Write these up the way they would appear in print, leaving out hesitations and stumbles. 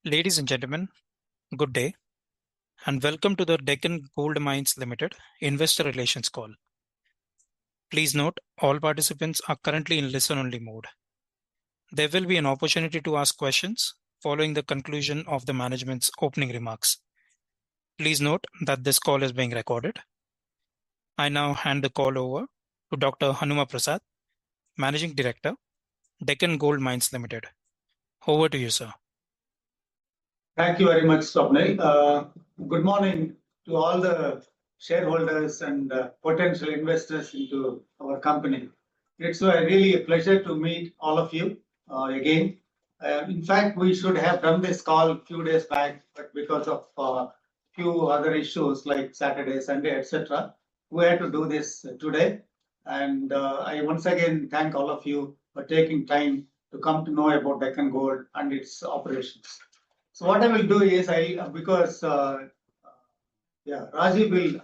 Ladies and gentlemen, good day and welcome to the Deccan Gold Mines Limited Investor Relations Call. Please note all participants are currently in listen-only mode. There will be an opportunity to ask questions following the conclusion of the management's opening remarks. Please note that this call is being recorded. I now hand the call over to Dr. Hanuma Prasad, Managing Director, Deccan Gold Mines Limited. Over to you, sir. Thank you very much, Swapnil. Good morning to all the shareholders and potential investors into our company. It's really a pleasure to meet all of you again. In fact, we should have done this call a few days back, but because of few other issues like Saturday, Sunday, etc., we had to do this today. And I once again thank all of you for taking time to come to know about Deccan Gold and its operations. So what I will do is Rajiv will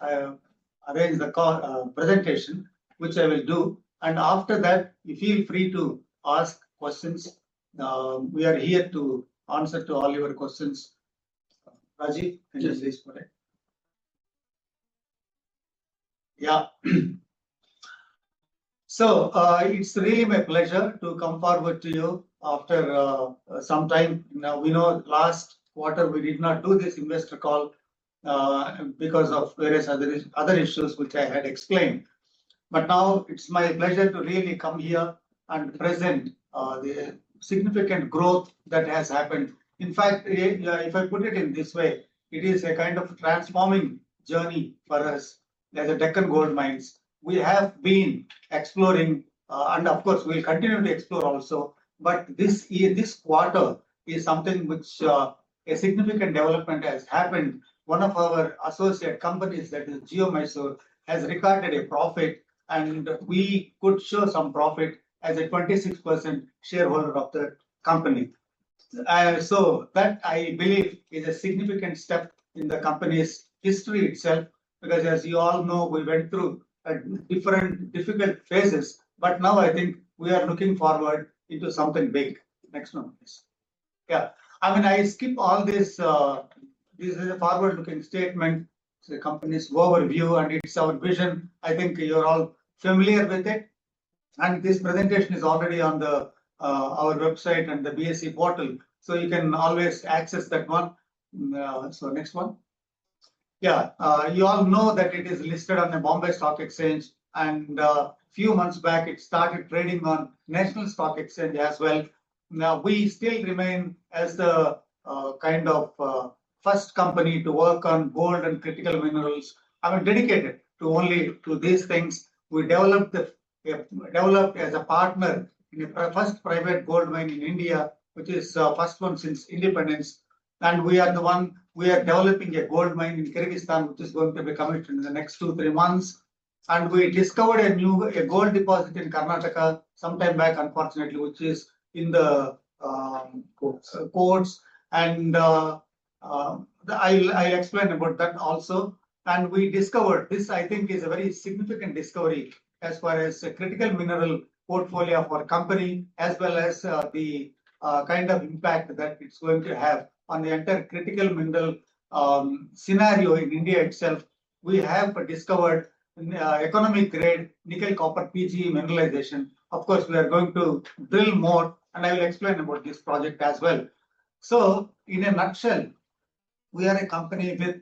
arrange the presentation, which I will do. And after that, you feel free to ask questions. We are here to answer to all your questions. Rajiv, can you please put it? Yeah. So it's really my pleasure to come forward to you after some time. Now, we know last quarter we did not do this investor call because of various other issues which I had explained. But now it's my pleasure to really come here and present the significant growth that has happened. In fact, if I put it in this way, it is a kind of transforming journey for us as a Deccan Gold Mines. We have been exploring, and of course, we'll continue to explore also. But this quarter is something which a significant development has happened. One of our associate companies, that is Geo Mysore, has recorded a profit, and we could show some profit as a 26% shareholder of the company. So that, I believe, is a significant step in the company's history itself, because as you all know, we went through different difficult phases, but now I think we are looking forward into something big. Next one, please. Yeah, I mean, I skip all this. This is a forward-looking statement. It's the company's overview, and it's our vision. I think you're all familiar with it, and this presentation is already on the our website and the BSE portal, so you can always access that one. So next one. Yeah, you all know that it is listed on the Bombay Stock Exchange, and a few months back it started trading on National Stock Exchange as well. Now we still remain as the kind of first company to work on gold and critical minerals. I mean, dedicated to only to these things. We developed as a partner in the first private gold mine in India, which is first one since independence. And we are developing a gold mine in Kyrgyzstan, which is going to be commissioned in the next 2-3 months. And we discovered a gold deposit in Karnataka sometime back, unfortunately, which is in the courts. And I'll explain about that also. And we discovered this, I think, is a very significant discovery as far as a critical mineral portfolio of our company, as well as the kind of impact that it's going to have on the entire critical mineral scenario in India itself. We have discovered economic grade nickel copper PGE mineralization. Of course, we are going to drill more, and I will explain about this project as well. So, in a nutshell, we are a company with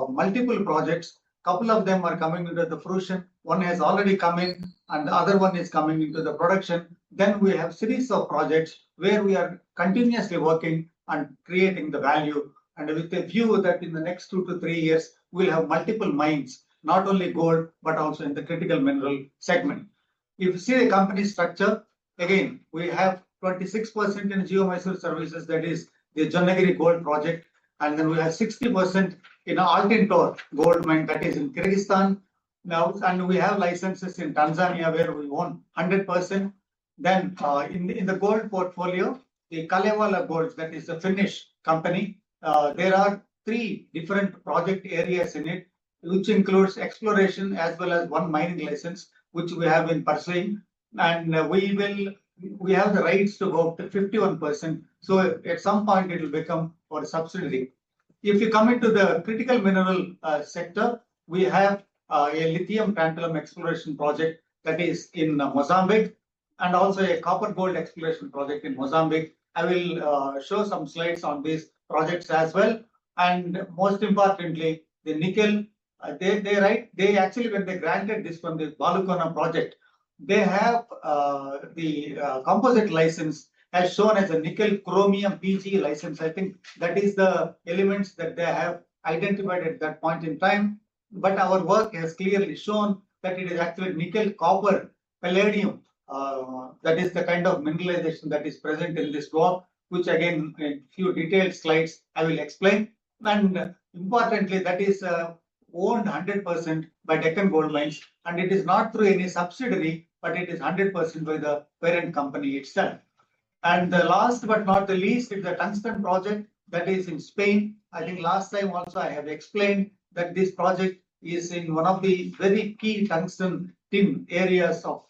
multiple projects. Couple of them are coming into the fruition. One has already come in, and the other one is coming into the production. Then we have series of projects where we are continuously working and creating the value, and with a view that in the next 2 to 3 years, we'll have multiple mines, not only gold, but also in the critical mineral segment. If you see the company structure, again, we have 26% in Geo Mysore Services, that is the Jannagiri gold project, and then we have 60% in Altintor gold mine, that is in Kyrgyzstan now, and we have licenses in Tanzania where we own 100%. Then in the gold portfolio, the Kalevala Gold, that is a Finnish company. There are 3 different project areas in it, which includes exploration as well as one mining license, which we have been pursuing. And we will we have the rights to go up to 51%. So at some point it will become our subsidiary. If you come into the critical mineral sector, we have a lithium tantalum exploration project that is in Mozambique, and also a copper gold exploration project in Mozambique. I will show some slides on these projects as well. And most importantly, the nickel, they actually, when they granted this from the Balukona project, they have the composite license as shown as a nickel chromium PG license. I think that is the elements that they have identified at that point in time. But our work has clearly shown that it is actually nickel, copper, palladium. That is the kind of mineralization that is present in this block, which again, in few detailed slides, I will explain. And importantly, that is owned 100% by Deccan Gold Mines, and it is not through any subsidiary, but it is 100% by the parent company itself. And the last but not the least is the tungsten project that is in Spain. I think last time also I have explained that this project is in one of the very key tungsten tin areas of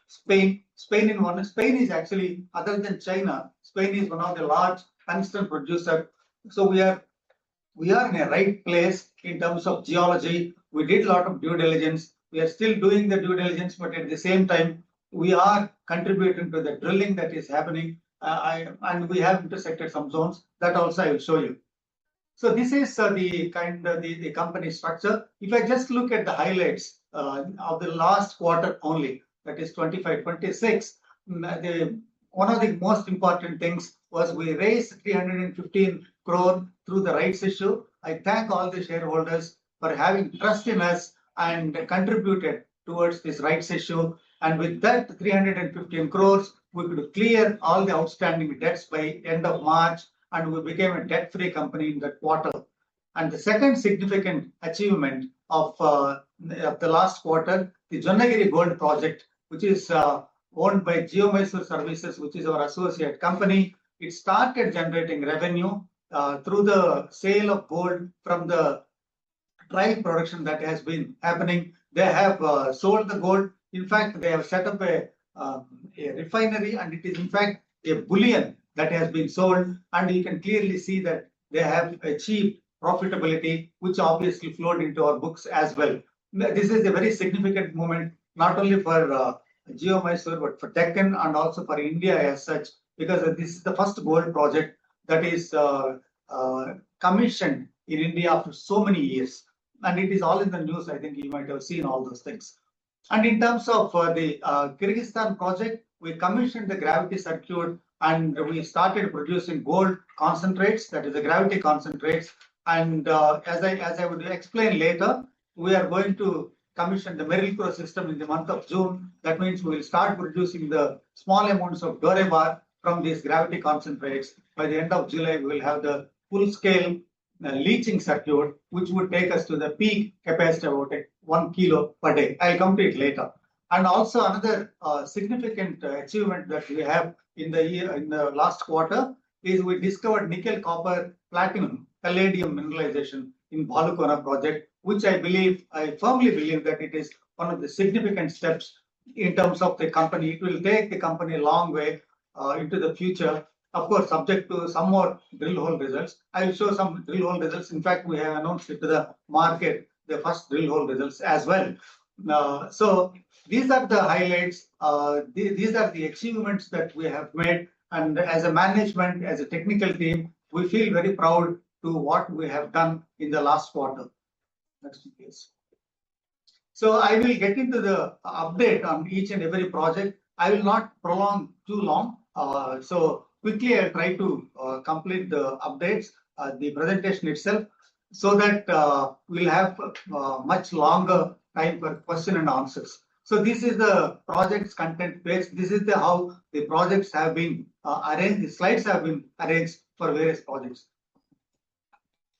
Spain. Spain is actually, other than China, Spain is one of the large tungsten producer. So we are in a right place in terms of geology. We did a lot of due diligence. We are still doing the due diligence, but at the same time, we are contributing to the drilling that is happening. And we have intersected some zones that also I will show you. So this is the kind of the company structure. If I just look at the highlights of the last quarter only, that is 25-26, one of the most important things was we raised 315 crore through the rights issue. I thank all the shareholders for having trust in us and contributed towards this rights issue. And with that 315 crores, we could clear all the outstanding debts by end of March, and we became a debt-free company in that quarter. And the second significant achievement of the last quarter, the Jonnagiri Gold Project, which is owned by Geomysore Services, which is our associate company. It started generating revenue through the sale of gold from the trial production that has been happening. They have sold the gold. In fact, they have set up a refinery, and it is in fact a bullion that has been sold. And you can clearly see that they have achieved profitability, which obviously flowed into our books as well. This is a very significant moment, not only for Geomysore, but for Deccan and also for India as such, because this is the first gold project that is commissioned in India after so many years. And it is all in the news. I think you might have seen all those things. And in terms of the Kyrgyzstan project, we commissioned the gravity circuit and we started producing gold concentrates, that is the gravity concentrates. And as I would explain later, we are going to commission the Merrill-Crowe system in the month of June. That means we will start producing the small amounts of doré bar from these gravity concentrates. By the end of July, we will have the full-scale leaching circuit, which would take us to the peak capacity of about 1 kilo per day. I'll come to it later. And also another significant achievement that we have in the last quarter is we discovered nickel, copper, platinum, palladium mineralization in Balukona project, which I firmly believe that it is one of the significant steps in terms of the company. It will take the company a long way into the future. Of course, subject to some more drill hole results. I will show some drill hole results. In fact, we have announced it to the market, the first drill hole results as well. So these are the highlights. These are the achievements that we have made. And as a management, as a technical team, we feel very proud to what we have done in the last quarter. Next, please. So I will get into the update on each and every project. I will not prolong too long. So quickly, I'll try to complete the updates, the presentation itself, so that we'll have much longer time for question and answers. So this is the project's content page. This is how the projects have been arranged. The slides have been arranged for various projects.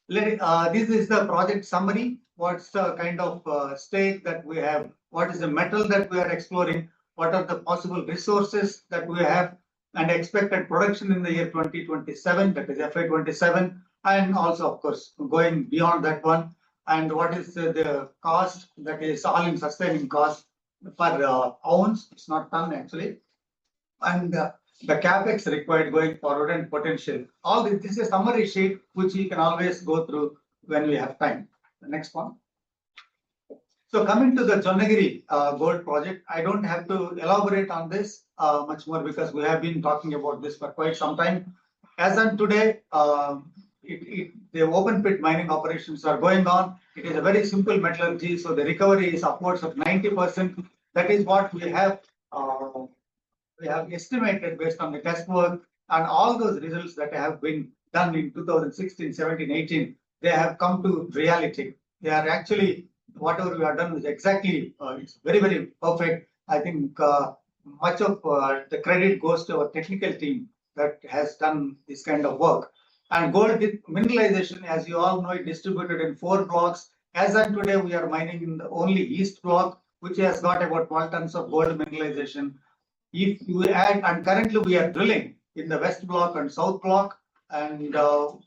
This is the project summary. What's the kind of stake that we have? What is the metal that we are exploring? What are the possible resources that we have? And expected production in the year 2027, that is FY27, and also, of course, going beyond that one. And what is the cost, that is all-in sustaining cost per ounce? It's not ton actually. and the capex required going forward and potential. All this is a summary sheet which you can always go through when we have time. The next one. So coming to the Chonnagiri gold project, I don't have to elaborate on this much more because we have been talking about this for quite some time. As on today, the open pit mining operations are going on. It is a very simple metallurgy, so the recovery is upwards of 90%. That is what we have estimated based on the test work and all those results that have been done in 2016, 17, 18. They have come to reality. They are actually, whatever we have done is exactly, it's very, very perfect. I think much of the credit goes to our technical team that has done this kind of work. And gold mineralization, as you all know, is distributed in 4 blocks. As of today, we are mining in the only east block, which has got about 12 tons of gold mineralization. If you add, and currently we are drilling in the west block and south block, and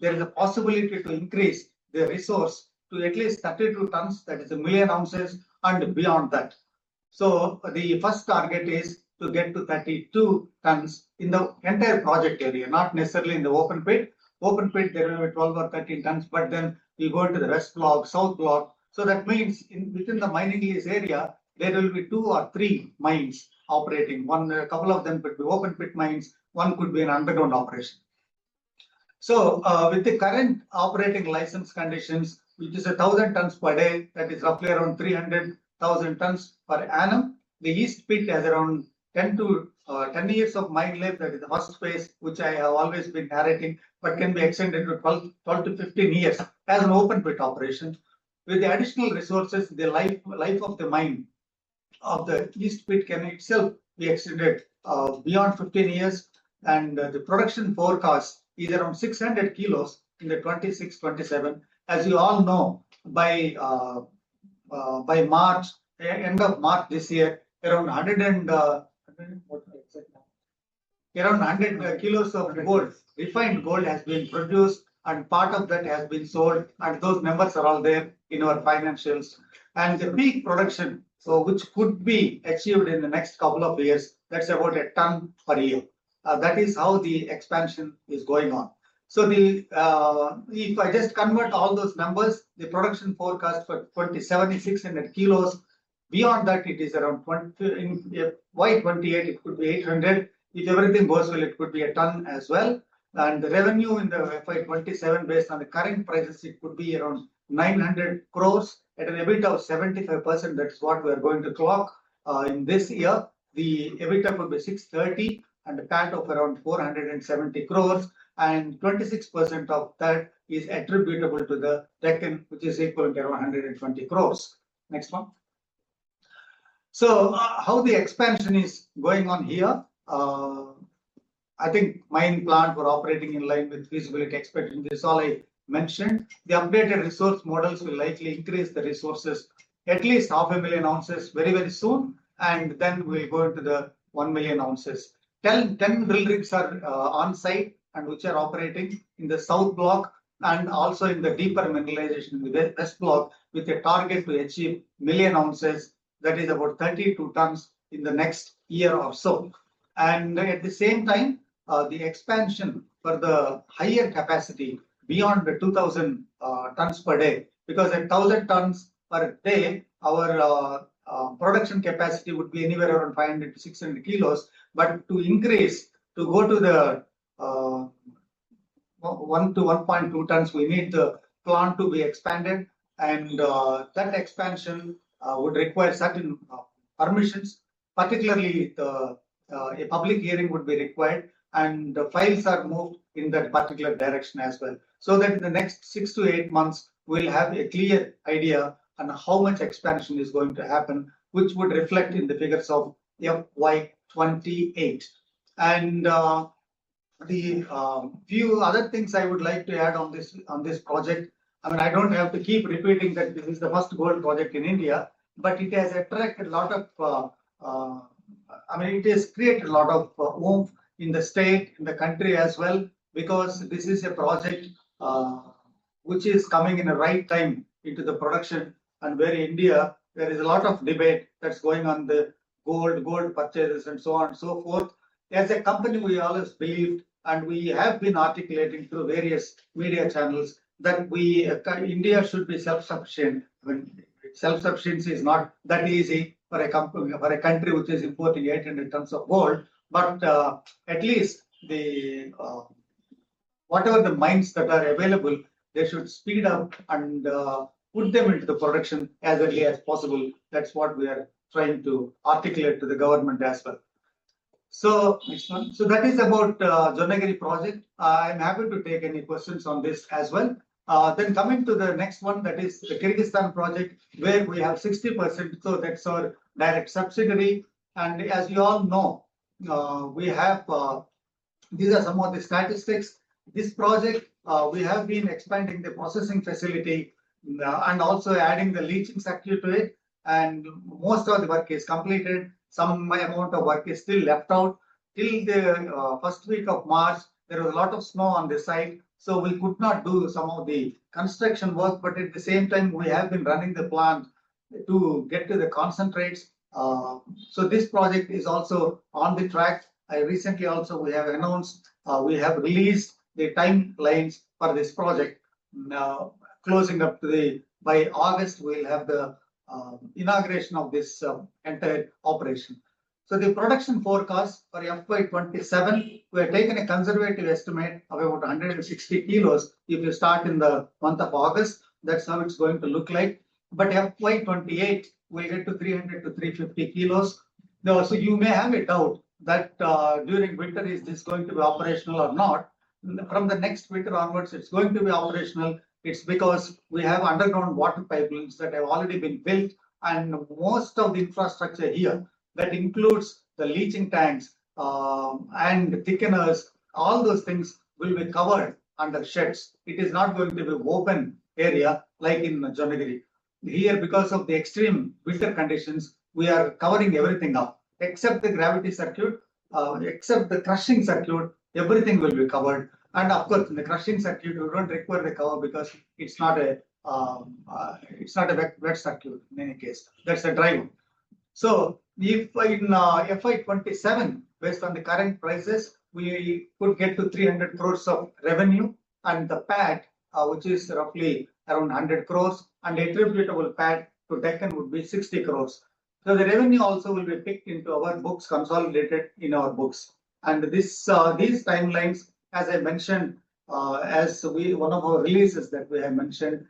there is a possibility to increase the resource to at least 32 tons, that is 1 million ounces, and beyond that. So the first target is to get to 32 tons in the entire project area, not necessarily in the open pit. Open pit, there will be 12 or 13 tons, but then we go into the west block, south block. So that means within the mining lease area, there will be 2 or 3 mines operating. A couple of them could be open pit mines, one could be an underground operation. So with the current operating license conditions, which is 1,000 tons per day, that is roughly around 300,000 tons per annum. The east pit has around 10 years of mine life. That is the first phase, which I have always been narrating, but can be extended to 12 to 15 years as an open pit operation. With the additional resources, the life of the mine of the east pit can itself be extended beyond 15 years, and the production forecast is around 600 kilos in the 26-27. As you all know, by March, end of March this year, around 100 kilos of gold, refined gold, has been produced, and part of that has been sold, and those numbers are all there in our financials. And the peak production, so which could be achieved in the next couple of years, that's about a ton per year. That is how the expansion is going on. So if I just convert all those numbers, the production forecast for 27 is 600 kilos. Beyond that, it is around 20. In FY28, it could be 800. If everything goes well, it could be a ton as well. And the revenue in the FY27, based on the current prices, it could be around 900 crores at an EBITDA of 75%. That's what we are going to clock in this year. The EBITDA could be 630 and a PAT of around 470 crores, and 26% of that is attributable to the Deccan, which is equivalent to around 120 crores. Next one. So how the expansion is going on here? I think mine plant were operating in line with feasibility expectation. This is all I mentioned. The updated resource models will likely increase the resources at least 500,000 ounces very, very soon, and then we'll go into the 1 million ounces. 10 drill rigs are on site and which are operating in the south block and also in the deeper mineralization in the west block, with a target to achieve 1 million ounces, that is about 32 tons in the next year or so. And at the same time, the expansion for the higher capacity beyond the 2,000 tons per day, because at 1,000 tons per day, our production capacity would be anywhere around 500 to 600 kilos. But to increase, to go to the 1 to 1.2 tons, we need the plant to be expanded, and that expansion would require certain permissions, particularly a public hearing would be required, and the files are moved in that particular direction as well. So that in the next 6 to 8 months, we'll have a clear idea on how much expansion is going to happen, which would reflect in the figures of FY28. And the few other things I would like to add on this project. I mean, I don't have to keep repeating that this is the first gold project in India, but it has attracted a lot of, it has created a lot of oomph in the state, in the country as well, because this is a project which is coming in the right time into the production, and where India, there is a lot of debate that's going on the gold purchases and so on and so forth. as a company, we always believed, and we have been articulating through various media channels, that India should be self-sufficient. Self-sufficiency is not that easy for a country which is importing 800 tons of gold, but at least the whatever the mines that are available, they should speed up and put them into the production as early as possible. That's what we are trying to articulate to the government as well. So next one. So that is about Jonagiri project. I'm happy to take any questions on this as well. Then coming to the next one, that is the Kyrgyzstan project, where we have 60%. So that's our direct subsidiary. And as you all know, we have these are some of the statistics. This project, we have been expanding the processing facility and also adding the leaching circuit to it. And most of the work is completed. Some amount of work is still left out. Till the first week of March, there was a lot of snow on the site, so we could not do some of the construction work. But at the same time, we have been running the plant to get to the concentrates. So this project is also on the track. Recently also we have announced, we have released the timelines for this project. Now, closing up to by August, we'll have the inauguration of this entire operation. So the production forecast for FY27, we have taken a conservative estimate of about 160 kilos. If you start in the month of August, that's how it's going to look like. But FY28 will get to 300 to 350 kilos. Now, so you may have a doubt that during winter, is this going to be operational or not? From the next winter onwards, it's going to be operational. It's because we have underground water pipelines that have already been built, and most of the infrastructure here, that includes the leaching tanks and thickeners, all those things will be covered under sheds. It is not going to be open area like in Jonagiri. Here, because of the extreme winter conditions, we are covering everything up, except the gravity circuit, except the crushing circuit, everything will be covered. And of course, in the crushing circuit, you don't require the cover because it's not a wet circuit in any case. That's a dry one. So if in FY27, based on the current prices, we could get to 300 crores of revenue, and the PAT, which is roughly around 100 crores, and attributable PAT to Deccan would be 60 crores. So the revenue also will be picked into our books, consolidated in our books. And these timelines, as I mentioned, one of our releases that we have mentioned,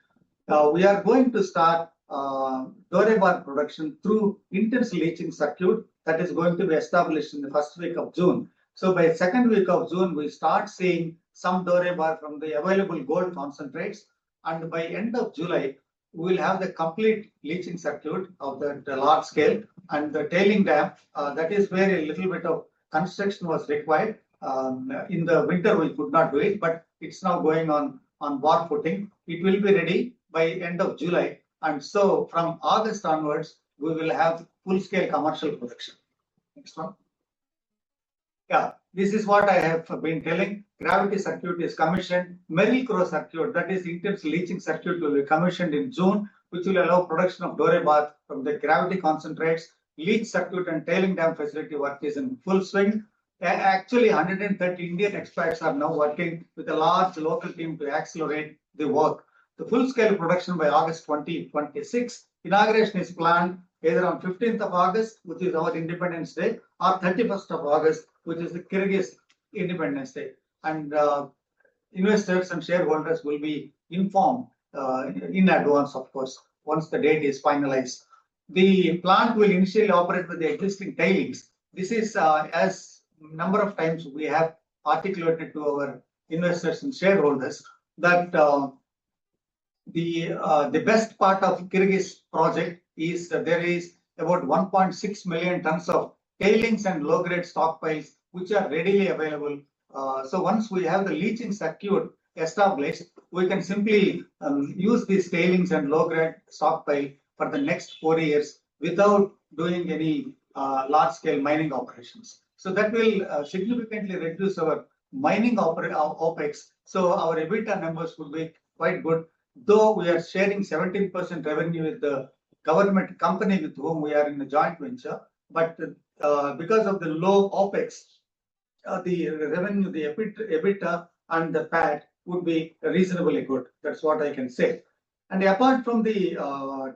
we are going to start doré bar production through intense leaching circuit that is going to be established in the first week of June. So by second week of June, we start seeing some doré bar from the available gold concentrates, and by end of July, we will have the complete leaching circuit of the large scale, and the tailing dam. That is where a little bit of construction was required. In the winter, we could not do it, but it's now going on war footing. It will be ready by end of July. And so from August onwards, we will have full-scale commercial production. Next one. Yeah, this is what I have been telling. Gravity circuit is commissioned. Merrill-Crowe circuit, that is intense leaching circuit, will be commissioned in June, which will allow production of doré bar from the gravity concentrates. Leach circuit and tailing dam facility work is in full swing. Actually, 130 Indian experts are now working with a large local team to accelerate the work. The full-scale production by August 2026. Inauguration is planned either on 15th of August, which is our Independence Day, or 31st of August, which is the Kyrgyz Independence Day. And investors and shareholders will be informed in advance, of course, once the date is finalized. The plant will initially operate with the existing tailings. This is as number of times we have articulated to our investors and shareholders that the best part of Kyrgyz project is that there is about 1.6 million tons of tailings and low-grade stockpiles which are readily available. So once we have the leaching circuit established, we can simply use these tailings and low-grade stockpile for the next 4 years without doing any large-scale mining operations. So that will significantly reduce our mining OPEX. So our EBITDA numbers will be quite good. Though we are sharing 17% revenue with the government company with whom we are in a joint venture, but because of the low OPEX, the revenue, the EBITDA and the PAT would be reasonably good. That's what I can say. And apart from the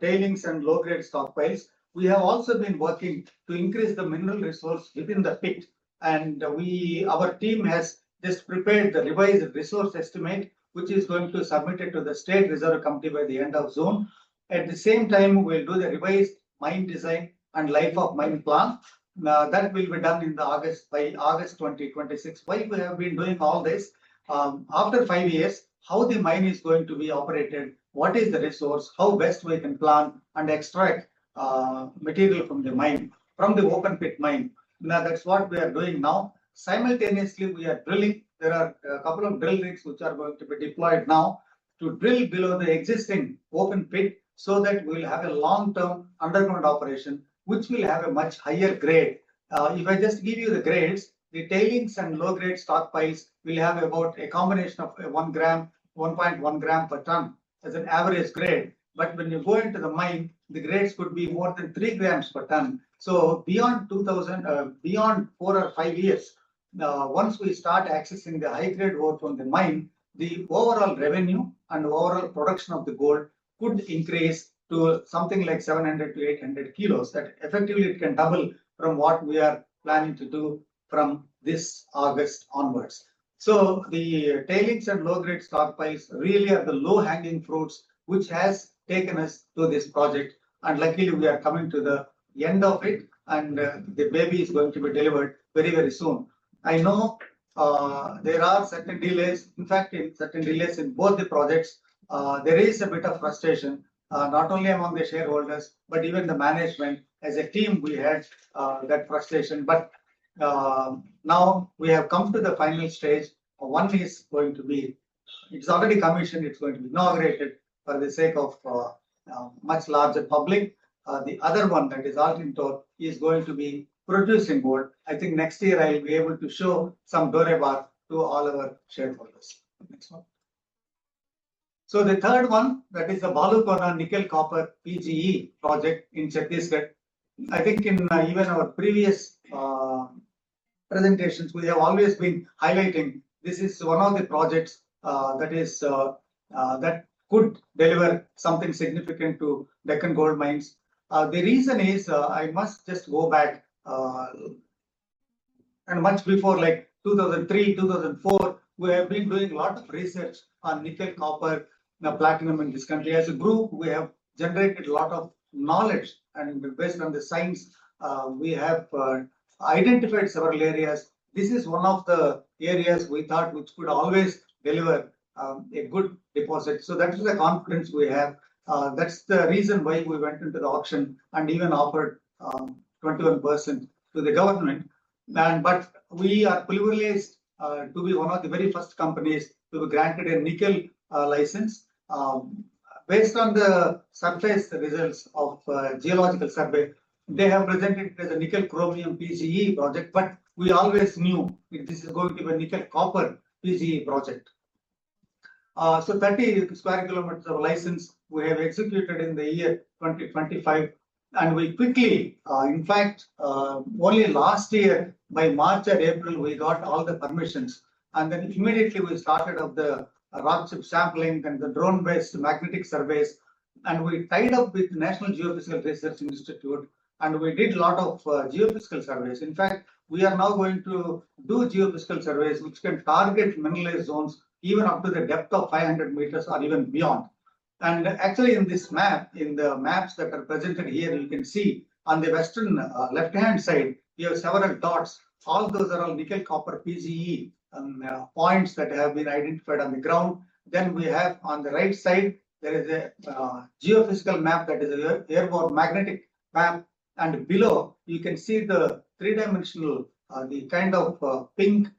tailings and low-grade stockpiles, we have also been working to increase the mineral resource within the pit. And our team has just prepared the revised resource estimate, which is going to submit it to the State Reserve Committee by the end of June. At the same time, we'll do the revised mine design and life of mine plan. That will be done in by August 2026. Why we have been doing all this? After 5 years, how the mine is going to be operated, what is the resource, how best we can plan and extract material from the mine, from the open pit mine. Now that's what we are doing now. Simultaneously, we are drilling. There are a couple of drill rigs which are going to be deployed now to drill below the existing open pit so that we will have a long-term underground operation which will have a much higher grade. If I just give you the grades, the tailings and low-grade stockpiles will have about a combination of 1 gram, 1.1 gram per ton as an average grade. But when you go into the mine, the grades could be more than 3 grams per ton. So beyond 4 or 5 years, once we start accessing the high-grade ore from the mine, the overall revenue and overall production of the gold could increase to something like 700 to 800 kilos. That effectively it can double from what we are planning to do from this August onwards. So the tailings and low-grade stockpiles really are the low-hanging fruits which has taken us to this project. And luckily we are coming to the end of it, and the baby is going to be delivered very, very soon. I know there are certain delays. In fact, in certain delays in both the projects, there is a bit of frustration, not only among the shareholders, but even the management. As a team, we had that frustration. But now we have come to the final stage. One is going to be, it's already commissioned, it's going to be inaugurated for the sake of much larger public. The other one, that is Altintor, is going to be producing gold. I think next year I will be able to show some Dore bar to all our shareholders. Next one. So the third one, that is the Balukona Nickel Copper PGE project in Chhattisgarh. I think in even our previous presentations, we have always been highlighting this is one of the projects that could deliver something significant to Deccan Gold Mines. The reason is I must just go back and much before, like 2003, 2004, we have been doing a lot of research on nickel, copper, platinum in this country. As a group, we have generated a lot of knowledge, and based on the science, we have identified several areas. This is one of the areas we thought which could always deliver a good deposit. So that is the confidence we have. That's the reason why we went into the auction and even offered 21% to the government. But we are privileged to be one of the very first companies to be granted a nickel license. Based on the surface results of geological survey, they have presented it as a nickel chromium PGE project, but we always knew this is going to be a nickel copper PGE project. So 30 square kilometers of license we have executed in the year 2025, and we quickly, in fact, only last year by March or April we got all the permissions, and then immediately we started up the rock chip sampling and the drone-based magnetic surveys, and we tied up with National Geophysical Research Institute, and we did a lot of geophysical surveys. In fact, we are now going to do geophysical surveys which can target mineralized zones even up to the depth of 500 meters or even beyond. And actually in this map, in the maps that are presented here, you can see on the western left-hand side, we have several dots. All those are all nickel copper PGE points that have been identified on the ground. Then we have on the right side, there is a geophysical map, that is an airborne magnetic map. And below, you can see the three-dimensional, the kind of pink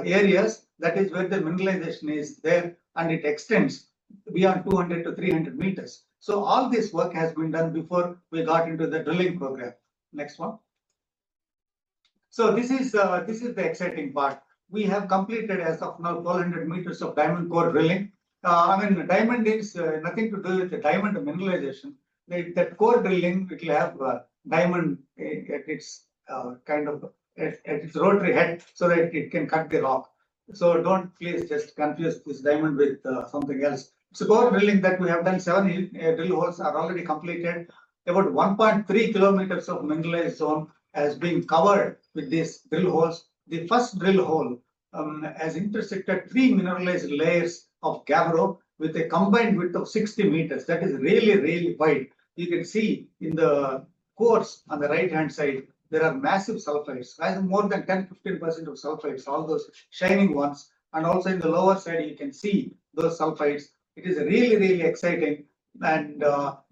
areas, that is where the mineralization is there, and it extends beyond 200 to 300 meters. So all this work has been done before we got into the drilling program. Next one. So this is the exciting part. We have completed as of now 1200 meters of diamond core drilling. Diamond is nothing to do with the diamond mineralization. That core drilling, it will have diamond at its kind of at its rotary head so that it can cut the rock. So don't please just confuse this diamond with something else. So core drilling that we have done, 7 drill holes are already completed. About 1.3 kilometers of mineralized zone has been covered with these drill holes. The first drill hole has intersected 3 mineralized layers of gabbro with a combined width of 60 meters. That is really, really wide. You can see in the cores on the right hand side, there are massive sulfides, more than 10-15% of sulfides, all those shining ones. And also in the lower side, you can see those sulfides. It is really, really exciting. And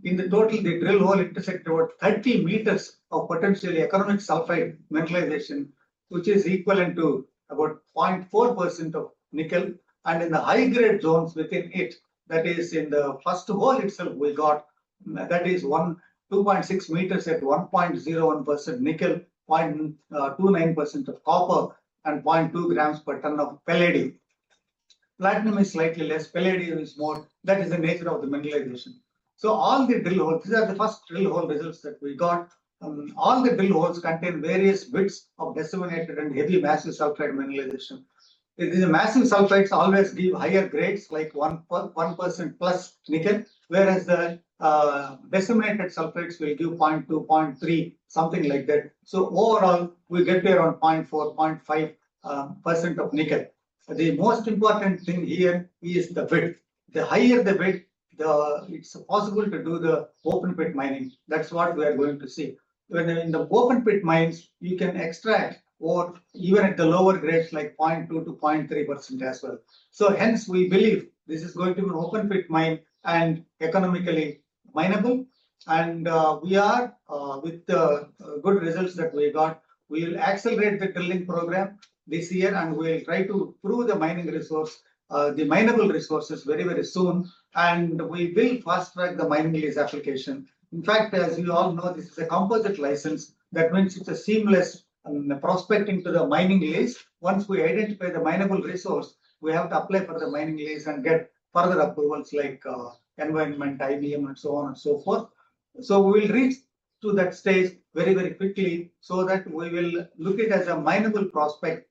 in the total, the drill hole intersected about 30 meters of potentially economic sulfide mineralization, which is equivalent to about 0.4% of nickel. And in the high grade zones within it, that is in the first hole itself, we got that is 2.6 meters at 1.01% nickel, 0.29% of copper, and 0.2 grams per ton of palladium. Platinum is slightly less, palladium is more. That is the nature of the mineralization. So all the drill holes, these are the first drill hole results that we got. All the drill holes contain various bits of disseminated and heavy massive sulfide mineralization. The massive sulfides always give higher grades, like 1% plus nickel, whereas the disseminated sulfides will give 0.2, 0.3, something like that. So overall, we get to around 0.4, 0.5% of nickel. The most important thing here is the width. The higher the width, it's possible to do the open pit mining. That's what we are going to see. When in the open pit mines, you can extract or even at the lower grades like 0.2 to 0.3% as well. So hence we believe this is going to be an open pit mine and economically mineable. And we are with the good results that we got, we will accelerate the drilling program this year and we will try to prove the mining resource, the mineable resources very, very soon. And we will fast track the mining lease application. In fact, as you all know, this is a composite license. That means it's a seamless prospecting to the mining lease. Once we identify the mineable resource, we have to apply for the mining lease and get further approvals like environment, IBM, and so on and so forth. So we will reach to that stage very, very quickly so that we will look at it as a mineable prospect,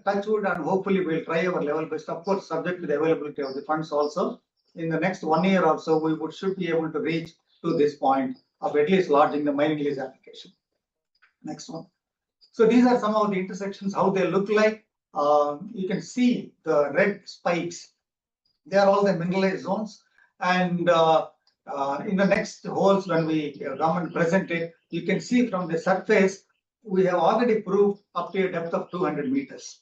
touch wood, and hopefully we'll try our level best, of course, subject to the availability of the funds also. In the next 1 year or so, we should be able to reach to this point of at least lodging the mining lease application. Next one. So these are some of the intersections, how they look like. You can see the red spikes. They are all the mineralized zones. And in the next holes, when we come and present it, you can see from the surface, we have already proved up to a depth of 200 meters.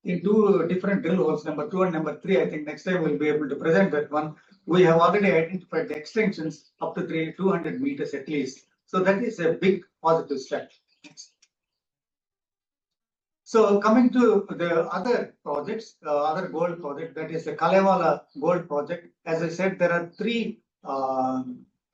In 2 different drill holes, number 2 and number 3, I think next time we'll be able to present that one. We have already identified the extensions up to 200 meters at least. So that is a big positive step. Next. So coming to the other projects, other gold project, that is the Kalevala gold project. As I said, there are 3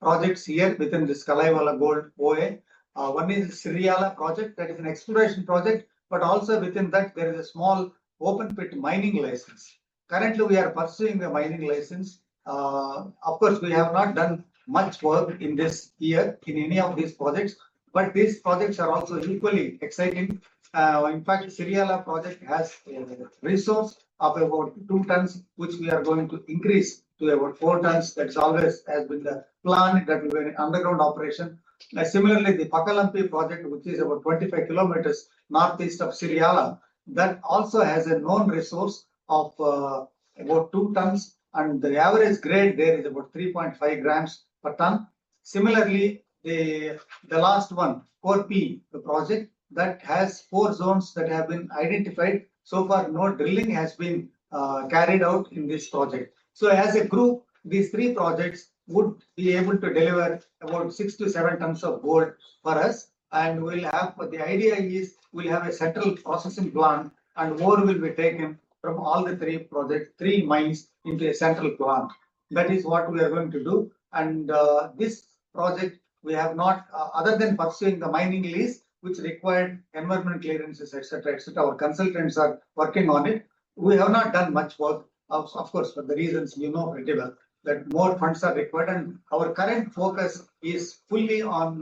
projects here within this Kalevala gold OA. One is the Siriala project, that is an exploration project, but also within that there is a small open pit mining license. Currently, we are pursuing the mining license. Of course, we have not done much work in this year in any of these projects, but these projects are also equally exciting. In fact, Siriala project has a resource of about 2 tons, which we are going to increase to about 4 tons. That's always has been the plan, that will be an underground operation. Similarly, the Pakalampi project, which is about 25 kilometers northeast of Siriala, that also has a known resource of about 2 tons, and the average grade there is about 3.5 grams per ton. Similarly, the last one, Korpi, the project, that has 4 zones that have been identified. So far, no drilling has been carried out in this project. So as a group, these 3 projects would be able to deliver about 6 to 7 tons of gold for us. And we'll have, the idea is we'll have a central processing plant and ore will be taken from all the 3 projects, 3 mines into a central plant. That is what we are going to do. And this project, we have not, other than pursuing the mining lease, which required environmental clearances, etc., etc. Our consultants are working on it. We have not done much work, of course, for the reasons you know pretty well, that more funds are required. And our current focus is fully on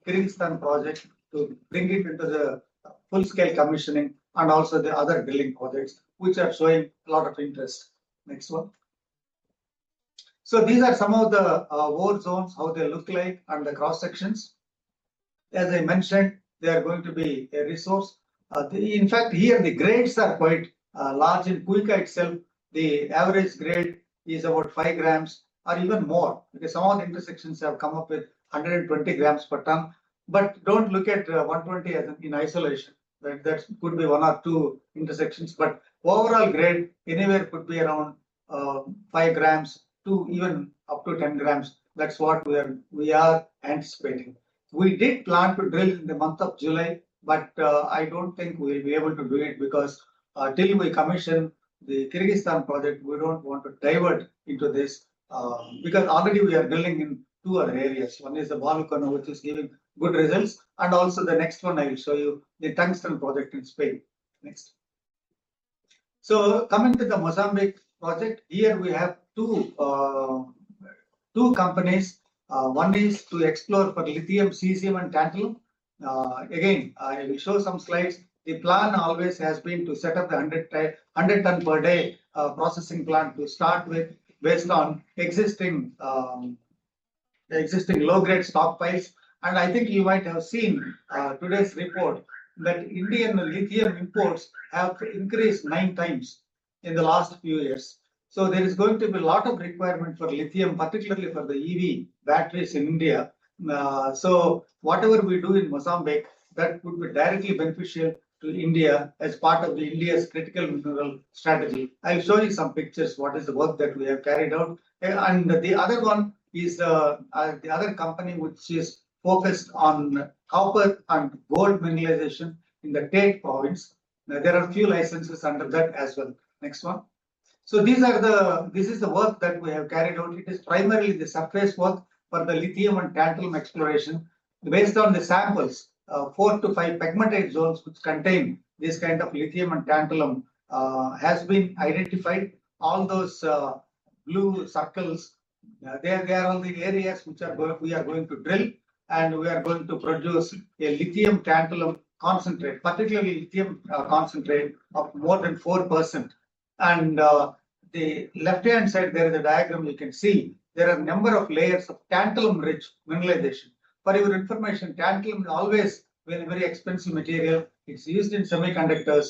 Kyrgyzstan project to bring it into the full-scale commissioning and also the other drilling projects, which are showing a lot of interest. Next one. So these are some of the ore zones, how they look like, and the cross sections. As I mentioned, they are going to be a resource. In fact, here the grades are quite large. In Kuika itself, the average grade is about 5 grams or even more, because some of the intersections have come up with 120 grams per ton. But don't look at 120 as in isolation. That could be 1 or 2 intersections, but overall grade anywhere could be around 5 grams to even up to 10 grams. That's what we are anticipating. We did plan to drill in the month of July, but I don't think we'll be able to do it because till we commission the Kyrgyzstan project, we don't want to divert into this because already we are drilling in 2 other areas. One is the Balukano, which is giving good results, and also the next one I will show you, the tungsten project in Spain. Next. So coming to the Mozambique project, here we have two companies. One is to explore for lithium, cesium, and tantalum. Again, I will show some slides. The plan always has been to set up the 100 ton per day processing plant to start with, based on existing low-grade stockpiles. And I think you might have seen today's report that Indian lithium imports have increased 9 times in the last few years. So there is going to be a lot of requirement for lithium, particularly for the EV batteries in India. So whatever we do in Mozambique, that would be directly beneficial to India as part of the India's critical mineral strategy. I'll show you some pictures, what is the work that we have carried out. And the other one is the other company which is focused on copper and gold mineralization in the Tate province. There are a few licenses under that as well. Next one. So this is the work that we have carried out. It is primarily the surface work for the lithium and tantalum exploration based on the samples, 4 to 5 pegmatite zones which contain this kind of lithium and tantalum has been identified. All those blue circles, they are all the areas which we are going to drill, and we are going to produce a lithium tantalum concentrate, particularly lithium concentrate of more than 4%. And the left-hand side, there is a diagram you can see. There are a number of layers of tantalum-rich mineralization. For your information, tantalum is always very expensive material. It's used in semiconductors.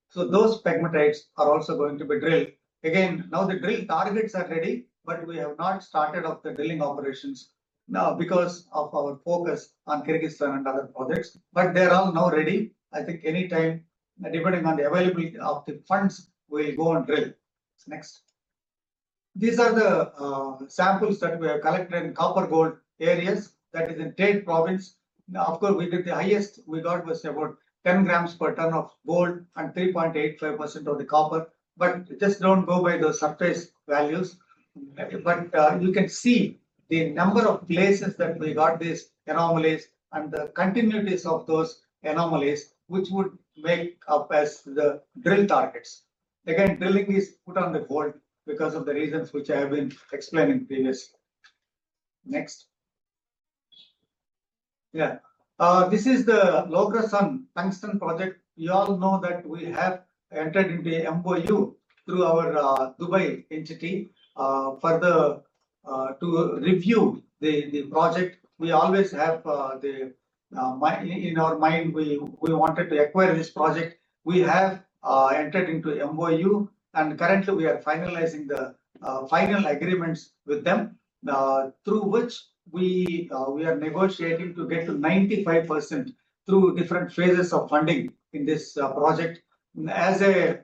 So those pegmatites are also going to be drilled. Again, now the drill targets are ready, but we have not started off the drilling operations now because of our focus on Kyrgyzstan and other projects. But they're all now ready. I think anytime, depending on the availability of the funds, we'll go and drill. Next. These are the samples that we have collected in copper gold areas, that is in Tate province. Now, of course, we did the highest we got was about 10 grams per ton of gold and 3.85% of the copper. But just don't go by those surface values. But you can see the number of places that we got these anomalies and the continuities of those anomalies, which would make up as the drill targets. Again, drilling is put on the hold because of the reasons which I have been explaining previously. Next. Yeah. This is the Logrossan tungsten project. You all know that we have entered into a MOU through our Dubai entity to review the project. We always have in our mind, we wanted to acquire this project. We have entered into MOU, and currently we are finalizing the final agreements with them, through which we are negotiating to get to 95% through different phases of funding in this project. As a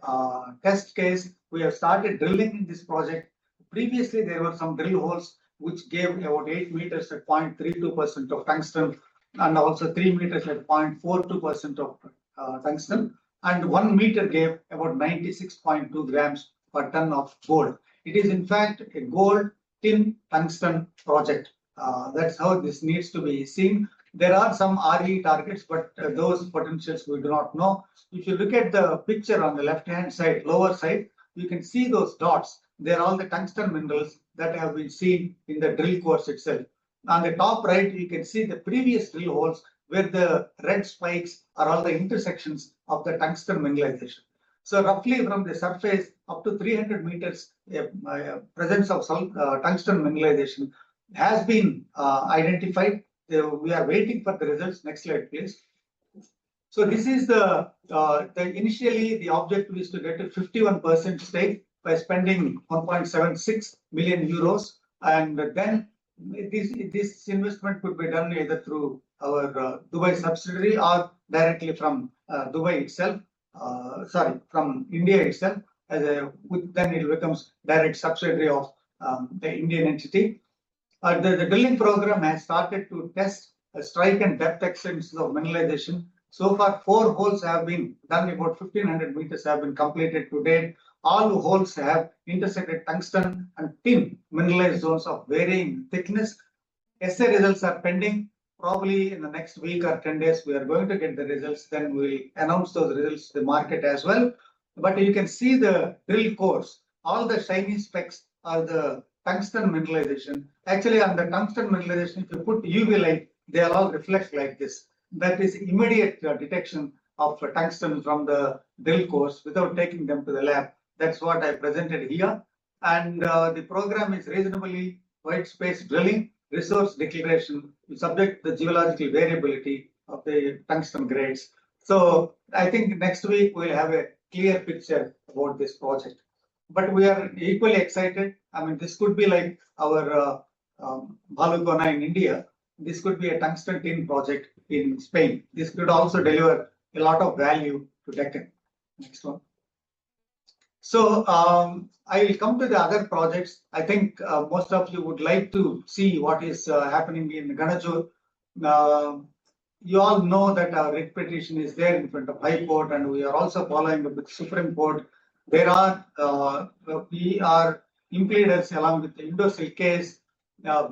test case, we have started drilling in this project. Previously, there were some drill holes which gave about 8 meters at 0.32% of tungsten, and also 3 meters at 0.42% of tungsten. And 1 meter gave about 96.2 grams per ton of gold. It is in fact a gold tin tungsten project. That's how this needs to be seen. There are some RE targets, but those potentials we do not know. If you look at the picture on the left-hand side, lower side, you can see those dots. They're all the tungsten minerals that have been seen in the drill course itself. On the top right, you can see the previous drill holes where the red spikes are all the intersections of the tungsten mineralization. So roughly from the surface up to 300 meters, presence of tungsten mineralization has been identified. We are waiting for the results. Next slide, please. So this is initially the objective is to get a 51% stake by spending 1.76 million euros, and then this investment could be done either through our Dubai subsidiary or directly from Dubai itself. From India itself. Then it becomes direct subsidiary of the Indian entity. The drilling program has started to test strike and depth extensions of mineralization. So far, 4 holes have been done, about 1,500 meters have been completed to date. All holes have intersected tungsten and tin mineralized zones of varying thickness. Essay results are pending. Probably in the next week or 10 days, we are going to get the results. Then we will announce those results to the market as well. But you can see the drill cores. All the shiny specks are the tungsten mineralization. Actually, on the tungsten mineralization, if you put UV light, they'll all reflect like this. That is immediate detection of tungsten from the drill cores without taking them to the lab. That's what I presented here. And the program is reasonably wide space drilling, resource declaration, subject to the geological variability of the tungsten grades. So I think next week we'll have a clear picture about this project. But we are equally excited. I mean, this could be like our Balukona in India. This could be a tungsten tin project in Spain. This could also deliver a lot of value to Deccan. Next one. So I will come to the other projects. I think most of you would like to see what is happening in Ganajur. You all know that our writ petition is there in front of High Court, and we are also following up with Supreme Court. There are we are impleaders along with the Indosil case.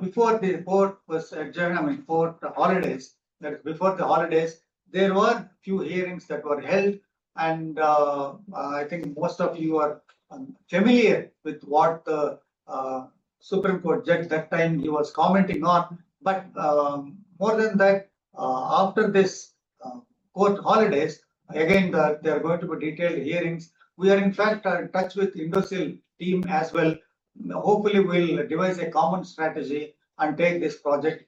Before the court was adjourned, I mean, for the holidays, that is before the holidays, there were few hearings that were held, and I think most of you are familiar with what the Supreme Court judge that time he was commenting on. But more than that, after this court holidays, again, there are going to be detailed hearings. We are in fact in touch with Indosil team as well. Hopefully, we'll devise a common strategy and take this project,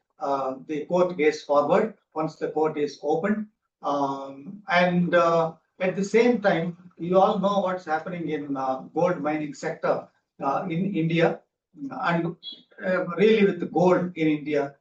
the court case forward once the court is opened. And at the same time, you all know what's happening in gold mining sector in India, and really with the gold in India.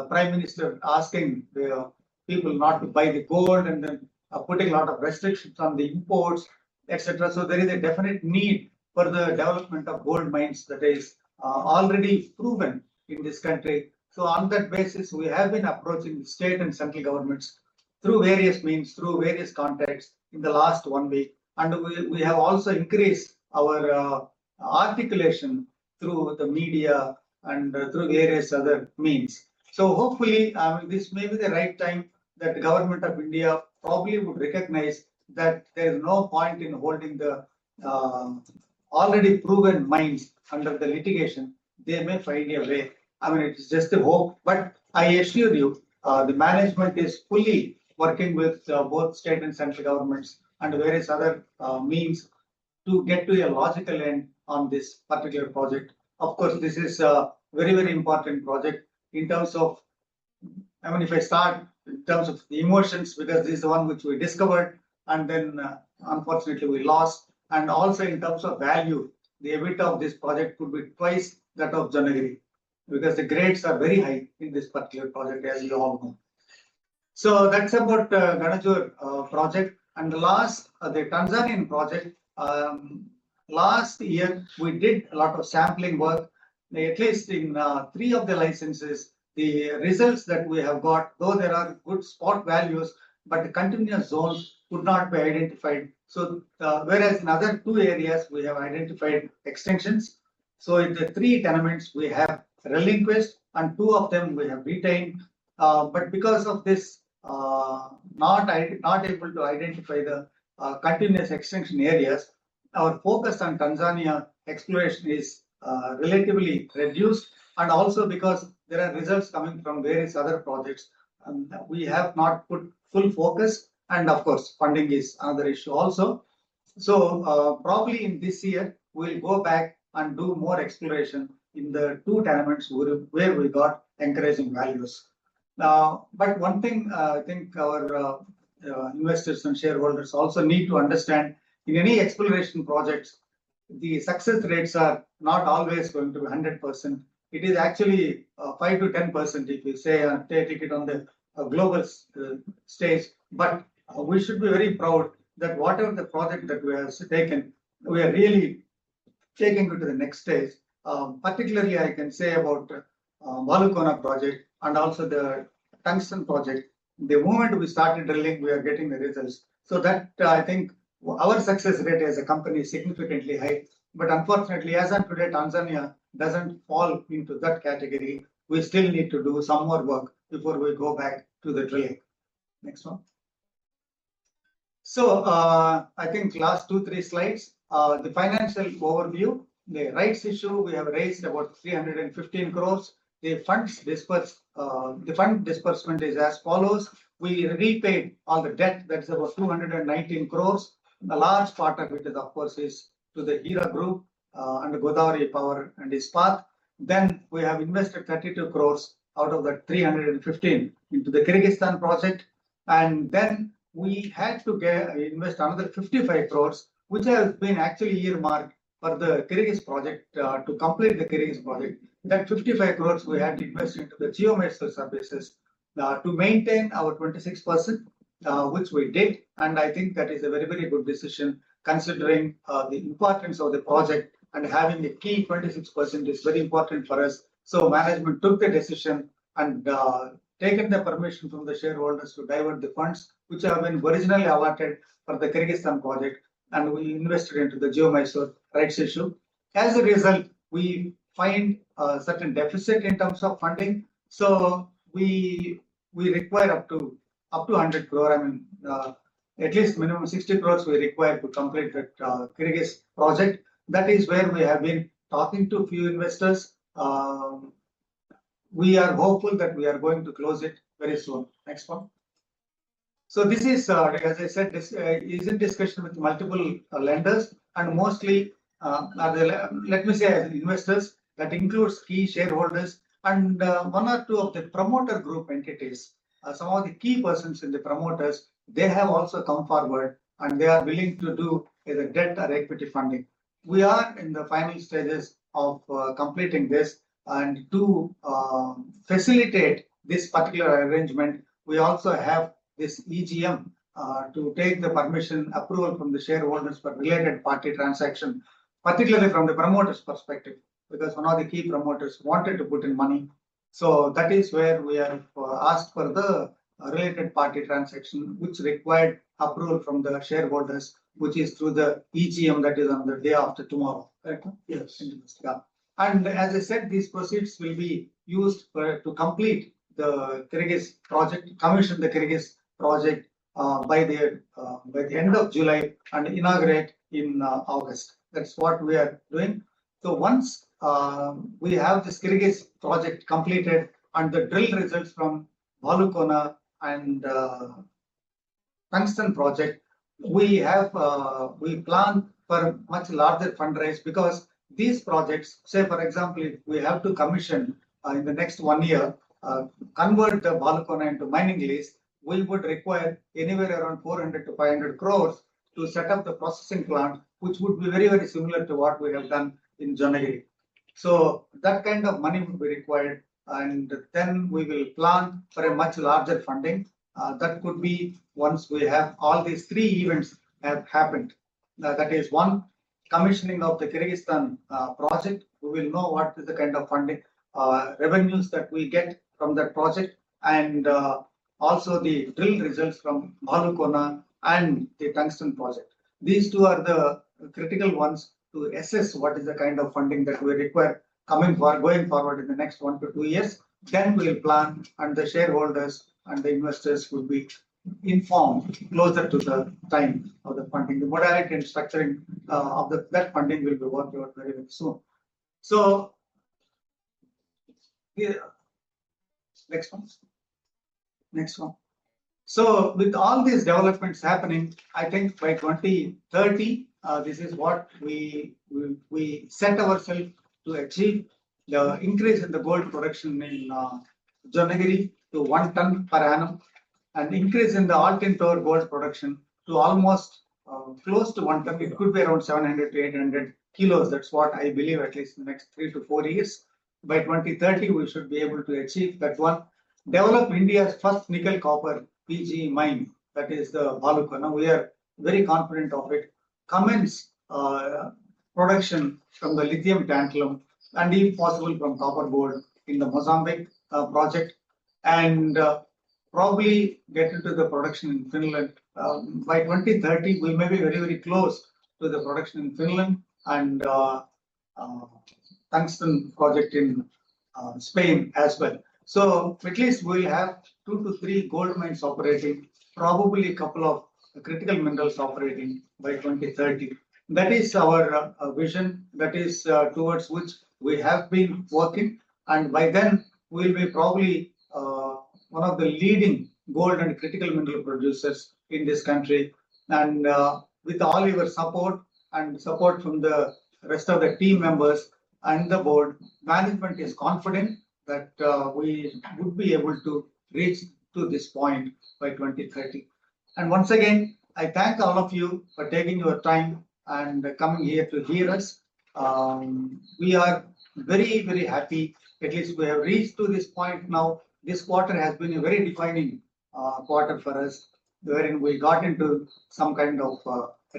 Prime Minister asking the people not to buy the gold, and then putting a lot of restrictions on the imports, etc. So there is a definite need for the development of gold mines that is already proven in this country. So on that basis, we have been approaching the state and central governments through various means, through various contacts in the last 1 week. And we have also increased our articulation through the media and through various other means. So hopefully, this may be the right time that the government of India probably would recognize that there is no point in holding the already proven mines under the litigation. They may find a way. I mean, it's just a hope, but I assure you, the management is fully working with both state and central governments and various other means to get to a logical end on this particular project. Of course, this is a very, very important project in terms of, I mean, if I start in terms of the emotions, because this is the one which we discovered and then unfortunately we lost, and also in terms of value, the EBITDA of this project could be twice that of Janagiri, because the grades are very high in this particular project, as you all know. So that's about Ganajur project. And the last, the Tanzanian project, last year we did a lot of sampling work, at least in 3 of the licenses. The results that we have got, though there are good spot values, but the continuous zones could not be identified. So whereas in other 2 areas, we have identified extensions. So in the 3 tenements, we have relinquished, and 2 of them we have retained. But because of this, not able to identify the continuous extension areas, our focus on Tanzania exploration is relatively reduced, and also because there are results coming from various other projects. we have not put full focus, and of course, funding is another issue also. So probably in this year, we'll go back and do more exploration in the two tenements where we got encouraging values. But one thing I think our investors and shareholders also need to understand, in any exploration projects, the success rates are not always going to be 100%. It is actually 5 to 10% if you say take it on the global stage. But we should be very proud that whatever the project that we have taken, we are really taking it to the next stage. Particularly, I can say about Balukona project and also the tungsten project. The moment we started drilling, we are getting the results. So that I think our success rate as a company is significantly high. But unfortunately, as of today, Tanzania doesn't fall into that category. We still need to do some more work before we go back to the drilling. Next one. So I think last 2-3 slides, the financial overview. The rights issue, we have raised about 315 crores. The funds dispersed, the fund disbursement is as follows. We repaid all the debt, that's about 219 crores. A large part of it is, of course, is to the Hira Group and Godavari Power and Ispat. Then we have invested 32 crores out of that 315 into the Kyrgyzstan project. And then we had to invest another 55 crores, which has been actually earmarked for the Kyrgyz project to complete the Kyrgyz project. That 55 crores we had to invest into the geomaster services to maintain our 26%, which we did. And I think that is a very, very good decision considering the importance of the project, and having a key 26% is very important for us. So management took the decision and taken the permission from the shareholders to divert the funds, which have been originally allotted for the Kyrgyzstan project, and we invested into the Geomysore rights issue. As a result, we find a certain deficit in terms of funding. So we require up to 100 crore. I mean, at least minimum 60 crores we require to complete that Kyrgyz project. That is where we have been talking to a few investors. We are hopeful that we are going to close it very soon. Next one. So this is, as I said, this is in discussion with multiple lenders, and mostly, let me say, as investors, that includes key shareholders and one or two of the promoter group entities. Some of the key persons in the promoters, they have also come forward and they are willing to do either debt or equity funding. We are in the final stages of completing this, and to facilitate this particular arrangement, we also have this EGM to take the permission approval from the shareholders for related party transaction, particularly from the promoters' perspective, because one of the key promoters wanted to put in money. So that is where we have asked for the related party transaction, which required approval from the shareholders, which is through the EGM that is on the day after tomorrow. Correct? Yes. Yeah. And as I said, these proceeds will be used to complete the Kyrgyz project, commission the Kyrgyz project by the end of July and inaugurate in August. That's what we are doing. So once we have this Kyrgyz project completed and the drill results from Balukona and tungsten project, we plan for much larger fundraise, because these projects, say for example, if we have to commission in the next 1 year, convert the Balukona into mining lease, we would require anywhere around 400 to 500 crores to set up the processing plant, which would be very, very similar to what we have done in Jonagiri. So that kind of money would be required, and then we will plan for a much larger funding. That could be once we have all these three events have happened. That is, one, commissioning of the Kyrgyzstan project. We will know what is the kind of funding revenues that we get from that project, and also the drill results from Balukona and the tungsten project. These two are the critical ones to assess what is the kind of funding that we require going forward in the next 1 to 2 years. Then we will plan, and the shareholders and the investors will be informed closer to the time of the funding. The modality and structuring of that funding will be worked out very, very soon. So, next one. Next one. So with all these developments happening, I think by 2030, this is what we set ourselves to achieve the increase in the gold production in Jonagiri to 1 ton per annum, and increase in the Altin Tower gold production to almost close to 1 ton. It could be around 700 to 800 kilos. That's what I believe, at least in the next 3 to 4 years. By 2030, we should be able to achieve that one. Develop India's first nickel copper PG mine, that is the Bhaluka. Now we are very confident of it. Commence production from the lithium tantalum, and if possible from copper gold in the Mozambique project, and probably get into the production in Finland. By 2030, we may be very, very close to the production in Finland, and tungsten project in Spain as well. So at least we'll have 2 to 3 gold mines operating, probably a couple of critical minerals operating by 2030. That is our vision. That is towards which we have been working, and by then we'll be probably one of the leading gold and critical mineral producers in this country. And with all your support and support from the rest of the team members and the board, management is confident that we would be able to reach to this point by 2030. And once again, I thank all of you for taking your time and coming here to hear us. We are very, very happy. At least we have reached to this point now. This quarter has been a very defining quarter for us, wherein we got into some kind of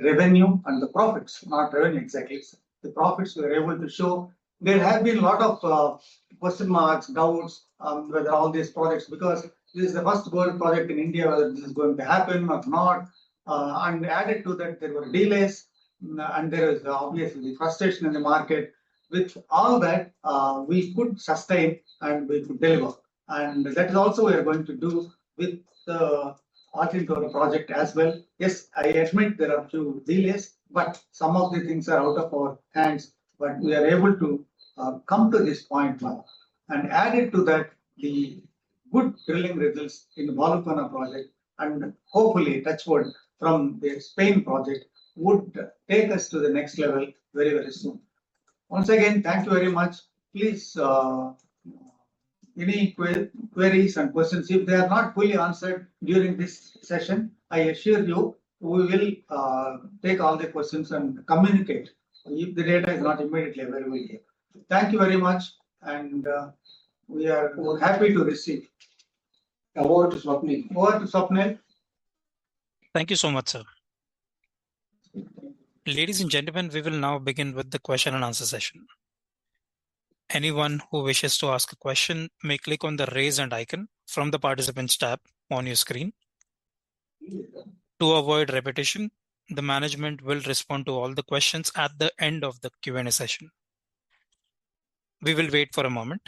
revenue and the profits, not revenue exactly. The profits we were able to show. There have been a lot of question marks, doubts whether all these projects, because this is the first gold project in India, whether this is going to happen or not. And added to that, there were delays, and there is obviously frustration in the market. With all that, we could sustain and we could deliver. And that is also we are going to do with the Altin Tower project as well. Yes, I admit there are few delays, but some of the things are out of our hands. But we are able to come to this point now. And added to that, the good drilling results in the Bhaluka project, and hopefully, touchwood, from the Spain project would take us to the next level very, very soon. Once again, thank you very much. Please, any queries and questions, if they are not fully answered during this session, I assure you, we will take all the questions and communicate if the data is not immediately available here. Thank you very much, and we are happy to receive. Over to Swapnil. Over to Swapnil. Thank you so much, sir. Ladies and gentlemen, we will now begin with the question and answer session. Anyone who wishes to ask a question may click on the raise hand icon from the participants tab on your screen. To avoid repetition, the management will respond to all the questions at the end of the Q&A session. We will wait for a moment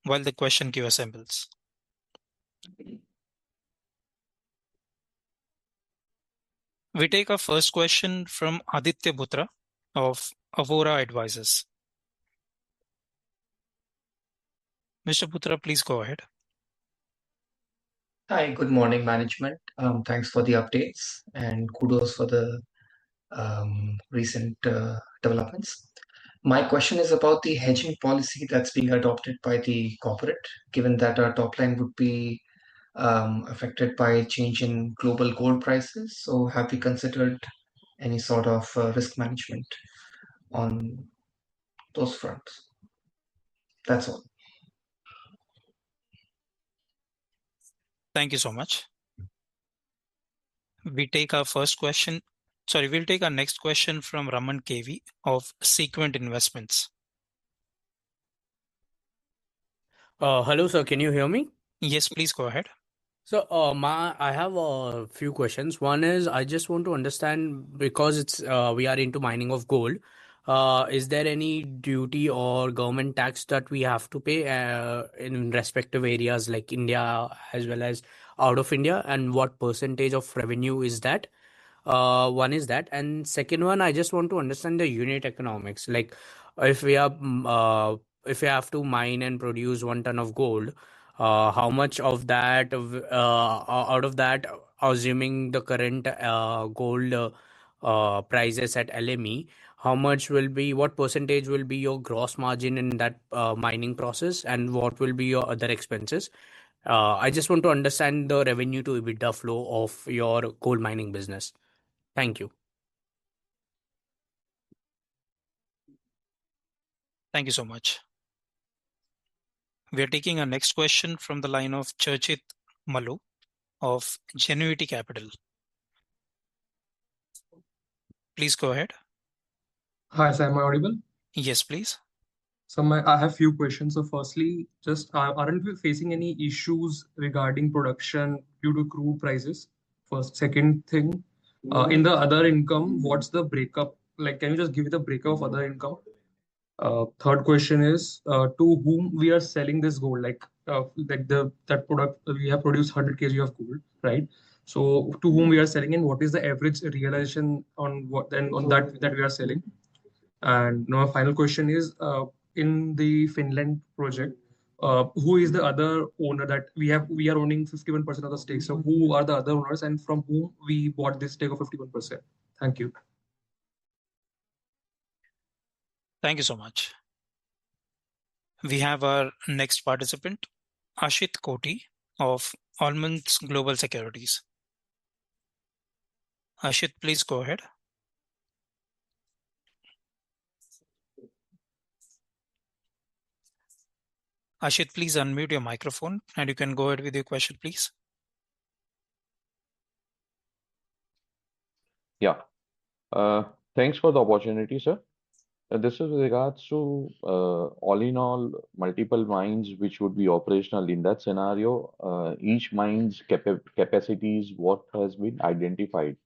while the question queue assembles. We take our first question from Aditya Butra of Avora Advisors. Mr. Putra, please go ahead. Hi, good morning, management. Thanks for the updates and kudos for the recent developments. My question is about the hedging policy that's being adopted by the corporate, given that our top line would be affected by change in global gold prices. So have we considered any sort of risk management on those fronts? That's all. Thank you so much. We take our first question. Sorry, we'll take our next question from Raman KV of Sequent Investments. Hello, sir. Can you hear me? Yes, please go ahead. So, I have a few questions. One is, I just want to understand, because it's we are into mining of gold. Is there any duty or government tax that we have to pay in respective areas like India as well as out of India, and what percentage of revenue is that? One is that, and second one, I just want to understand the unit economics. Like, if we have to mine and produce 1 ton of gold, how much of that, out of that, assuming the current gold prices at LME, how much will be, what percentage will be your gross margin in that mining process, and what will be your other expenses? I just want to understand the revenue to EBITDA flow of your gold mining business. Thank you. Thank you so much. We are taking our next question from the line of Churchit Malu of Genuity Capital. Please go ahead. Hi, sir. Am I audible? Yes, please. So I have few questions. So firstly, just aren't we facing any issues regarding production due to crude prices? First, second thing, in the other income, what's the breakup? Like, can you just give me the breakup of other income? Third question is, to whom we are selling this gold? Like that product we have produced 100 kg of gold, right? So to whom we are selling, and what is the average realization on what then on that we are selling? And now, my final question is, in the Finland project, who is the other owner that we have? We are owning 51% of the stake. So who are the other owners, and from whom we bought this stake of 51%? Thank you. Thank you so much. We have our next participant, Ashit Koti of Almonds Global Securities. Ashit, please go ahead. Ashit, please unmute your microphone and you can go ahead with your question, please. Yeah. Thanks for the opportunity, sir. This is with regards to all in all multiple mines which would be operational in that scenario. Each mine's capacities, what has been identified.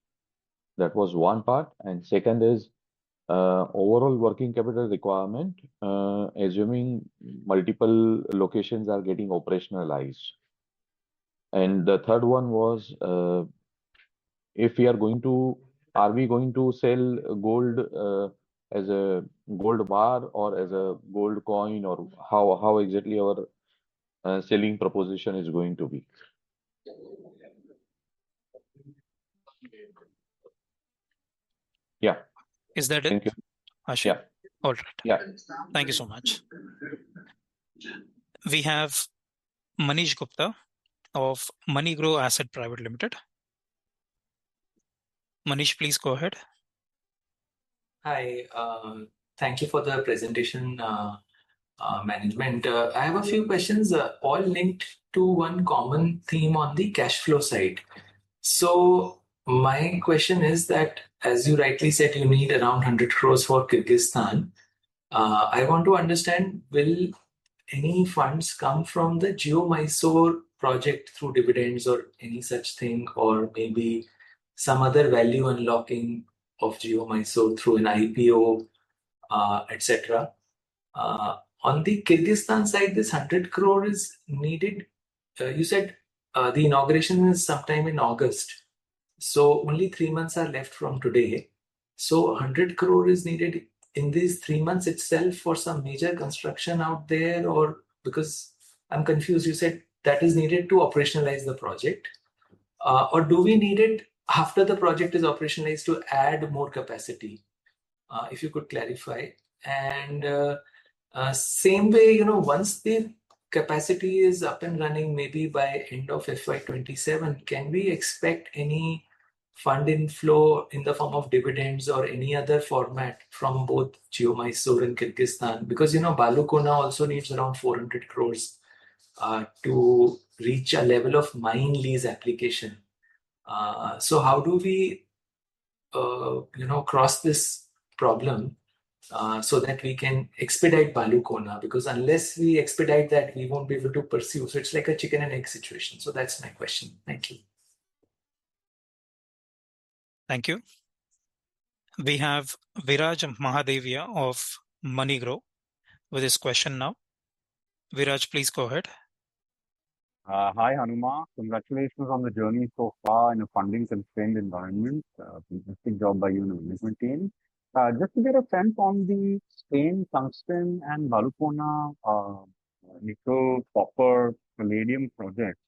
That was one part. And second is overall working capital requirement, assuming multiple locations are getting operationalized. And the third one was if we are going to, are we going to sell gold as a gold bar or as a gold coin, or how exactly our selling proposition is going to be? Yeah. Is that it? Thank you. Ashit? Yeah. All right. Yeah. Thank you so much. We have Manish Gupta of MoneyGrow Asset Private Limited. Manish, please go ahead. Hi, thank you for the presentation, management. I have a few questions, all linked to one common theme on the cash flow side. So my question is that, as you rightly said, you need around 100 crores for Kyrgyzstan. I want to understand, will any funds come from the Geo-Mysore project through dividends or any such thing, or maybe some other value unlocking of Geo-Mysore through an IPO, etc. On the Kyrgyzstan side, this 100 crore is needed. You said the inauguration is sometime in August. So only 3 months are left from today. So 100 crore is needed in these 3 months itself for some major construction out there, or because I'm confused, you said that is needed to operationalize the project, or do we need it after the project is operationalized to add more capacity? If you could clarify. And same way, once the capacity is up and running, maybe by end of FY27, can we expect any fund inflow in the form of dividends or any other format from both Geo-Mysore and Kyrgyzstan? Because, Balukona also needs around 400 crores to reach a level of mine lease application. So how do we, cross this problem so that we can expedite Balukona? Because unless we expedite that, we won't be able to pursue. So it's like a chicken and egg situation. So that's my question. Thank you. Thank you. We have Viraj Mahadevia of MoneyGrow with his question now. Viraj, please go ahead. Hi, Hanuma. Congratulations on the journey so far in a funding constrained environment. Fantastic job by you and the management team. Just to get a sense on the Spain, tungsten, and Balukona nickel, copper, palladium projects.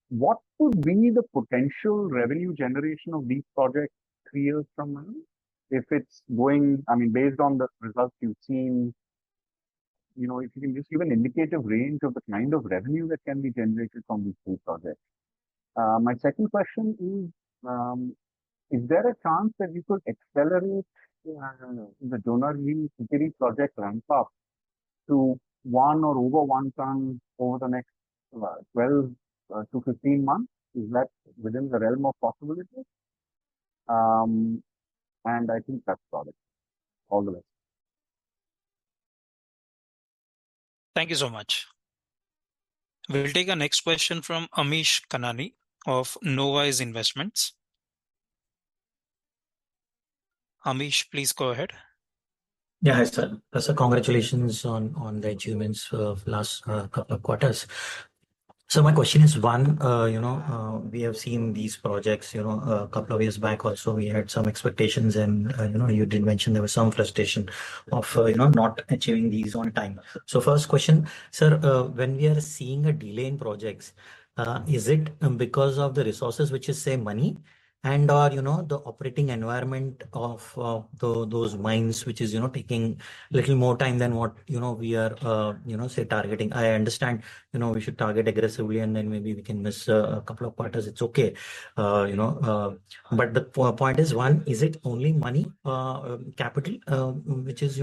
What could be the potential revenue generation of these projects 3 years from now? If it's going, I mean, based on the results you've seen, if you can just give an indicative range of the kind of revenue that can be generated from these two projects. My second question is there a chance that you could accelerate the Jonagiri project ramp up to 1 or over 1 ton over the next 12 to 15 months? Is that within the realm of possibility? And I think that's about it. All the best. Thank you so much. We'll take our next question from Amish Kanani of Novais Investments. Amish, please go ahead. Yeah, hi, sir. So congratulations on the achievements of last couple of quarters. So my question is one, we have seen these projects, a couple of years back also we had some expectations and, you did mention there was some frustration of, not achieving these on time. So first question, sir, when we are seeing a delay in projects, is it because of the resources, which is say money, and or the operating environment of those mines, which is taking little more time than what we are say targeting? I understand we should target aggressively and then maybe we can miss a couple of quarters, it's okay, but the point is, one, is it only money, capital, which is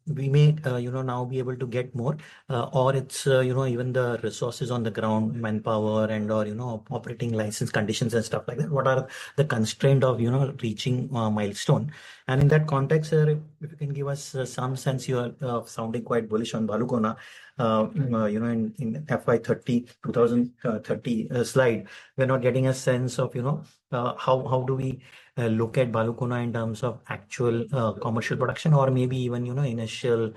we may now be able to get more, or it's even the resources on the ground, manpower, and or operating license conditions and stuff like that? What are the constraint of reaching milestone? And in that context, sir, if you can give us some sense, you are sounding quite bullish on Balukona. In FY30 2030 slide, we're not getting a sense of how do we look at Balukona in terms of actual commercial production, or maybe even initial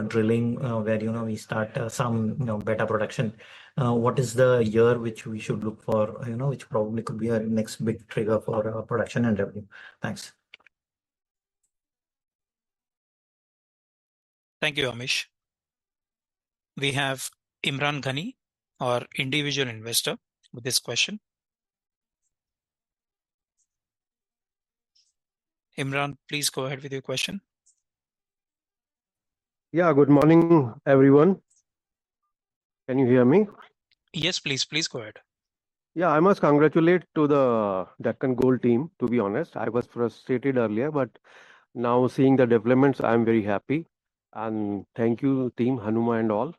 drilling where we start some beta production. What is the year which we should look for, which probably could be our next big trigger for production and revenue? Thanks. Thank you, Amish. We have Imran Ghani, our individual investor, with this question. Imran, please go ahead with your question. Yeah, good morning, everyone. Can you hear me? Yes, please go ahead. Yeah, I must congratulate to the Deccan Gold team. To be honest, I was frustrated earlier, but now seeing the developments, I'm very happy. And thank you, team Hanuma and all.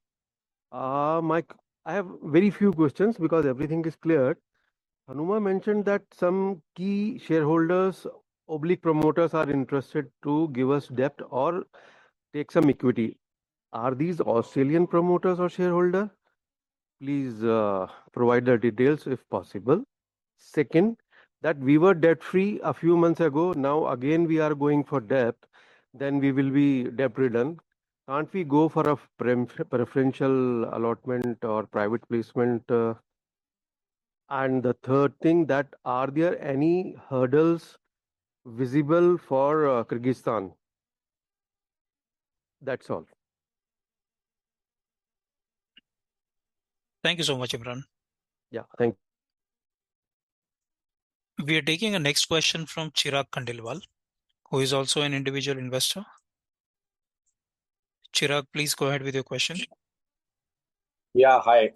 I have very few questions because everything is cleared. Hanuma mentioned that some key shareholders, oblique promoters, are interested to give us debt or take some equity. Are these Australian promoters or shareholder? Please provide the details if possible. Second, that we were debt free a few months ago. Now again we are going for debt. Then we will be debt ridden. Can't we go for a preferential allotment or private placement? And the third thing, that are there any hurdles visible for Kyrgyzstan? That's all. Thank you so much, Imran. Yeah, thank you. We are taking a next question from Chirag Khandelwal, who is also an individual investor. Chirag, please go ahead with your question. Yeah, hi.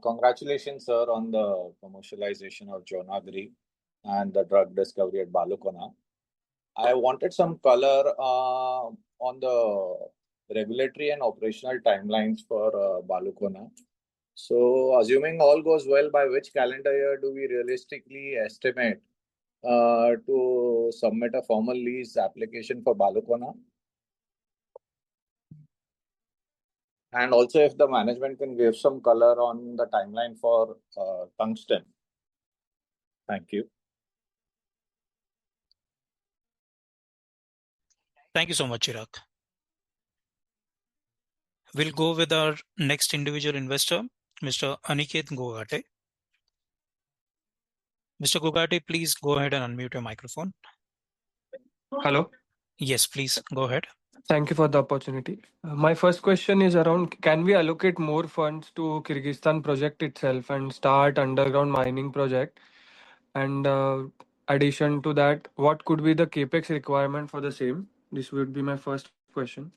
Congratulations, sir, on the commercialization of Jonagiri and the drug discovery at Balukona. I wanted some color on the regulatory and operational timelines for Balukona. So, assuming all goes well, by which calendar year do we realistically estimate to submit a formal lease application for Balukona? And also, if the management can give some color on the timeline for tungsten. Thank you. Thank you so much, Chirag. We'll go with our next individual investor, Mr. Aniket Gogate. Mr. Gogate, please go ahead and unmute your microphone. Hello. Yes, please go ahead. Thank you for the opportunity. My first question is around, can we allocate more funds to Kyrgyzstan project itself and start underground mining project? And addition to that, what could be the capex requirement for the same? This would be my first question.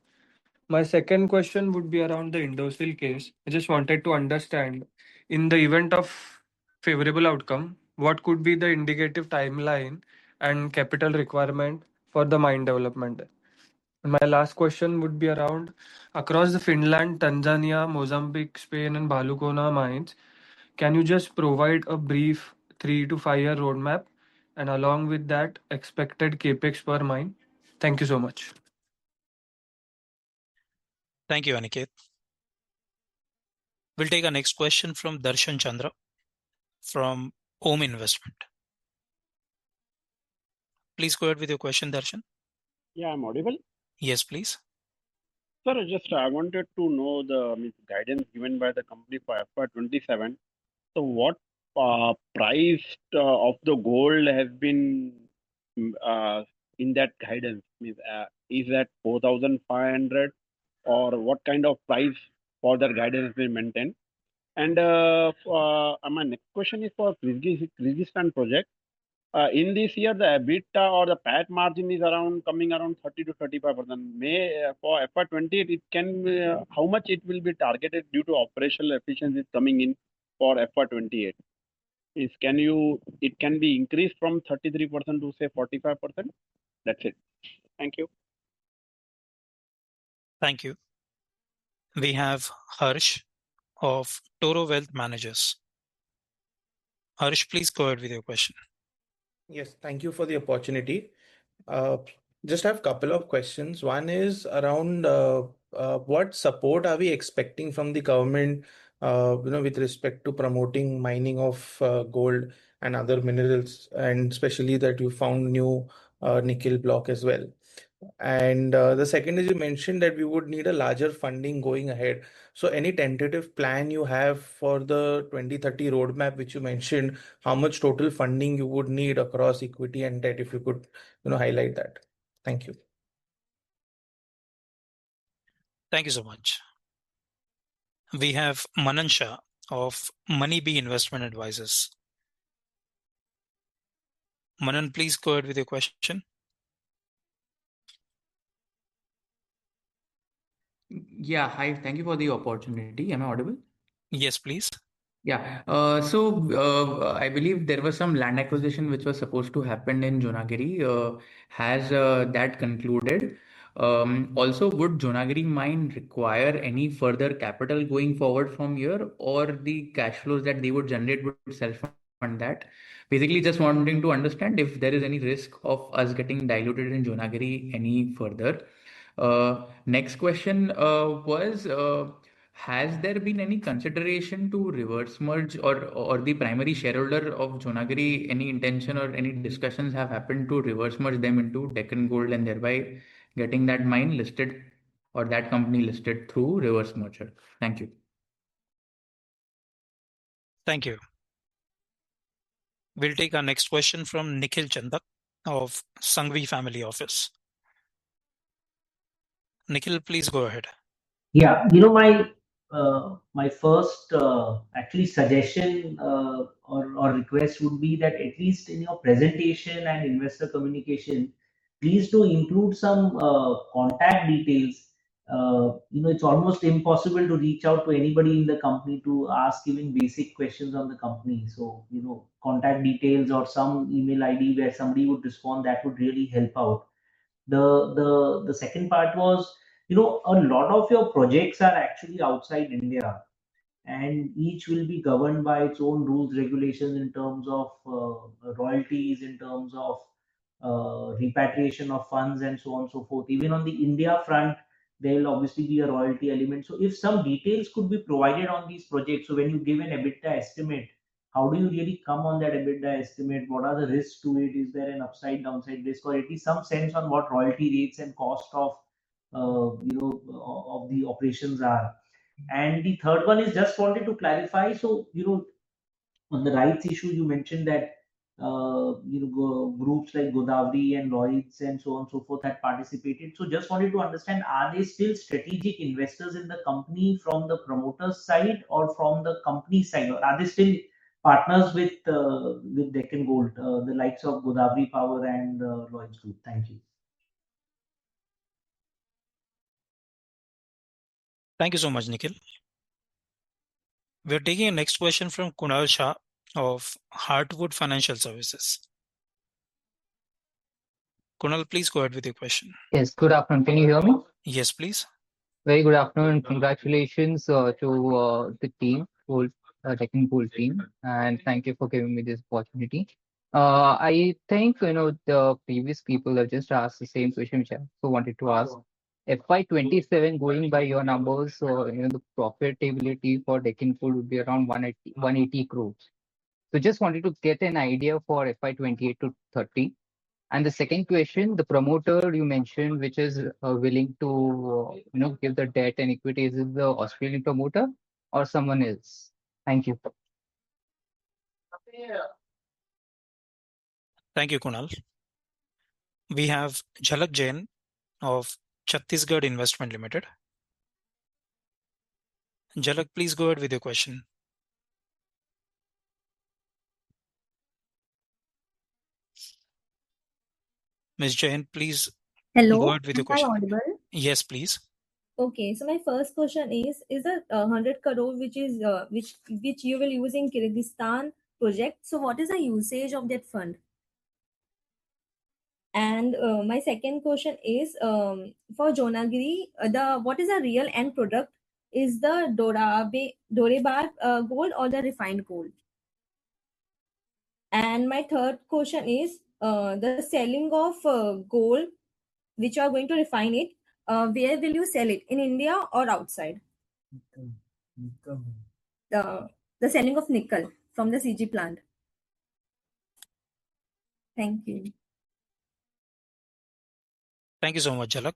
My second question would be around the industrial case. I just wanted to understand, in the event of favorable outcome, what could be the indicative timeline and capital requirement for the mine development? And my last question would be around, across the Finland, Tanzania, Mozambique, Spain, and Balukona mines, can you just provide a brief 3 to 5 year roadmap and along with that expected capex per mine? Thank you so much. Thank you, Aniket. We'll take our next question from Darshan Chandra from Om Investment. Please go ahead with your question, Darshan. Yeah, I'm audible. Yes, please. Sir, I wanted to know the guidance given by the company for FY27. So, what price of the gold has been in that guidance? Is that 4,500 or what kind of price for that guidance has been maintained? And my next question is for Kyrgyzstan project. In this year, the EBITDA or the PAT margin is coming around 30 to 35%. For FY28, it can how much it will be targeted due to operational efficiencies coming in for FY28? It can be increased from 33% to say 45%? That's it. Thank you. Thank you. We have Harsh of Toro Wealth Managers. Harsh, please go ahead with your question. Yes, thank you for the opportunity. Just have a couple of questions. One is around what support are we expecting from the government, with respect to promoting mining of gold and other minerals, and especially that you found new nickel block as well. And the second is, you mentioned that we would need a larger funding going ahead. So any tentative plan you have for the 2030 roadmap, which you mentioned, how much total funding you would need across equity and debt, if you could, highlight that. Thank you. Thank you so much. We have Manan Shah of Moneybee Investment Advisors. Manan, please go ahead with your question. Yeah, hi. Thank you for the opportunity. Am I audible? Yes, please. Yeah. I believe there was some land acquisition which was supposed to happen in Jonagiri. Has that concluded? Also, would Jonagiri mine require any further capital going forward from here, or the cash flows that they would generate would self-fund that? Basically, just wanting to understand if there is any risk of us getting diluted in Jonagiri any further. Next question was, has there been any consideration to reverse merge, or the primary shareholder of Jonagiri, any intention or any discussions have happened to reverse merge them into Deccan Gold and thereby getting that mine listed or that company listed through reverse merger? Thank you. Thank you. We'll take our next question from Nikhil Chandak of Sanghvi Family Office. Nikhil, please go ahead. Yeah, my first actually suggestion or request would be that at least in your presentation and investor communication, please do include some contact details. It's almost impossible to reach out to anybody in the company to ask even basic questions on the company. So, contact details or some email ID where somebody would respond, that would really help out. The second part was, a lot of your projects are actually outside India, and each will be governed by its own rules, regulations in terms of royalties, in terms of repatriation of funds, and so on and so forth. Even on the India front, there will obviously be a royalty element. So if some details could be provided on these projects, so when you give an EBITDA estimate, how do you really come on that EBITDA estimate? What are the risks to it? Is there an upside, downside risk, or at least some sense on what royalty rates and cost of of the operations are? And the third one is, just wanted to clarify. So, on the rights issue, you mentioned that groups like Godavari and Lloyds and so on and so forth had participated. So just wanted to understand, are they still strategic investors in the company from the promoter's side or from the company side? Or are they still partners with Deccan Gold, the likes of Godavari Power and Lloyds Group? Thank you. Thank you so much, Nikhil. We're taking a next question from Kunal Shah of Heartwood Financial Services. Kunal, please go ahead with your question. Yes, good afternoon. Can you hear me? Yes, please. Very good afternoon. Congratulations to the team, Deccan Gold team, and thank you for giving me this opportunity. I think the previous people have just asked the same question which I also wanted to ask. FY27, going by your numbers, the profitability for Deccan Gold would be around 180 crores. So just wanted to get an idea for FY28 to 30. And the second question, the promoter you mentioned, which is willing to give the debt and equity, is it the Australian promoter or someone else? Thank you. Thank you, Kunal. We have Jhalak Jain of Chhattisgarh Investment Limited. Jhalak, please go ahead with your question. Ms. Jain, please go Hello, ahead with your am I question. audible? Yes, please. Okay, so my first question is the 100 crore which is which you will use in Kyrgyzstan project. So what is the usage of that fund? And my second question is for Jonagiri, what is the real end product? Is the Dorebar gold or the refined gold? And my third question is the selling of gold, which you are going to refine it. Where will you sell it? In India or outside? The selling of nickel from the CG plant. Thank you. Thank you so much, Jhalak.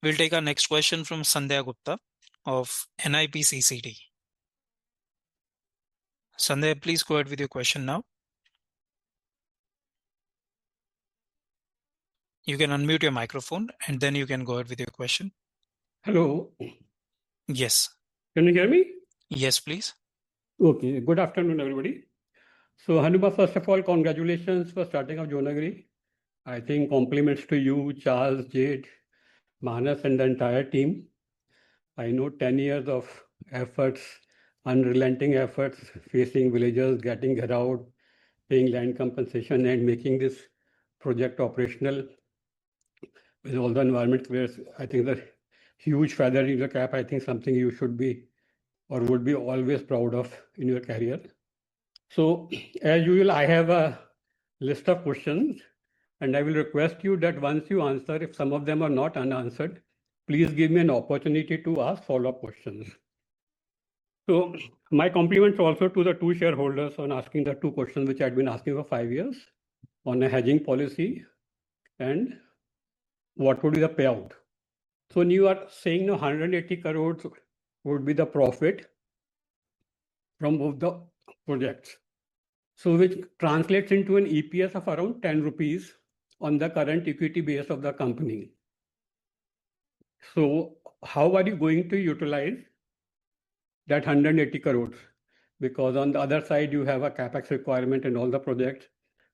We'll take our next question from Sandhya Gupta of NIPCCD. Sandhya, please go ahead with your question now. You can unmute your microphone and then you can go ahead with your question. Hello. Yes. Can you hear me? Yes, please. Okay. Good afternoon, everybody. So, Hanuma, first of all, congratulations for starting up Jonagiri. I think compliments to you, Charles, Jade, Manas, and the entire team. I know 10 years of efforts, unrelenting efforts, facing villagers, getting out, paying land compensation, and making this project operational with all the environment clears. I think the huge feather in your cap, I think something you should be or would be always proud of in your career. So, as usual, I have a list of questions, and I will request you that once you answer, if some of them are not unanswered, please give me an opportunity to ask follow-up questions. So, my compliments also to the two shareholders on asking the two questions which I had been asking for 5 years on a hedging policy and what would be the payout. So, when you are saying 180 crores would be the profit from both the projects. So, which translates into an EPS of around 10 rupees on the current equity base of the company. So, how are you going to utilize that 180 crores? Because on the other side, you have a capex requirement in all the projects.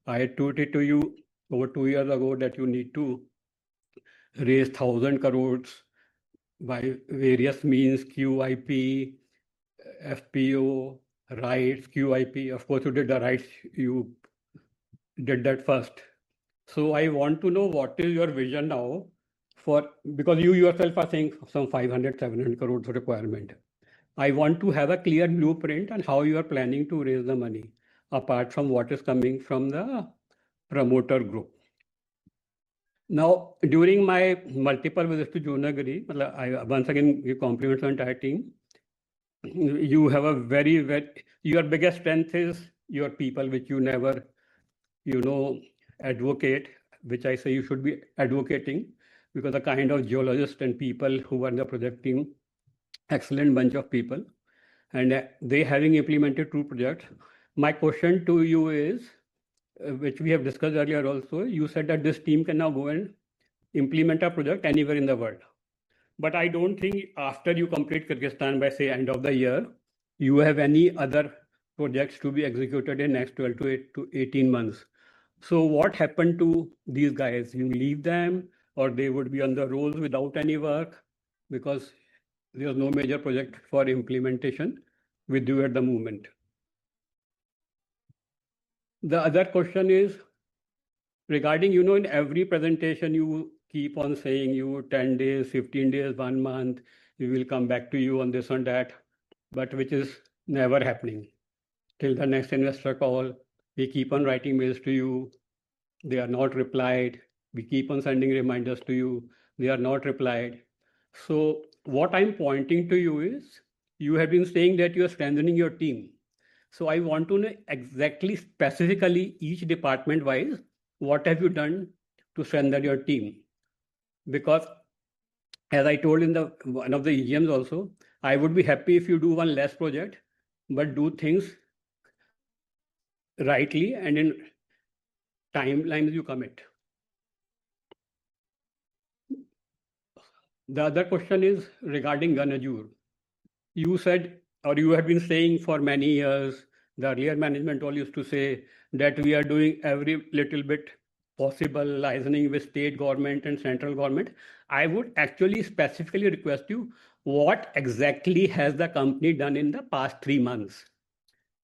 I had tweeted to you over 2 years ago that you need to raise 1,000 crores by various means, QIP, FPO, rights, QIP. Of course, you did the rights, you did that first. So I want to know what is your vision now for, because you yourself are saying some 500, 700 crores requirement. I want to have a clear blueprint on how you are planning to raise the money, apart from what is coming from the promoter group. Now, during my multiple visits to Jonagiri, I once again give compliments to the entire team. You have a your biggest strength is your people, which you never, advocate, which I say you should be advocating, because the kind of geologists and people who are in the project team, excellent bunch of people, and they having implemented two projects, My question to you is, which we have discussed earlier also, you said that this team can now go and implement a project anywhere in the world. But I don't think after you complete Kyrgyzstan by say end of the year, you have any other projects to be executed in next 12 to 18 months. So what happened to these guys? You leave them, or they would be on the rolls without any work because there's no major project for implementation with you at the moment. The other question is regarding, in every presentation you keep on saying you 10 days, 15 days, 1 month, we will come back to you on this and that, but which is never happening. Till the next investor call, we keep on writing mails to you. They are not replied. We keep on sending reminders to you. They are not replied. So what I'm pointing to you is, you have been saying that you are strengthening your team. So I want to know exactly, specifically, each department wise, what have you done to strengthen your team? Because as I told in one of the EGMs also, I would be happy if you do one less project, but do things rightly and in timelines you commit. The other question is regarding Ganajur. You said, or you have been saying for many years, the earlier management all used to say that we are doing every little bit possible liaising with state government and central government. I would actually specifically request you, what exactly has the company done in the past 3 months?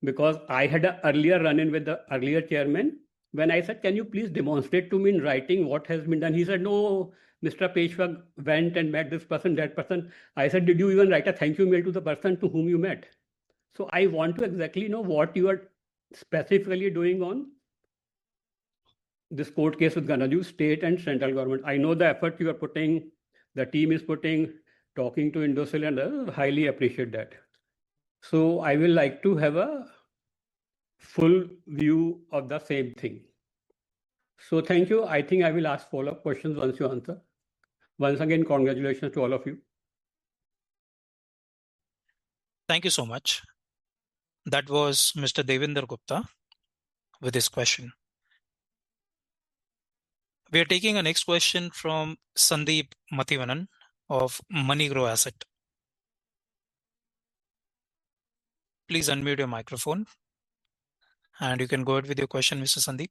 Because I had an earlier run-in with the earlier chairman when I said, can you please demonstrate to me in writing what has been done? He said, no, Mr. Peshwa went and met this person, that person. I said, did you even write a thank you mail to the person to whom you met? So I want to exactly know what you are specifically doing on this court case with Ganaju, state and central government. I know the effort you are putting, the team is putting, talking to Indosil, and highly appreciate that. So I will like to have a full view of the same thing. So thank you. I think I will ask follow-up questions once you answer. Once again, congratulations to all of you. Thank you so much. That was Mr. Devinder Gupta with his question. We are taking a next question from Sandeep Mathivanan of MoneyGrow Asset. Please unmute your microphone and you can go ahead with your question, Mr. Sandeep.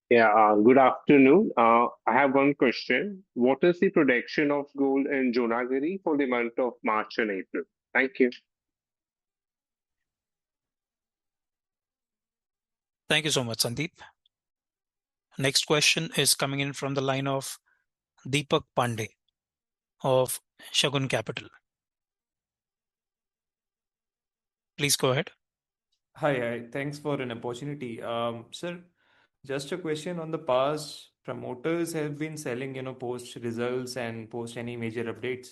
Yeah, good afternoon. I have one question. What is the production of gold in Jonagiri for the month of March and April? Thank you. Thank you so much, Sandeep. Next question is coming in from the line of Deepak Pandey of Shagun Capital. Please go ahead. Hi, thanks for an opportunity. Sir, just a question on the past. Promoters have been selling, post results and post any major updates.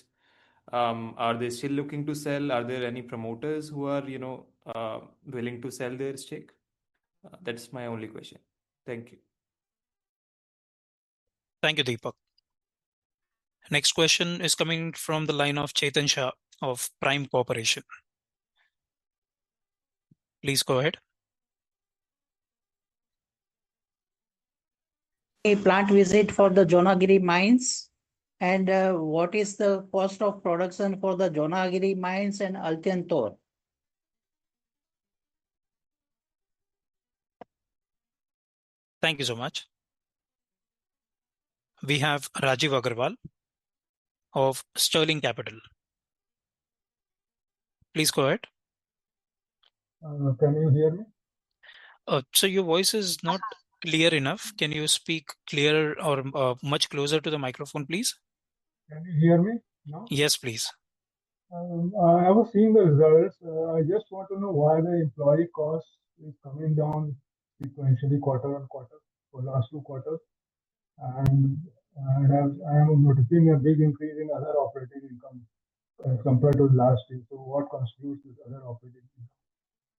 Are they still looking to sell? Are there any promoters who are, willing to sell their stake? That's my only question. Thank you. Thank you, Deepak. Next question is coming from the line of Chetan Shah of Prime Corporation. Please go ahead. A plant visit for the Jonagiri mines, and what is the cost of production for the Jonagiri mines and Altentor? Thank you so much. We have Rajiv Agarwal of Sterling Capital. Please go ahead. Can you hear me? So your voice is not clear enough. Can you speak clearer or much closer to the microphone, please? Can you hear me now? Yes, please. I was seeing the results. I just want to know why the employee cost is coming down sequentially quarter on quarter for last 2 quarters. And I am noticing a big increase in other operating income compared to last year. So what constitutes this other operating income?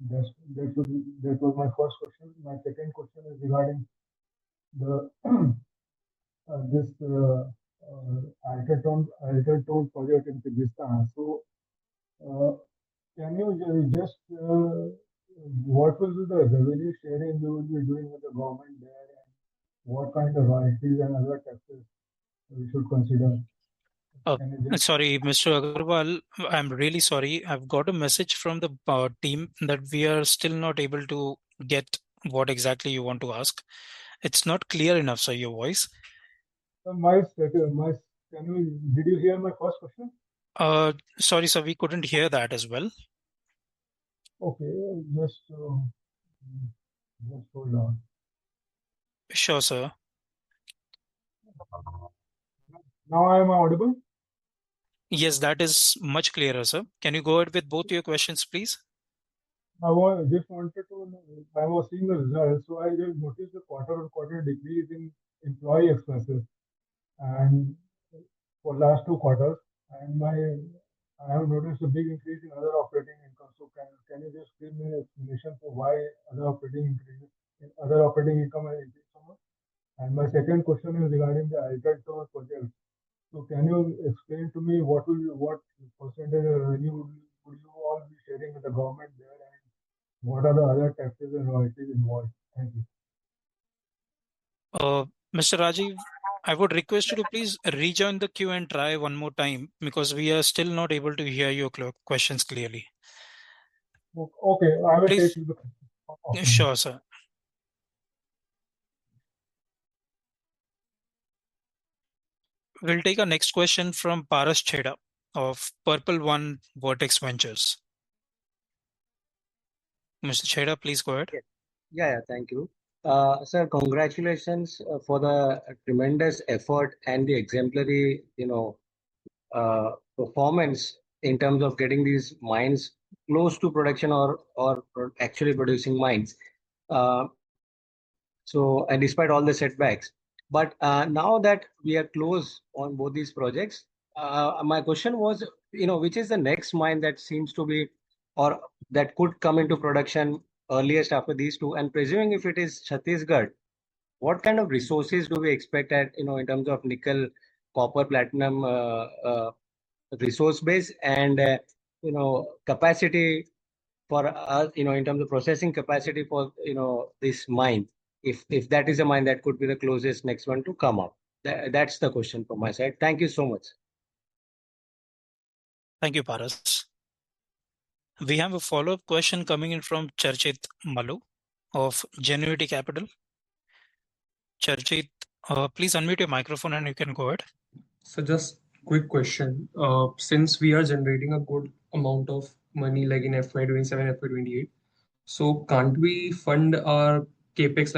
That was my first question. My second question is regarding the this Altatone project in Kyrgyzstan. So can you just what will be the revenue sharing you will be doing with the government there, and what kind of royalties and other taxes we should consider? Can you just Sorry, Mr. Agarwal, I'm really sorry. I've got a message from the team that we are still not able to get what exactly you want to ask. It's not clear enough, sir, your voice. did you hear my first question? Sorry, sir, we couldn't hear that as well. Okay, just hold on. Sure, sir. Now I am audible? Yes, that is much clearer, sir. Can you go ahead with both your questions, please? Just wanted to know, I was seeing the results, so I just noticed the quarter-on-quarter decrease in employee expenses and for last 2 quarters, and I have noticed a big increase in other operating income. So can you just give me an explanation for why other operating income has increased so much? And my second question is regarding the Alpha project. So can you explain to me what percentage of revenue would you all be sharing with the government there, and what are the other taxes and royalties involved? Thank you. Mr. Rajiv, I would request you to please rejoin the queue and try one more time because we are still not able to hear your questions clearly. Okay, I will Please. take the Sure, sir. We'll take our next question from Paras Chheda of Purple One Vertex Ventures. Mr. Chheda, please go ahead. Yeah, thank you. Sir, congratulations for the tremendous effort and the exemplary, performance in terms of getting these mines close to production or actually producing mines. And despite all the setbacks, but now that we are close on both these projects, my question was, which is the next mine that seems to be or that could come into production earliest after these two? And presuming if it is Chhattisgarh, what kind of resources do we expect at, in terms of nickel, copper, platinum resource base and, capacity for us, in terms of processing capacity for, this mine, if that is a mine that could be the closest next one to come up? That's the question from my side. Thank you so much. Thank you, Paras. We have a follow-up question coming in from Charchit Malu of Genuity Capital. Charchit, please unmute your microphone and you can go ahead. So just quick question. Since we are generating a good amount of money like in FY27, FY28, so can't we fund our capex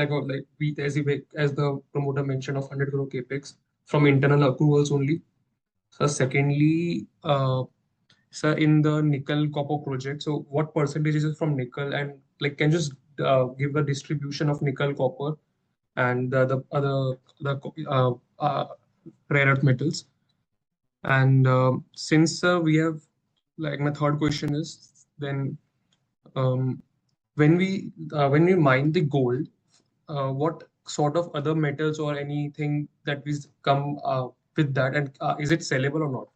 as the promoter mentioned of 100 crore capex from internal accruals only? So secondly, sir, in the nickel copper project, so what percentage is it from nickel, and can you just give the distribution of nickel copper and the other rare earth metals? And since we have, my third question is then when we mine the gold, what sort of other metals or anything that we come with that, and is it sellable or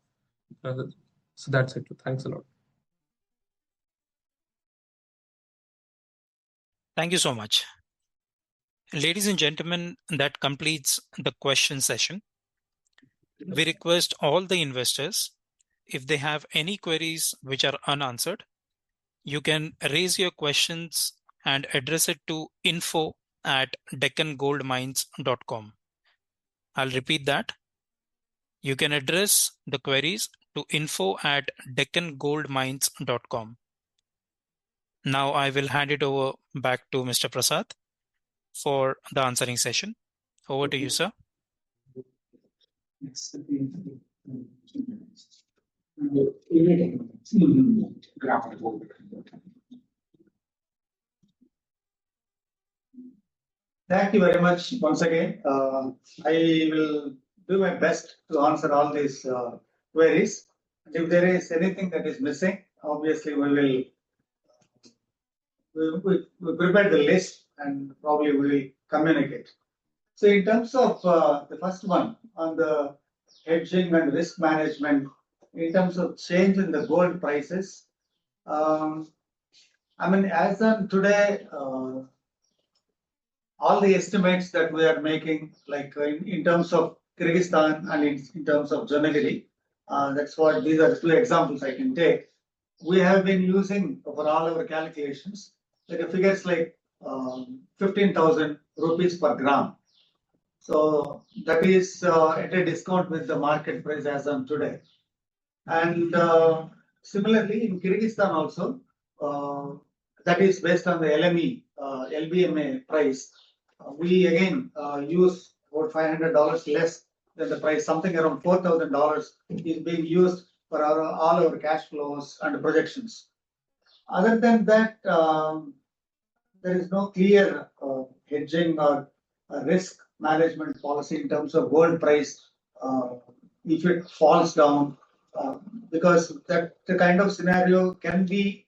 not? So that's it. Thanks a lot. Thank you so much. Ladies and gentlemen, that completes the question session. We request all the investors, if they have any queries which are unanswered, you can raise your questions and address it to info@deccangoldmines.com. I'll repeat that. You can address the queries to info@deccangoldmines.com. Now I will hand it over back to Mr. Prasad for the answering session. Over to you, sir. Thank you very much once again. I will do my best to answer all these queries. If there is anything that is missing, obviously we prepare the list and probably we will communicate. So in terms of the first one on the hedging and risk management, in terms of change in the gold prices, I mean, as on today, all the estimates that we are making, like in terms of Kyrgyzstan and in terms of Jonagiri, that's what these are the two examples I can take. We have been using for all our calculations, like figures like 15,000 rupees per gram. So that is at a discount with the market price as on today. And similarly, in Kyrgyzstan also, that is based on the LME, LBMA price. We again use about $500 less than the price, something around $4,000 is being used for all our cash flows and projections. Other than that, there is no clear hedging or risk management policy in terms of gold price. If it falls down, because that the kind of scenario can be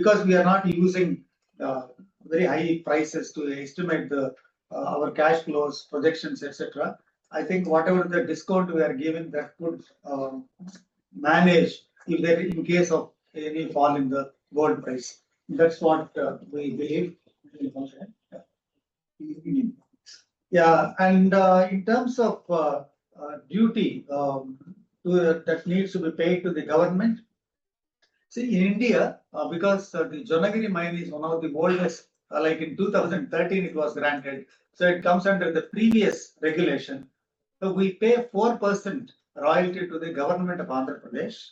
because we are not using very high prices to estimate the our cash flows, projections, etc. I think whatever the discount we are giving, that could manage if there in case of any fall in the gold price. That's what we believe. Yeah, and in terms of duty that needs to be paid to the government. See, in India, because the Jonagiri mine is one of the oldest, like in 2013 it was granted, so it comes under the previous regulation. So we pay 4% royalty to the government of Andhra Pradesh,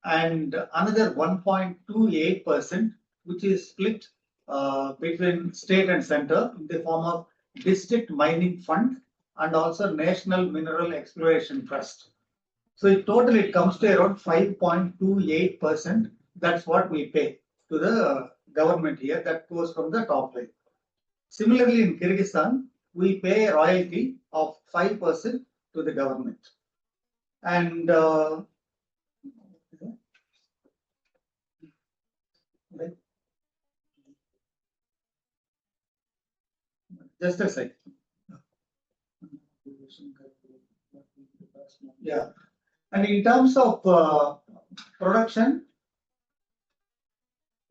and another 1.28%, which is split between state and center in the form of district mining fund and also National Mineral Exploration Trust. So in total, it comes to around 5.28%. That's what we pay to the government here. That goes from the top line. Similarly, in Kyrgyzstan, we pay a royalty of 5% to the government. And just a second. Yeah. And in terms of production,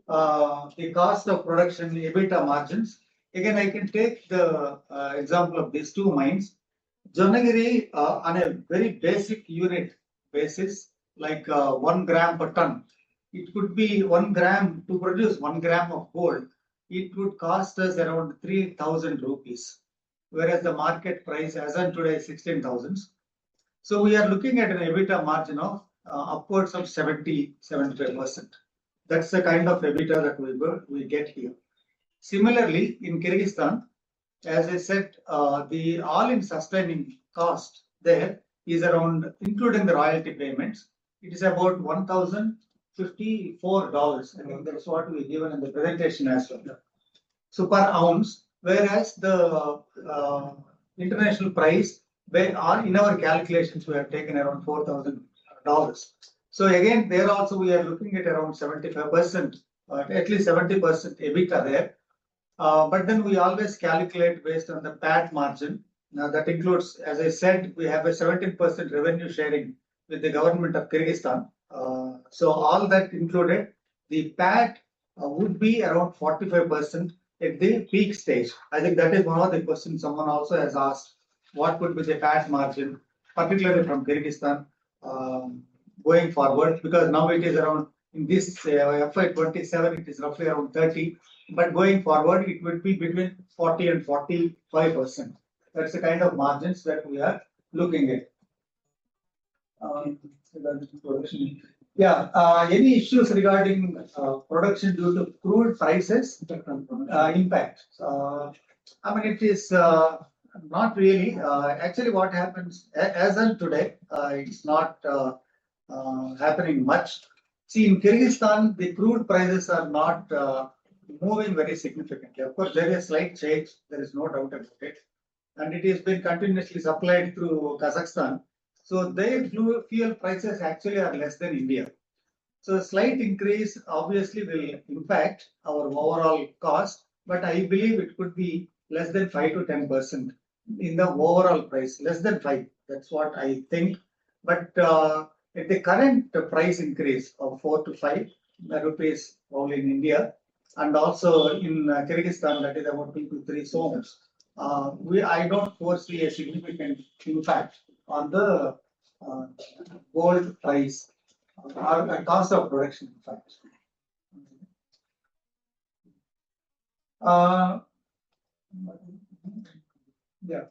the cost of production, EBITDA margins, again, I can take the example of these two mines. Jonagiri, on a very basic unit basis, like 1 gram per ton, it could be 1 gram to produce 1 gram of gold. It would cost us around 3,000 rupees, whereas the market price as on today is 16,000. So we are looking at an EBITDA margin of upwards of 70-75%. That's the kind of EBITDA that we get here. Similarly, in Kyrgyzstan, as I said, the all-in sustaining cost there is around, including the royalty payments, it is about $1,054. I think that's what we given in the presentation as well. So per ounce, whereas the international price, in our calculations, we have taken around $4,000. So again, there also we are looking at around 75%, at least 70% EBITDA there. But then we always calculate based on the PAT margin. Now that includes, as I said, we have a 17% revenue sharing with the government of Kyrgyzstan. So all that included, the PAT would be around 45% at the peak stage. I think that is one of the questions someone also has asked. What would be the PAT margin, particularly from Kyrgyzstan, going forward? Because now it is around, in this FY27, it is roughly around 30. But going forward, it would be between 40 and 45%. That's the kind of margins that we are looking at. Any issues regarding production due to crude prices impact? I mean, it is not really. Actually, what happens as of today, it's not happening much. See, in Kyrgyzstan, the crude prices are not moving very significantly. Of course, there is a slight change. There is no doubt about it. And it has been continuously supplied through Kazakhstan. So their fuel prices actually are less than India. So a slight increase obviously will impact our overall cost, but I believe it could be less than 5 to 10% in the overall price, less than 5. That's what I think. But at the current price increase of 4 to 5, rupees only in India, and also in Kyrgyzstan, that is about 2 to 3 soms. I don't foresee a significant impact on the gold price or cost of production, in fact. Yeah.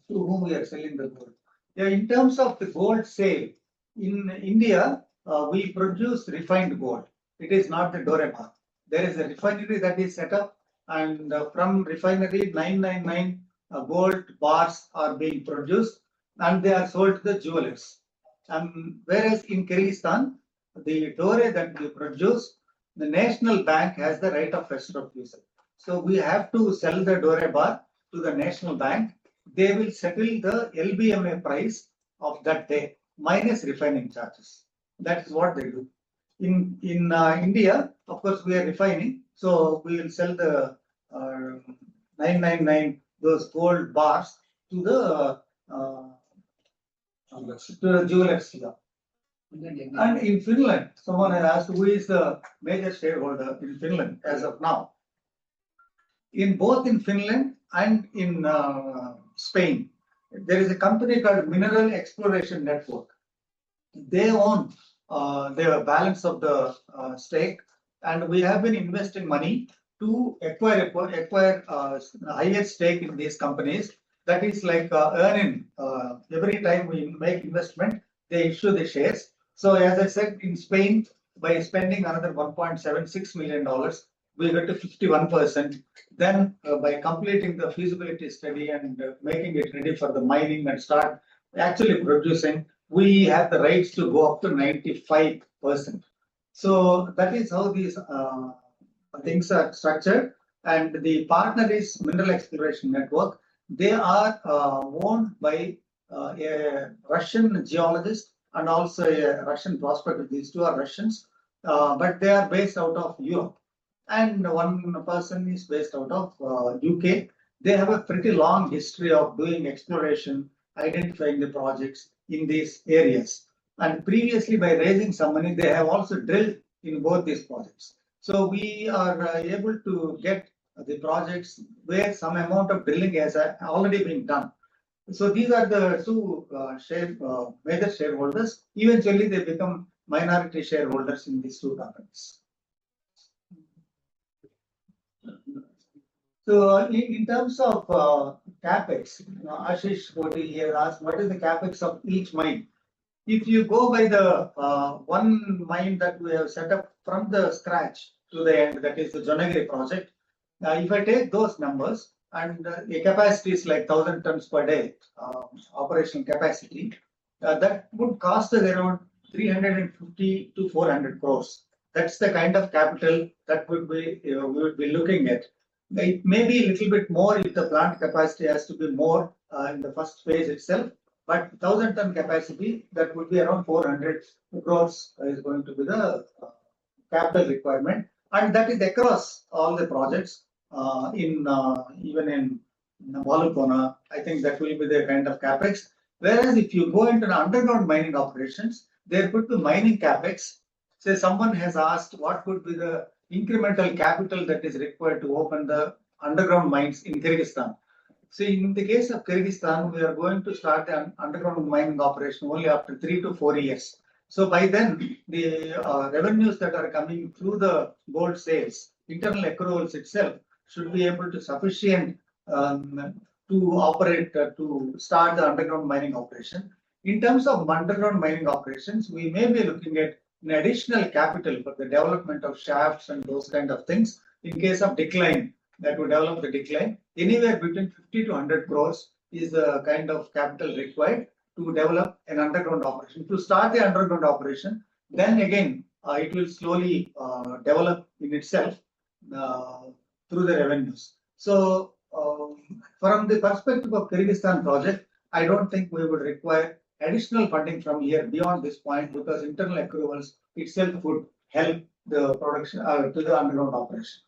To whom we are selling the gold. Yeah, in terms of the gold sale, in India, we produce refined gold. It is not the Dorebar. There is a refinery that is set up, and from refinery 999 gold bars are being produced, and they are sold to the jewelers. Whereas in Kyrgyzstan, the Dore that we produce, the national bank has the right of first refusal. So we have to sell the Dore bar to the national bank. They will settle the LBMA price of that day minus refining charges. That is what they do. In India, of course, we are refining, so we will sell the 999 those gold bars to the jewelers here. And in Finland, someone has asked who is the major shareholder in Finland as of now. In both in Finland and in Spain, there is a company called Mineral Exploration Network. They own the balance of the stake, and we have been investing money to acquire higher stake in these companies. That is like earning every time we make investment, they issue the shares. So as I said, in Spain, by spending another $1.76 million, we get to 51%. Then by completing the feasibility study and making it ready for the mining and start actually producing, we have the rights to go up to 95%. So that is how these things are structured. And the partner is Mineral Exploration Network. They are owned by a Russian geologist and also a Russian prospector. These two are Russians, but they are based out of Europe. And one person is based out of UK. They have a pretty long history of doing exploration, identifying the projects in these areas. And previously, by raising some money, they have also drilled in both these projects. So we are able to get the projects where some amount of drilling has already been done. So these are the two major shareholders. Eventually, they become minority shareholders in these two companies. So in terms of capex, Ashish Koti here asked, what is the capex of each mine? If you go by the one mine that we have set up from the scratch to the end, that is the Jonagiri project, if I take those numbers, and the capacity is like 1,000 tons per day operational capacity, that would cost us around 350 to 400 crores. That's the kind of capital that we would be looking at. It may be a little bit more if the plant capacity has to be more in the first phase itself, but 1,000 ton capacity, that would be around 400 crores is going to be the capital requirement, and that is across all the projects. Even in Balukona, I think that will be the kind of capex. Whereas if you go into the underground mining operations, there could be mining capex. Say someone has asked what could be the incremental capital that is required to open the underground mines in Kyrgyzstan. See, in the case of Kyrgyzstan, we are going to start an underground mining operation only after 3 to 4 years. So by then, the revenues that are coming through the gold sales, internal accruals itself, should be able to sufficient to operate, to start the underground mining operation. In terms of underground mining operations, we may be looking at an additional capital for the development of shafts and those kind of things. In case of decline, that would develop the decline, anywhere between 50 to 100 crores is the kind of capital required to develop an underground operation. To start the underground operation, then again, it will slowly develop in itself through the revenues. So from the perspective of Kyrgyzstan project, I don't think we would require additional funding from here beyond this point, because internal accruals itself would help the production to the underground operation.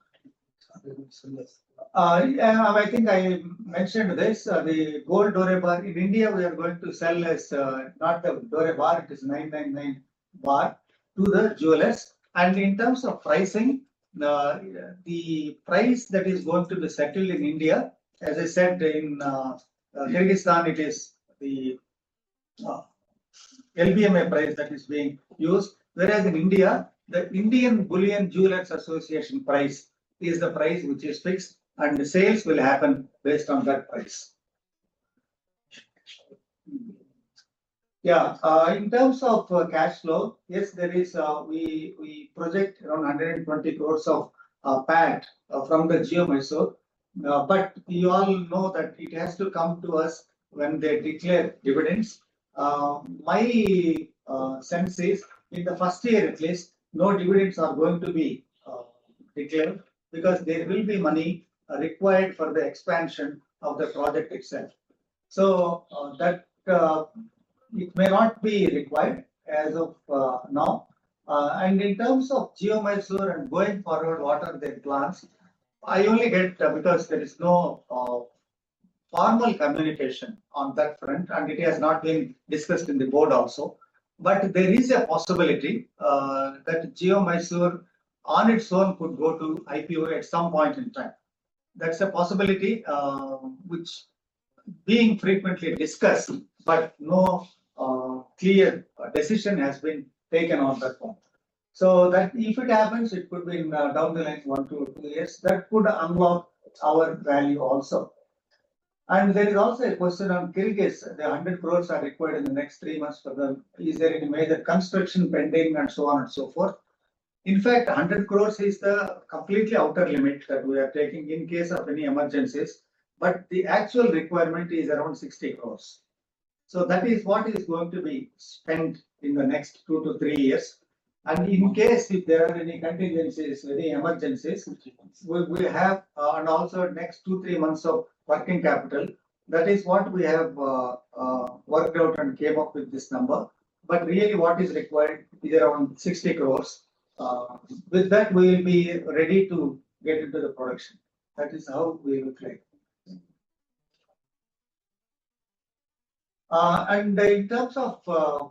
I think I mentioned this, the gold Dore bar. In India, we are going to sell as not the Dore bar, it is 999 bar. to the jewelers. And in terms of pricing, the price that is going to be settled in India, as I said, in Kyrgyzstan, it is the LBMA price that is being used, whereas in India, the Indian Bullion Jewelers Association price is the price which is fixed, and the sales will happen based on that price. Yeah, in terms of cash flow, yes, there is, we project around 120 crores of PAT from the Geo Mysore, but you all know that it has to come to us when they declare dividends. My sense is, in the first year at least, no dividends are going to be declared, because there will be money required for the expansion of the project itself. So that it may not be required as of now. And in terms of Geo Mysore and going forward, what are their plans? I only get because there is no formal communication on that front, and it has not been discussed in the board also. But there is a possibility that Geo Mysore on its own could go to IPO at some point in time. That's a possibility which being frequently discussed, but no clear decision has been taken on that one. So that if it happens, it could be in, down the line 1 to 2 years. That could unlock our value also. And there is also a question on Kyrgyz. The 100 crores are required in the next 3 months for them. Is there any major construction pending and so on and so forth? In fact, 100 crores is the completely outer limit that we are taking in case of any emergencies. But the actual requirement is around 60 crores. So that is what is going to be spent in the next 2 to 3 years. And in case if there are any contingencies, any emergencies, we have, and also next 2-3 months of working capital. That is what we have worked out and came up with this number. But really what is required is around 60 crores. With that, we will be ready to get into the production. That is how we look like. And in terms of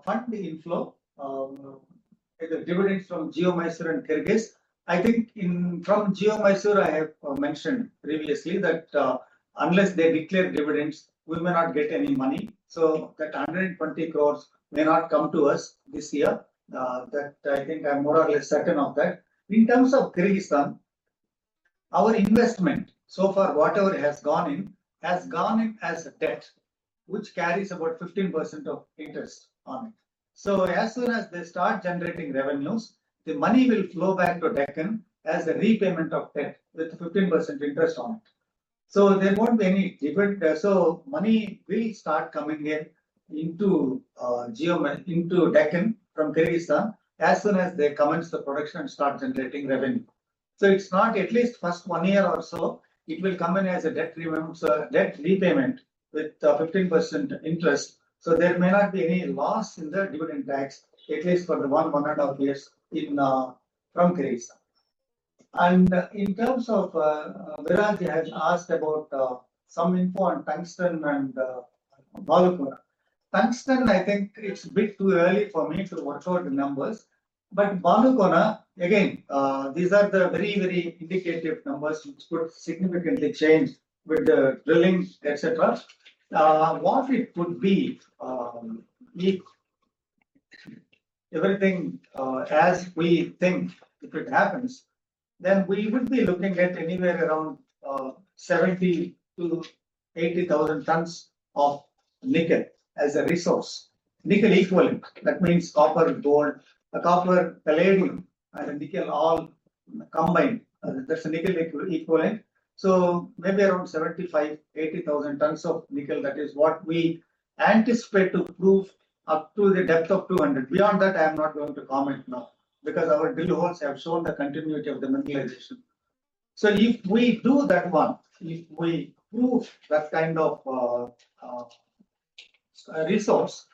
fund inflow, the dividends from Geo Mysore and Kyrgyz, I think from Geo Mysore, I have mentioned previously that unless they declare dividends, we may not get any money. So that 120 crores may not come to us this year. That I think I'm more or less certain of that. In terms of Kyrgyzstan, our investment so far, whatever has gone in as a debt, which carries about 15% of interest on it. So as soon as they start generating revenues, the money will flow back to Deccan as a repayment of debt with 15% interest on it. So there won't be any dividend. So money will start coming in into Deccan from Kyrgyzstan as soon as they commence the production and start generating revenue. So it's not, at least first 1 year or so, it will come in as a debt repayment with 15% interest. So there may not be any loss in the dividend tax, at least for the 1.5 years from Kyrgyzstan. And in terms of Viraj has asked about some info on tungsten and Balukona. Tungsten, I think it's a bit too early for me to work out the numbers. But Balukona, again, these are the very, very indicative numbers which could significantly change with the drilling, etc. What it could be, if everything as we think, if it happens, then we would be looking at anywhere around 70 to 80,000 tons of nickel as a resource. Nickel equivalent, that means copper, gold, copper, palladium, and nickel all combined. That's a nickel equivalent. So maybe around 75, 80,000 tons of nickel. That is what we anticipate to prove up to the depth of 200. Beyond that, I am not going to comment now, because our drill holes have shown the continuity of the mineralization. So if we do that one, if we prove that kind of resource,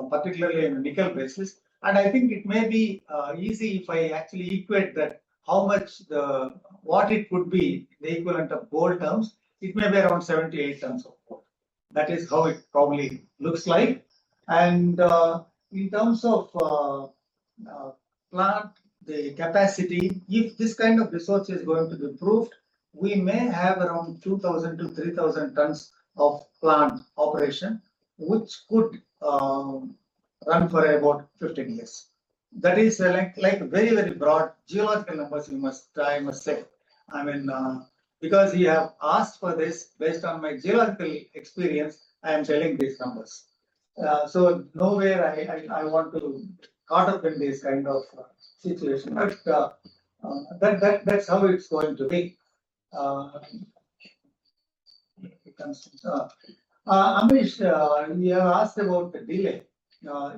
particularly on a nickel basis, and I think it may be easy if I actually equate that how much what it could be, the equivalent of gold terms, it may be around 78 tons of gold. That is how it probably looks like. And in terms of plant, the capacity, if this kind of resource is going to be proved, we may have around 2,000 to 3,000 tons of plant operation, which could run for about 15 years. That is like very, very broad geological numbers, I must say. I mean, because you have asked for this based on my geological experience, I am telling these numbers. So nowhere I want to caught up in this kind of situation, but that's how it's going to be. Amish, you have asked about the delay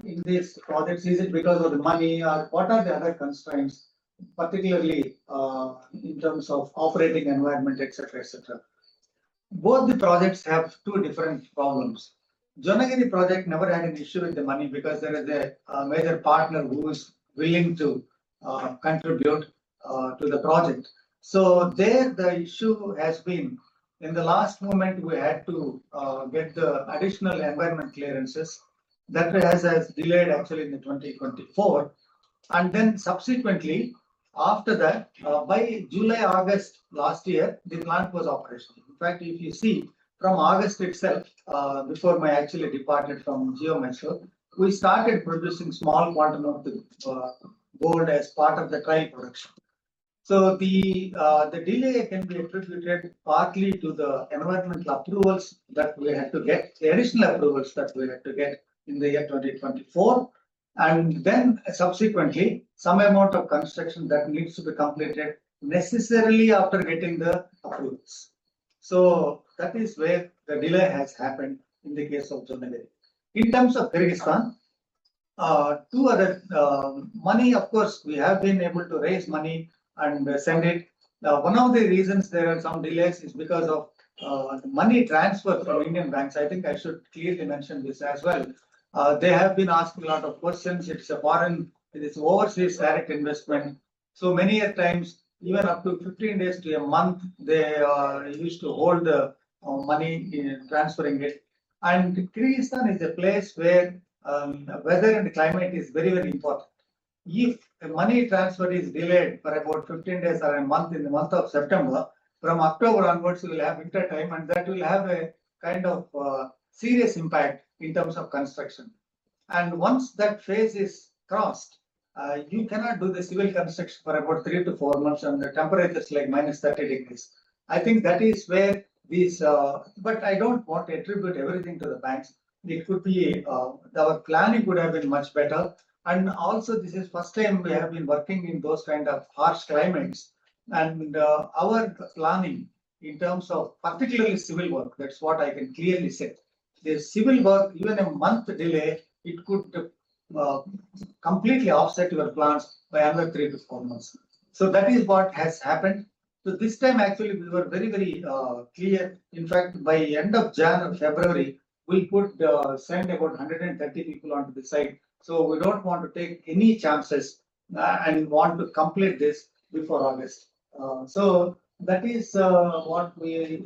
in these projects. Is it because of the money, or what are the other constraints, particularly in terms of operating environment, etc., etc.? Both the projects have two different problems. Jonagiri project never had an issue with the money because there is a major partner who is willing to contribute to the project. So there the issue has been, in the last moment we had to get the additional environment clearances. That has delayed actually in the 2024. And then subsequently, after that, by July, August last year, the plant was operational. In fact, if you see from August itself, before I actually departed from GeoMetro, we started producing small quantum of the gold as part of the trial production. So the delay can be attributed partly to the environmental approvals that we had to get, the additional approvals that we had to get in the year 2024. And then subsequently, some amount of construction that needs to be completed necessarily after getting the approvals. So that is where the delay has happened in the case of Jonagiri. In terms of Kyrgyzstan, two other money, of course, we have been able to raise money and send it. One of the reasons there are some delays is because of money transfer from Indian banks. I think I should clearly mention this as well. They have been asking a lot of questions. It's a foreign, it is overseas direct investment. So many a times, even up to 15 days to a month, they used to hold the money in transferring it. And Kyrgyzstan is a place where weather and climate is very, very important. If a money transfer is delayed for about 15 days or a month in the month of September, from October onwards, we will have winter time, and that will have a kind of serious impact in terms of construction. And once that phase is crossed, you cannot do the civil construction for about 3 to 4 months, and the temperatures like minus 30 degrees. I think that is where these, but I don't want to attribute everything to the banks. It could be our planning would have been much better. And also, this is first time we have been working in those kind of harsh climates. And our planning in terms of particularly civil work, that's what I can clearly say. The civil work, even a month delay, it could completely offset your plans by another 3 to 4 months. So that is what has happened. So this time actually we were very, very clear. In fact, by end of January or February, we could send about 130 people onto the site. So we don't want to take any chances and want to complete this before August. So that is what the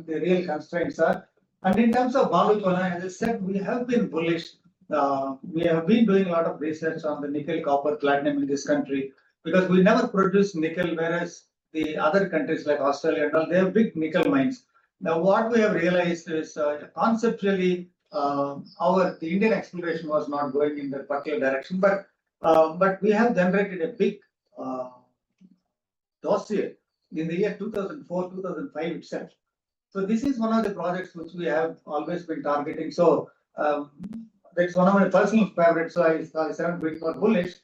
real constraints are. And in terms of Balukona, as I said, we have been bullish. We have been doing a lot of research on the nickel, copper, platinum in this country because we never produce nickel, whereas the other countries like Australia and all, they have big nickel mines. Now, what we have realized is conceptually, the Indian exploration was not going in that particular direction, but we have generated a big dossier in the year 2004, 2005 itself. So this is one of the projects which we have always been targeting. So that's one of my personal favorites. So I sound a bit more bullish.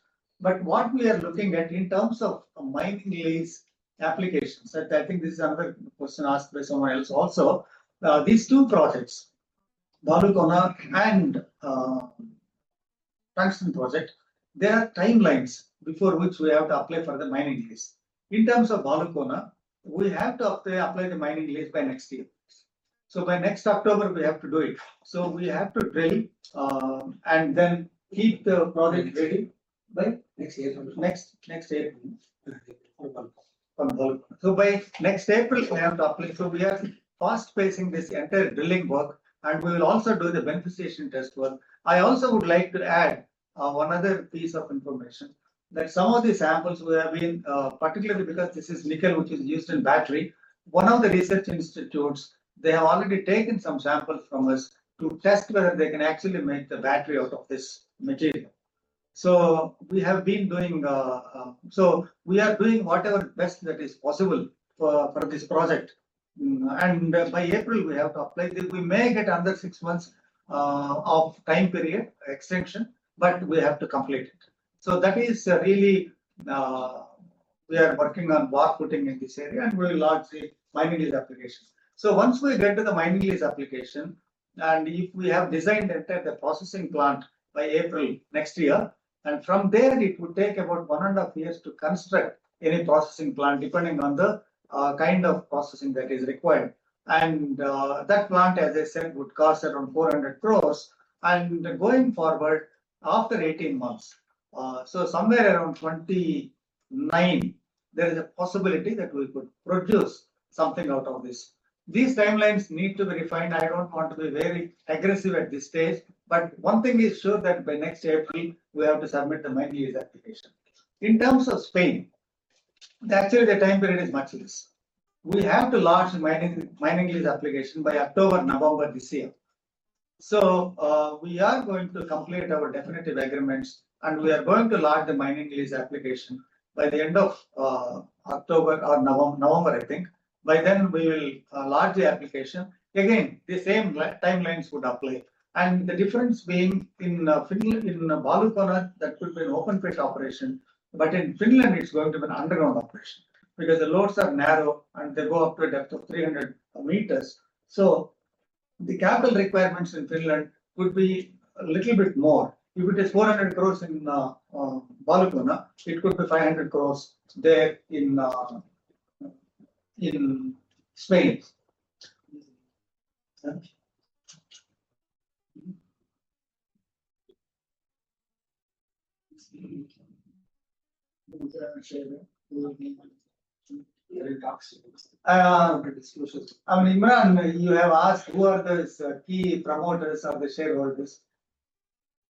But what we are looking at in terms of mining lease applications, I think this is another question asked by someone else also. These two projects, Balukona and Tungsten project, there are timelines before which we have to apply for the mining lease. In terms of Balukona, we have to apply the mining lease by next year. So by next October, we have to do it. So we have to drill and then keep the project ready by next year. Next April. So by next April, we have to apply. So we are fast pacing this entire drilling work, and we will also do the beneficiation test work. I also would like to add one other piece of information. that some of the samples we have been, particularly because this is nickel which is used in battery, one of the research institutes, they have already taken some samples from us to test whether they can actually make the battery out of this material. So we have been doing, so we are doing whatever best that is possible for this project. And by April, we have to apply. We may get another 6 months of time period extension, but we have to complete it. So that is really, we are working on bar footing in this area, and we will launch the mining lease application. So once we get to the mining lease application, and if we have designed the processing plant by April next year, and from there it would take about 1.5 years to construct any processing plant, depending on the kind of processing that is required. And that plant, as I said, would cost around 400 crores. And going forward, after 18 months, so somewhere around 29, there is a possibility that we could produce something out of this. These timelines need to be refined. I don't want to be very aggressive at this stage, but one thing is sure that by next April, we have to submit the mining lease application. In terms of Spain, actually the time period is much less. We have to launch the mining lease application by October, November this year. So we are going to complete our definitive agreements, and we are going to launch the mining lease application by the end of October or November, I think. By then, we will launch the application. Again, the same timelines would apply. And the difference being in Finland, in Balukona, that could be an open pit operation, but in Finland, it's going to be an underground operation because the loads are narrow and they go up to a depth of 300 meters. So the capital requirements in Finland could be a little bit more. If it is 400 crores in Balukona, it could be 500 crores there in Spain. I mean, Imran, you have asked who are the key promoters or the shareholders.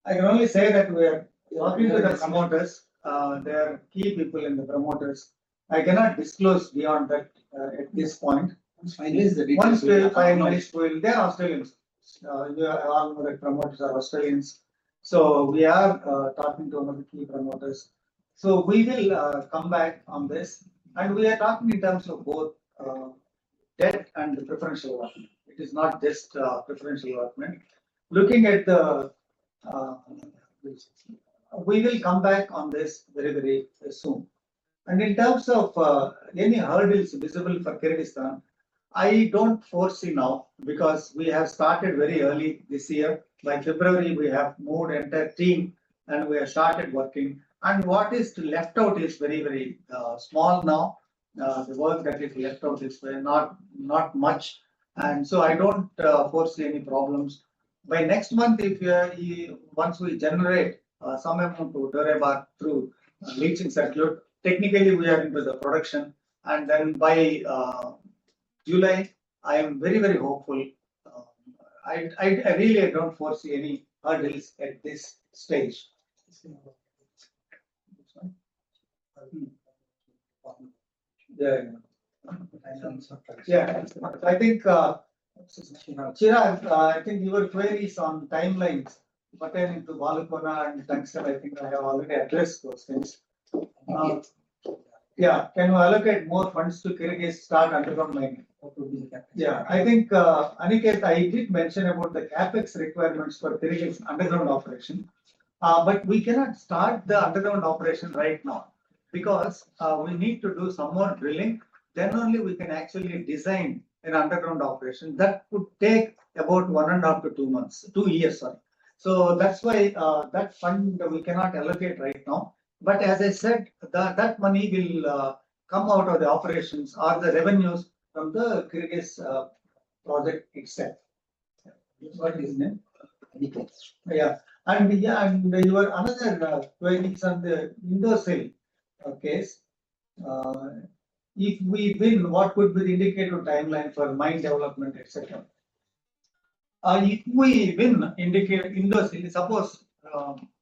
I can only say that we are talking to the promoters. They are key people in the promoters. I cannot disclose beyond that at this point. Once we finalize, they are Australians. You all know that promoters are Australians. So we are talking to one of the key promoters. So we will come back on this. And we are talking in terms of both debt and preferential allotment. It is not just preferential allotment. Looking at the, we will come back on this very, very soon. And in terms of any hurdles visible for Kyrgyzstan, I don't foresee now because we have started very early this year. By February, we have moved entire team and we have started working. And what is left out is very, very small now. The work that is left out is not much. And so I don't foresee any problems. By next month, if once we generate some amount of Dorebar through leaching circuit, technically we are into the production. And then by July, I am very, very hopeful. I really don't foresee any hurdles at this stage. Yeah. I think Chirag, I think your queries on timelines pertaining to Balukona and tungsten, I think I have already addressed those things. Yeah, can you allocate more funds to Kyrgyz start underground mining? Yeah, I think Aniket, I did mention about the capex requirements for Kyrgyz underground operation, but we cannot start the underground operation right now because we need to do some more drilling. Then only we can actually design an underground operation that could take about 1.5 to 2 months, 2 years, sorry. So that's why that fund we cannot allocate right now. But as I said, that money will come out of the operations or the revenues from the Kyrgyz project itself. What is his name? Yeah, and your another queries on the Indosil case. If we win, what could be the indicative timeline for mine development, etc.? If we win, indicate Indosil, suppose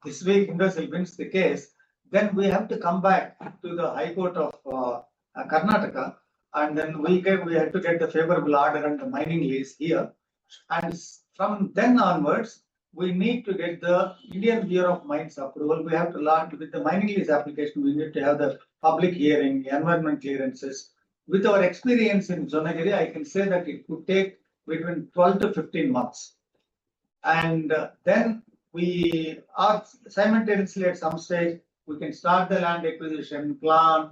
this week Indosil wins the case, then we have to come back to the High Court of Karnataka, and then we have to get the favorable order and the mining lease here. And from then onwards, we need to get the Indian Bureau of Mines approval. We have to launch with the mining lease application. We need to have the public hearing, environment clearances. With our experience in Jonagiri, I can say that it could take between 12 to 15 months. And then we are simultaneously at some stage, we can start the land acquisition, plan,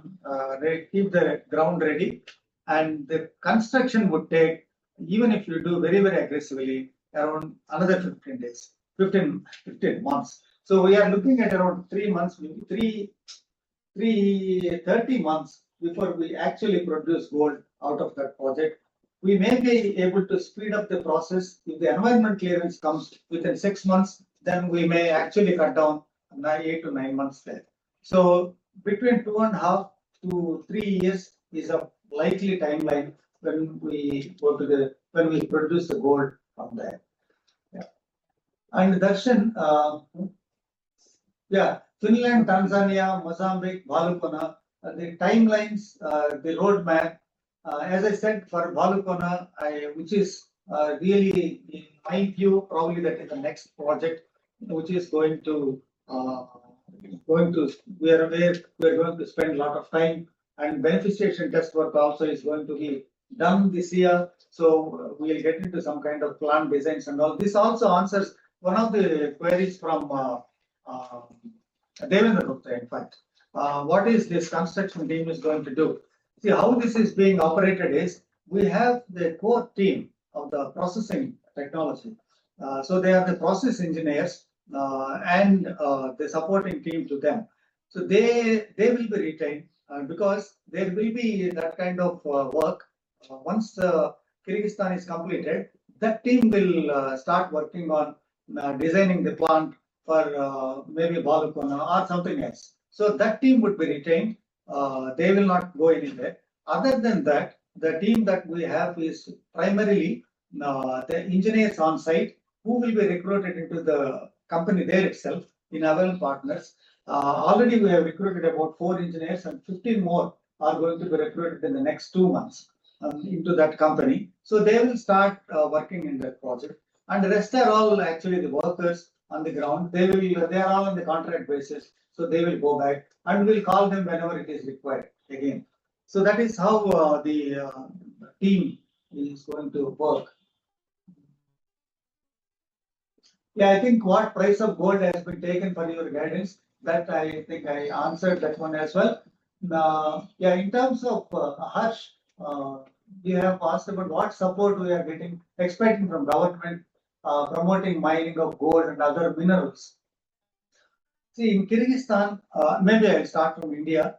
keep the ground ready. And the construction would take, even if you do very, very aggressively, around another 15 months. So we are looking at around 3 months, maybe 30 months before we actually produce gold out of that project. We may be able to speed up the process. If the environment clearance comes within 6 months, then we may actually cut down 8 to 9 months there. So between 2.5 to 3 years is a likely timeline when we produce the gold from there. Yeah. And Darshan, Finland, Tanzania, Mozambique, Valukona, the timelines, the roadmap. As I said, for Valukona, which is really, in my view, probably that is the next project, which is going to we are going to spend a lot of time, and beneficiation test work also is going to be done this year. So we'll get into some kind of plan designs and all. This also answers one of the queries from Devendra Gupta, in fact. What is this construction team is going to do? See, how this is being operated is, we have the core team of the processing technology. So they are the process engineers and the supporting team to them. So they will be retained because there will be that kind of work. Once Kyrgyzstan is completed, that team will start working on designing the plant for maybe Valukona or something else. So that team would be retained. They will not go anywhere. Other than that, the team that we have is primarily the engineers on site who will be recruited into the company there itself in Avalon Partners. Already we have recruited about 4 engineers, and 15 more are going to be recruited in the next 2 months into that company. So they will start working in that project. And the rest are all actually the workers on the ground. They are all on the contract basis. So they will go back, and we'll call them whenever it is required again. So that is how the team is going to work. Yeah, I think what price of gold has been taken for your guidance, that I think I answered that one as well. In terms of Harsh, you have asked about what support we are expecting from government promoting mining of gold and other minerals. See, in Kyrgyzstan, maybe I'll start from India.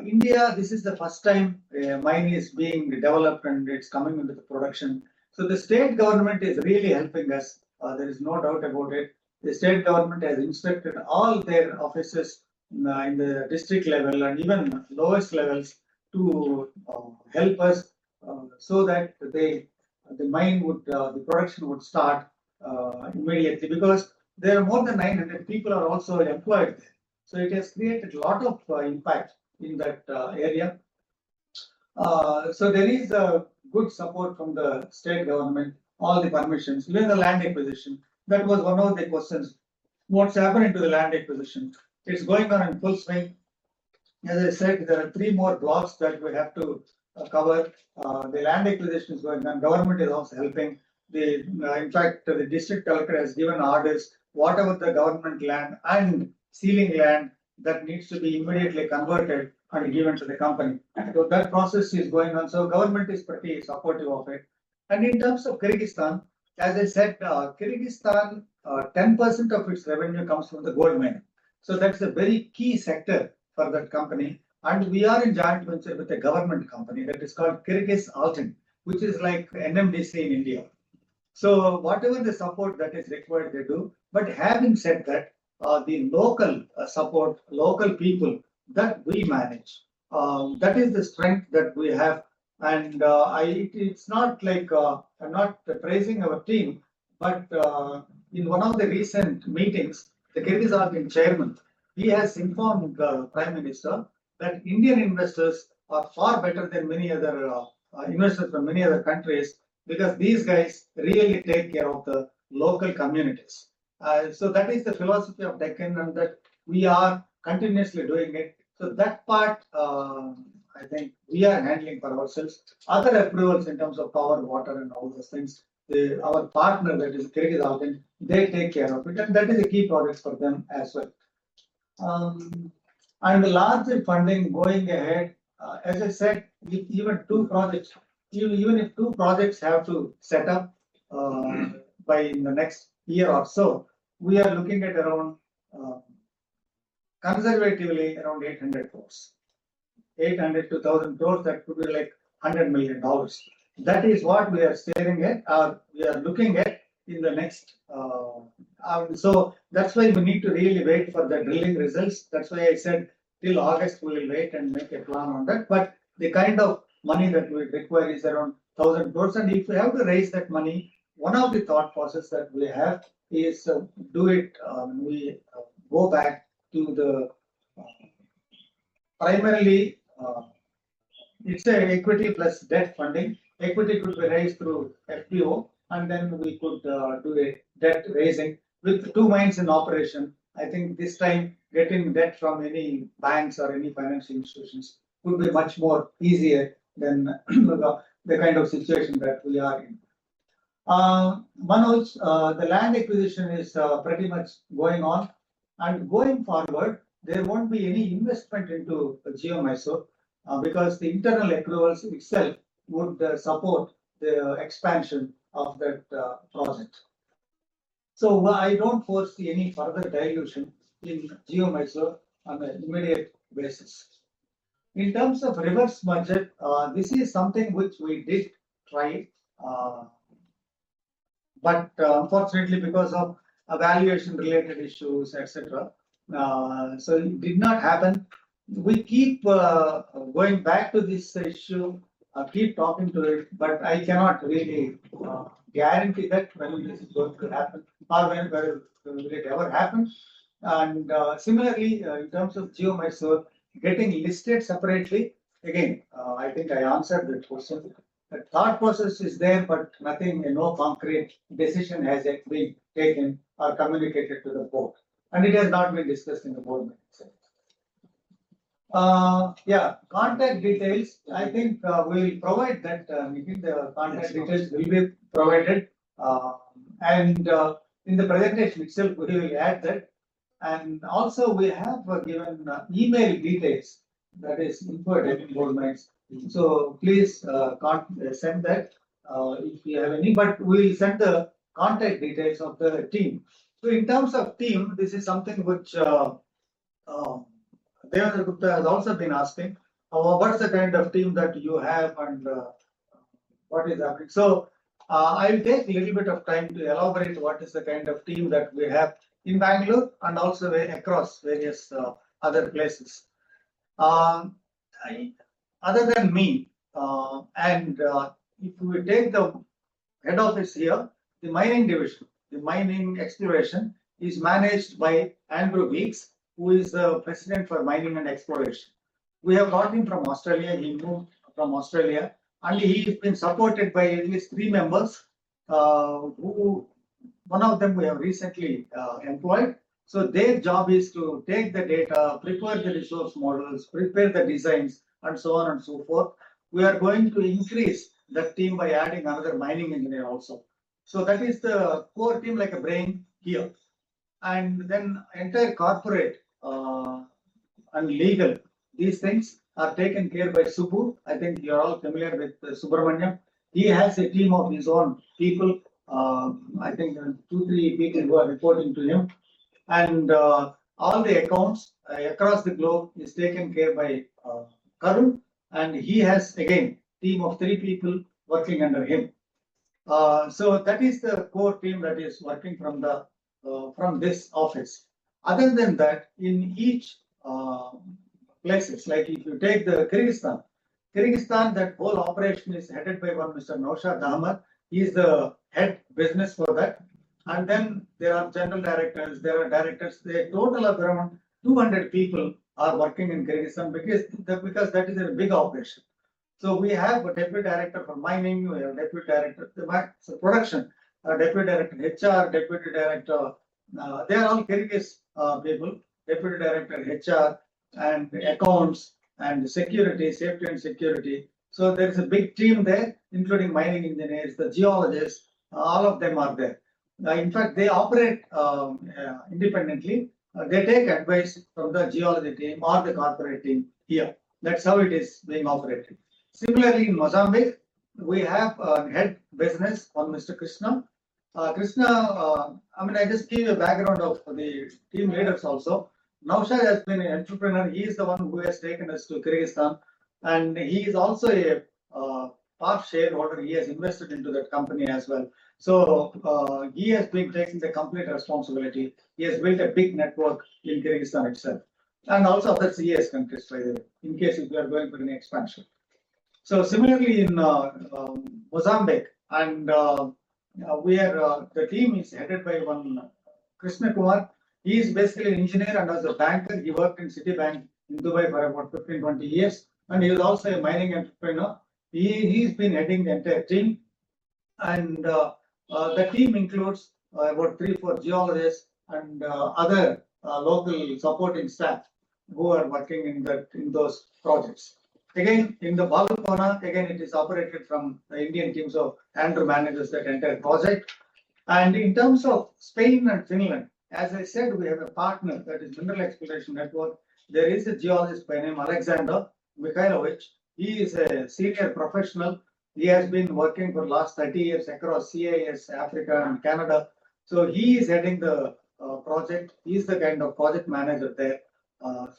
India, this is the first time a mine is being developed and it's coming into the production. So the state government is really helping us. There is no doubt about it. The state government has instructed all their offices in the district level and even lowest levels to help us so that the production would start immediately, because there are more than 900 people are also employed there. So it has created a lot of impact in that area. So there is a good support from the state government, all the permissions, even the land acquisition. That was one of the questions. What's happening to the land acquisition? It's going on in full swing. As I said, there are 3 more blocks that we have to cover. The land acquisition is going on. Government is also helping. In fact, the district collector has given orders, whatever the government land and ceiling land that needs to be immediately converted and given to the company. So that process is going on. So government is pretty supportive of it. And in terms of Kyrgyzstan, as I said, Kyrgyzstan, 10% of its revenue comes from the gold mining. So that's a very key sector for that company. And we are in joint venture with a government company that is called Kyrgyz Altin, which is like NMDC in India. So whatever the support that is required, they do. But having said that, the local support, local people that we manage, that is the strength that we have. And it's not like I'm not praising our team, but in one of the recent meetings, the Kyrgyz Altin chairman, he has informed the Prime Minister that Indian investors are far better than many other investors from many other countries because these guys really take care of the local communities. So that is the philosophy of Deccan, and that we are continuously doing it. So that part, I think we are handling for ourselves. Other approvals in terms of power, water, and all those things, our partner, that is Kyrgyzstan, they take care of it, and that is a key project for them as well. And the larger funding going ahead, as I said, even two projects, even if two projects have to set up by in the next year or so, we are looking at around conservatively around 800 crores. 800 to 1,000 crores, that could be like $100 million. That is what we are staring at, we are looking at in the next. So that's why we need to really wait for the drilling results. That's why I said till August we will wait and make a plan on that. But the kind of money that we require is around 1,000 crores. And if we have to raise that money, one of the thought process that we have is do it, we go back to the primarily it's a equity plus debt funding. Equity could be raised through FPO, and then we could do a debt raising with two mines in operation. I think this time getting debt from any banks or any financial institutions would be much more easier than the kind of situation that we are in. Manoj, the land acquisition is pretty much going on, and going forward, there won't be any investment into GeoMysore because the internal accruals itself would support the expansion of that project. So I don't foresee any further dilution in GeoMysore on an immediate basis. In terms of reverse merger, this is something which we did try, but unfortunately because of valuation related issues, etc. So it did not happen. We keep going back to this issue, keep talking to it, but I cannot really guarantee that when this is going to happen or when will it ever happen. And similarly, in terms of GeoMysore getting listed separately, again, I think I answered that question. The thought process is there, but nothing, no concrete decision has yet been taken or communicated to the board, and it has not been discussed in the board meeting. Yeah, contact details. I think we will provide that. The contact details will be provided, and in the presentation itself, we will add that. And also, we have given email details, that is info@board minds. So please send that if you have any. But we will send the contact details of the team. So in terms of team, this is something which Devendra Gupta has also been asking. What's the kind of team that you have, and what is happening? So I will take a little bit of time to elaborate what is the kind of team that we have in Bangalore and also across various other places. Other than me, and if we take the head office here, the mining division, the mining exploration is managed by Andrew Weeks, who is the president for mining and exploration. We have got him from Australia. He moved from Australia, and he has been supported by at least 3 members, who one of them we have recently employed. So their job is to take the data, prepare the resource models, prepare the designs, and so on and so forth. We are going to increase that team by adding another mining engineer also. So that is the core team, like a brain here. And then entire corporate and legal, these things are taken care by Subbu. I think you're all familiar with Subramaniam. He has a team of his own people. I think 2-3 people who are reporting to him. And all the accounts across the globe is taken care by Karun. And he has, again, team of 3 people working under him. So that is the core team that is working from this office. Other than that, in each places, like if you take the Kyrgyzstan, that whole operation is headed by one Mr. Naushad Ahmad. He is the head business for that. And then there are general directors, there are directors, a total of around 200 people are working in Kyrgyzstan because that is a big operation. So we have a deputy director for mining, we have deputy director for production, deputy director HR, deputy director. They are all Kyrgyz people. Deputy director HR and accounts and security, safety and security. So there is a big team there, including mining engineers, the geologists. All of them are there. In fact, they operate independently. They take advice from the geology team or the corporate team here. That's how it is being operated. Similarly, in Mozambique, we have head business on Mr. Krishna. I just give you a background of the team leaders also. Naushad has been an entrepreneur. He is the one who has taken us to Kyrgyzstan, and he is also a part shareholder. He has invested into that company as well. So he has been taking the complete responsibility. He has built a big network in Kyrgyzstan itself, and also other CIS countries, by the way, in case if we are going for an expansion. So similarly in Mozambique, and the team is headed by one Krishna Kumar. He is basically an engineer and as a banker. He worked in Citibank in Dubai for about 15-20 years, and he is also a mining entrepreneur. He's been heading the entire team, and the team includes about 3-4 geologists and other local supporting staff who are working in those projects. Again, in the Balukona, it is operated from the Indian team, so Andrew manages that entire project. And in terms of Spain and Finland, as I said, we have a partner, that is Mineral Exploration Network. There is a geologist by name Alexander Mikhailovich. He is a senior professional. He has been working for the last 30 years across CIS, Africa, and Canada. So he is heading the project. He is the kind of project manager there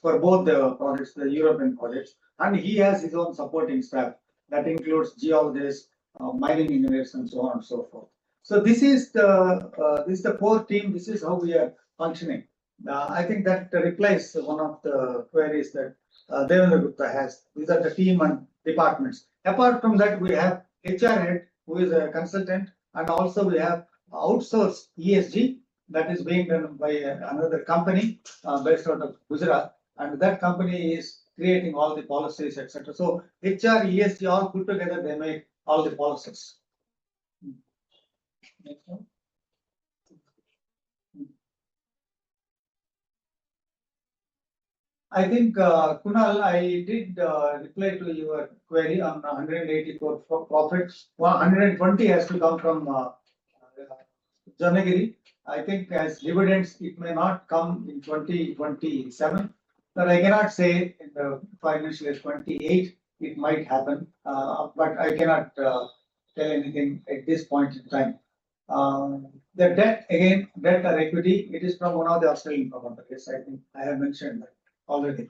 for both the projects, the European projects. And he has his own supporting staff that includes geologists, mining engineers, and so on and so forth. So this is the core team. This is how we are functioning. I think that replies one of the queries that Devendra Gupta has. These are the team and departments. Apart from that, we have HR head, who is a consultant, and also we have outsourced ESG that is being done by another company based out of Gujarat, and that company is creating all the policies, etc. So HR, ESG, all put together, they make all the policies. Next one. I think, Kunal, I did reply to your query on 184 profits. 120 has to come from Janagiri. I think as dividends, it may not come in 2027, but I cannot say in the financial year 28 it might happen, but I cannot tell anything at this point in time. The debt, again, debt or equity, it is from one of the Australian promoters. I think I have mentioned that already.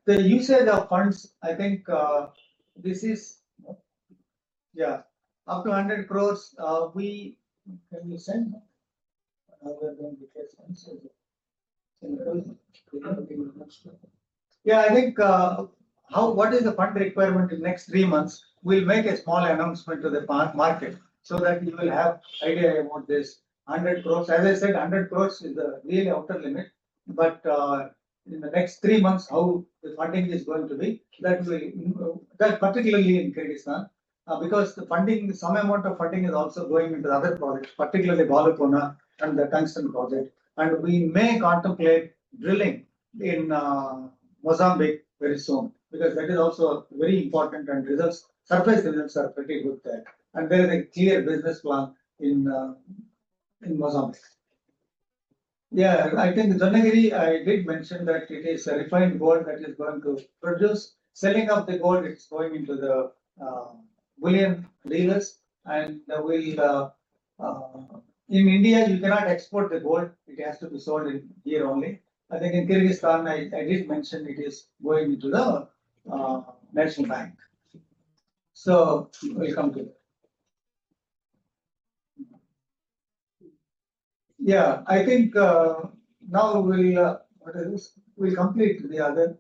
The usage of funds, I think this is, yeah, up to 100 crores. Can we send? Yeah, I think what is the fund requirement in the next 3 months? We'll make a small announcement to the market so that you will have idea about this 100 crores. As I said, 100 crores is the real outer limit, but in the next 3 months, how the funding is going to be, that particularly in Kyrgyzstan, because the funding, some amount of funding is also going into other projects, particularly Balukona and the tungsten project, and we may contemplate drilling in Mozambique very soon, because that is also very important, and surface results are pretty good there, and there is a clear business plan in Mozambique. Yeah, I think Janagiri, I did mention that it is a refined gold that is going to produce. Selling of the gold, it's going into the bullion dealers, and in India, you cannot export the gold. It has to be sold in here only. I think in Kyrgyzstan, I did mention it is going into the National Bank. So we'll come to that. Yeah, I think now we'll complete the other.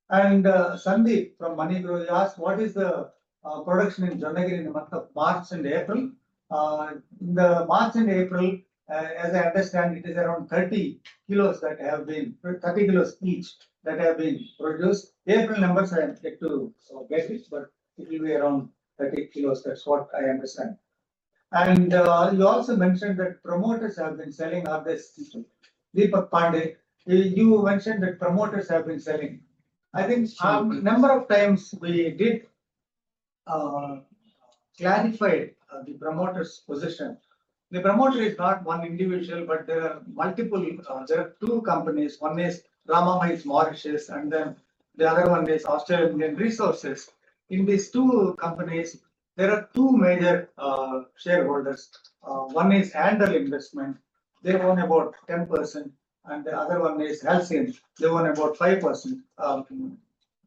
And Sandeep from Moneygrow asked, what is the production in Janagiri in the month of March and April? In the March and April, as I understand, it is around 30 kilos that have been 30 kilos each that have been produced. April numbers I am yet to get it, but it will be around 30 kilos. That's what I understand. And you also mentioned that promoters have been selling all this. Deepak Pandey, you mentioned that promoters have been selling. I think number of times we did clarify the promoter's position. The promoter is not one individual, but there are multiple. There are two companies. One is Ramamai's Mauritius, and then the other one is Australian Resources. In these two companies, there are two major shareholders. One is Handel Investment. They own about 10%, and the other one is Halcyon. They own about 5%.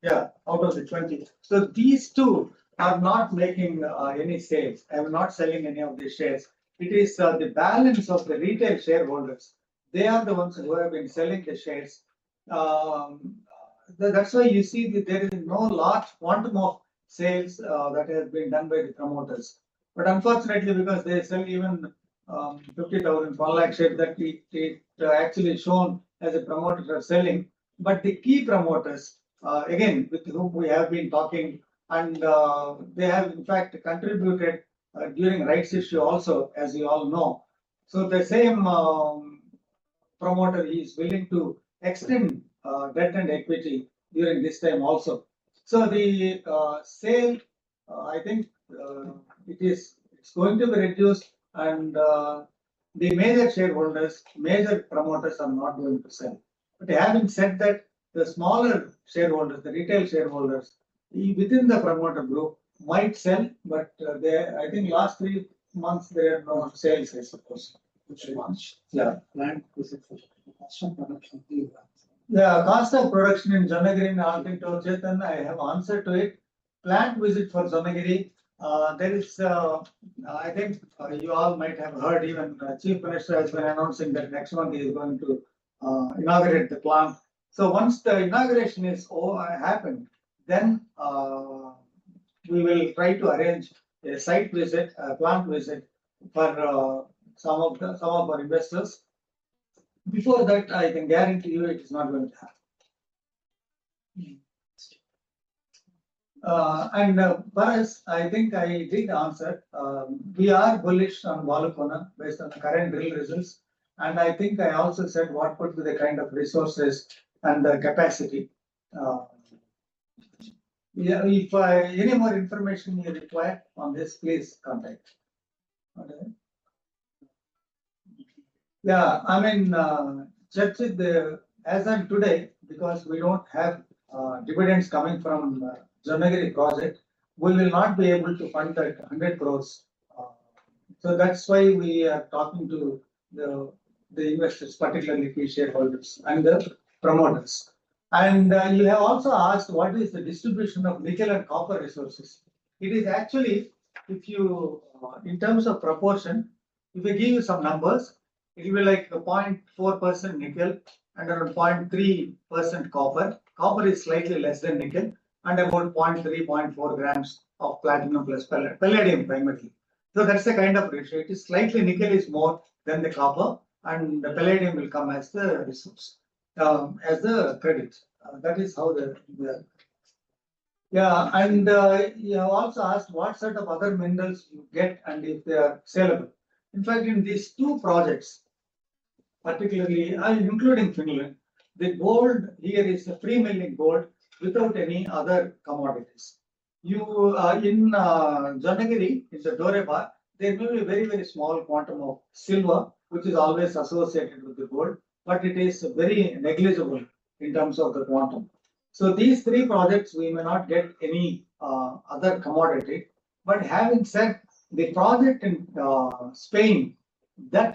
Yeah, out of the 20. So these two are not making any sales. I am not selling any of these shares. It is the balance of the retail shareholders. They are the ones who have been selling the shares. That's why you see that there is no large quantum of sales that has been done by the promoters. But unfortunately, because they sell even 50,000, 1 lakh shares, that it actually shown as a promoter are selling. But the key promoters, again, with whom we have been talking, and they have in fact contributed during rights issue also, as you all know. So the same promoter is willing to extend debt and equity during this time also. So the sale, I think it's going to be reduced, and the major shareholders, major promoters are not going to sell. But having said that, the smaller shareholders, the retail shareholders within the promoter group might sell, but I think last 3 months there are no sales, I suppose. Which months? Yeah. Plant visit for cost of production. Yeah, cost of production in Jonagiri, I already told Chetan, I have answered to it. Plant visit for Jonagiri, there is, I think you all might have heard, even Chief Minister has been announcing that next month he is going to inaugurate the plant. So once the inauguration is happened, then we will try to arrange a site visit, a plant visit for some of our investors. Before that, I can guarantee you it is not going to happen. For us, I think I did answer. We are bullish on Balukona based on the current drill results. And I think I also said what could be the kind of resources and the capacity. Yeah, if any more information you require on this, please contact. Okay. Yeah, I mean, Churchit, as of today, because we don't have dividends coming from Jonagiri project, we will not be able to fund that 100 crores. So that's why we are talking to the investors, particularly key shareholders and the promoters. And you have also asked what is the distribution of nickel and copper resources. It is actually, if you, in terms of proportion, if we give you some numbers, it will be like 0.4% nickel and around 0.3% copper. Copper is slightly less than nickel, and about 0.3, 0.4 grams of platinum plus palladium primarily. So that's the kind of ratio. It is slightly nickel is more than the copper, and the palladium will come as the resource, as the credit. That is how the yeah. And you have also asked what sort of other minerals you get and if they are saleable. In fact, in these two projects, particularly including Finland, the gold here is a free milling gold without any other commodities. You in Jonagiri, in the Dorebar, there may be a very, very small quantum of silver, which is always associated with the gold, but it is very negligible in terms of the quantum. So these three projects, we may not get any other commodity. But having said, the project in Spain that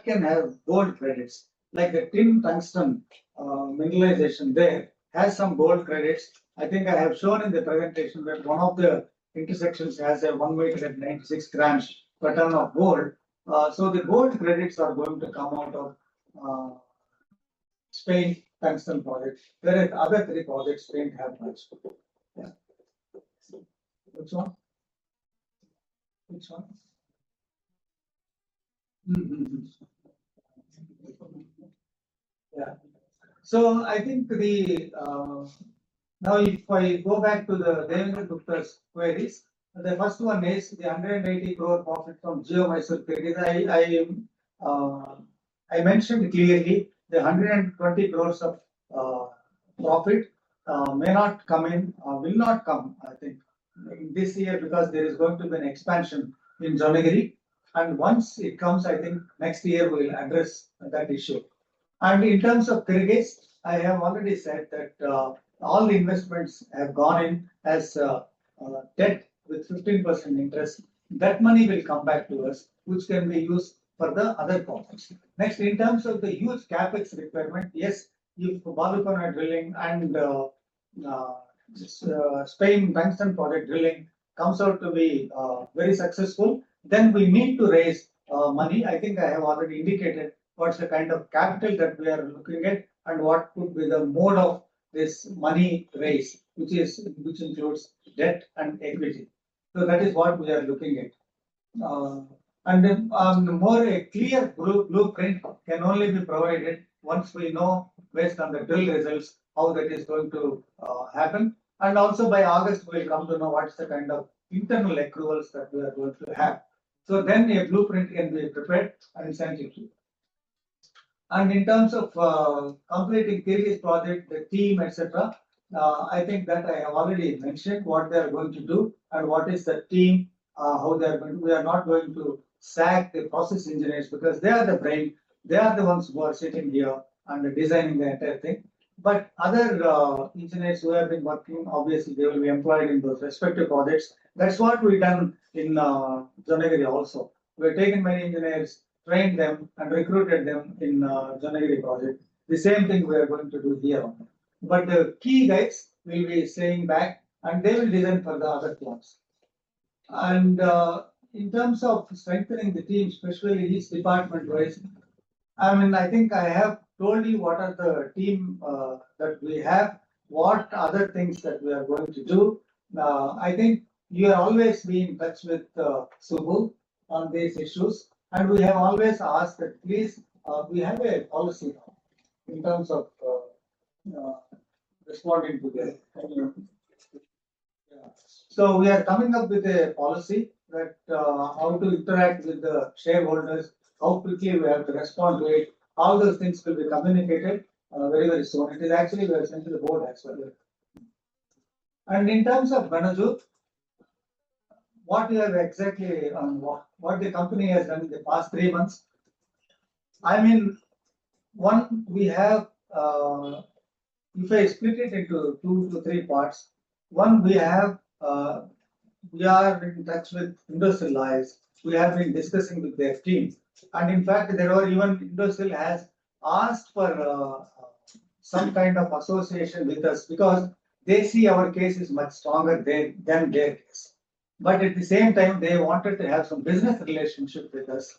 can have gold credits, like the tin tungsten mineralization there has some gold credits. I think I have shown in the presentation that one of the intersections has a 1 meter at 96 grams per ton of gold. So the gold credits are going to come out of Spain tungsten project, whereas other three projects Spain have much. Yeah. Which one? Which one? Yeah. So I think now if I go back to the Devendra Gupta's queries, the first one is the 180 crore profit from Geo Mysore queries. I mentioned clearly the 120 crores of profit may not come in, will not come, I think, in this year because there is going to be an expansion in Jonagiri. And once it comes, I think next year we will address that issue. And in terms of Kyrgyz, I have already said that all the investments have gone in as debt with 15% interest. That money will come back to us, which can be used for the other projects. Next, in terms of the huge capex requirement, yes, if Balukona drilling and Spain tungsten project drilling comes out to be very successful, then we need to raise money. I think I have already indicated what's the kind of capital that we are looking at and what could be the mode of this money raise, which includes debt and equity. So that is what we are looking at. And then, more a clear blueprint can only be provided once we know based on the drill results how that is going to happen. And also by August we will come to know what's the kind of internal accruals that we are going to have. So then a blueprint can be prepared and sent to you. And in terms of completing Kyrgyz project, the team, etc., I think that I have already mentioned what they are going to do and what is the team, how they are going to. We are not going to sack the process engineers because they are the brain, they are the ones who are sitting here and designing the entire thing. But other engineers who have been working, obviously they will be employed in those respective projects. That's what we done in Jonagiri also. We have taken many engineers, trained them and recruited them in Jonagiri project. The same thing we are going to do here. But the key guys will be staying back and they will design for the other plants. And in terms of strengthening the team, especially each department wise, I mean, I think I have told you what are the team that we have, what other things that we are going to do. I think you have always been in touch with Subbu on these issues, and we have always asked that please, we have a policy now in terms of responding to the. So we are coming up with a policy that how to interact with the shareholders, how quickly we have to respond to it. All those things will be communicated very, very soon. It is actually we have sent to the board as well. And in terms of Banajut, what we have exactly what the company has done in the past 3 months. I mean, one we have. If I split it into 2 to 3 parts, one we have. We are in touch with Industrial Allies. We have been discussing with their team. And in fact, there were even Industrial has asked for some kind of association with us because they see our case is much stronger than their case. But at the same time, they wanted to have some business relationship with us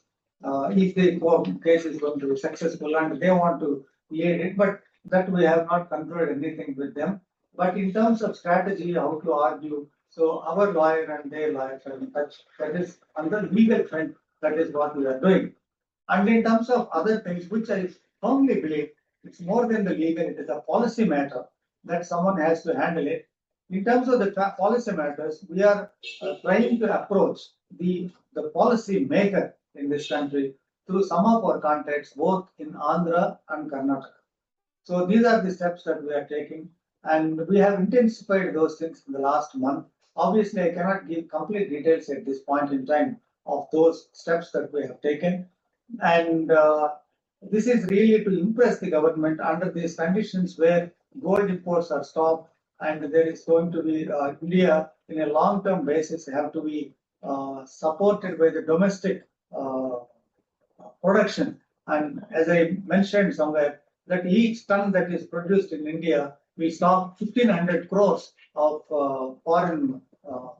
if the case is going to be successful and they want to lead it. But that we have not concluded anything with them. But in terms of strategy, how to argue, so our lawyer and their lawyers are in touch. That is on the legal front. That is what we are doing. And in terms of other things, which I firmly believe it's more than the legal, it is a policy matter that someone has to handle it. In terms of the policy matters, we are trying to approach the policy maker in this country through some of our contacts, both in Andhra and Karnataka. So these are the steps that we are taking, and we have intensified those things in the last month. Obviously, I cannot give complete details at this point in time of those steps that we have taken. And this is really to impress the government under these conditions where gold imports are stopped and there is going to be India in a long-term basis have to be supported by the domestic production. And as I mentioned somewhere, that each ton that is produced in India will stop 1,500 crores of foreign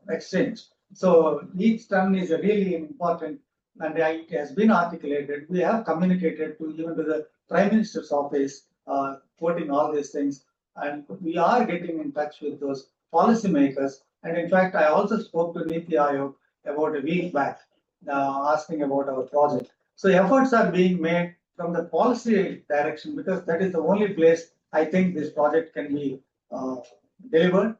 exchange. So each ton is really important, and it has been articulated. We have communicated to even to the Prime Minister's office, quoting all these things, and we are getting in touch with those policymakers. And in fact, I also spoke to Niti Aayog about a week back, asking about our project. So efforts are being made from the policy direction, because that is the only place I think this project can be delivered.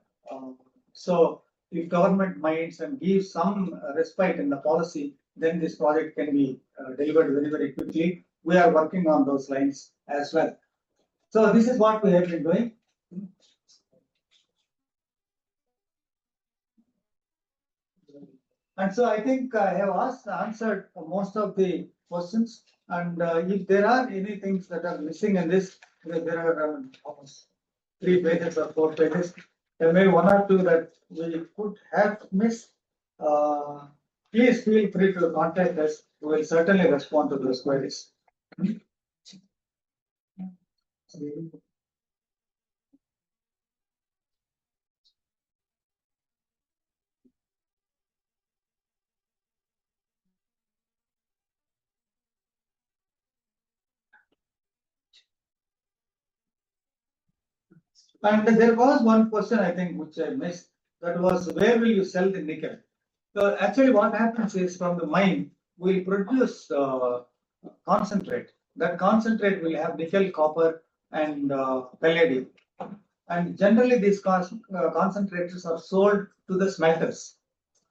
So if government minds and gives some respite in the policy, then this project can be delivered very, very quickly. We are working on those lines as well. So this is what we have been doing. And so I think I have answered most of the questions. And if there are any things that are missing in this, because there are almost 3 pages or 4 pages, there may be 1 or 2 that we could have missed. Please feel free to contact us. We will certainly respond to those queries. And there was one question, I think, which I missed. That was, where will you sell the nickel? So actually what happens is, from the mine, we'll produce concentrate. That concentrate will have nickel, copper, and palladium. And generally these concentrators are sold to the smelters.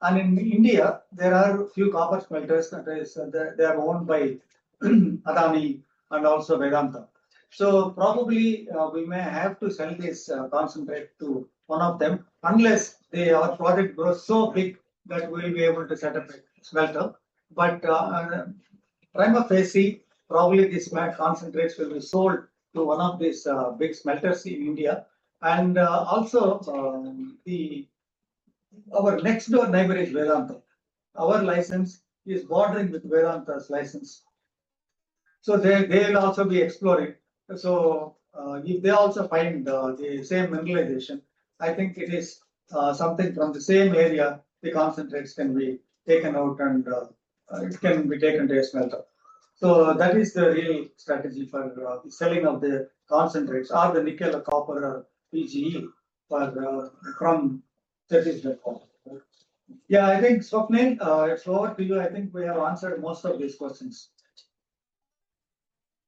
And in India, there are few copper smelters that is, they are owned by Adani and also Vedanta. So probably we may have to sell this concentrate to one of them, unless our project grows so big that we will be able to set up a smelter. But prima facie, probably these concentrates will be sold to one of these big smelters in India. And also our next door neighbor is Vedanta. Our license is bordering with Vedanta's license. So they will also be exploring. So if they also find the same mineralization, I think it is something from the same area, the concentrates can be taken out and it can be taken to a smelter. So that is the real strategy for the selling of the concentrates, or the nickel or copper or PGE from Chhattisgarh. Yeah, I think Swapnil, it's over to you. I think we have answered most of these questions.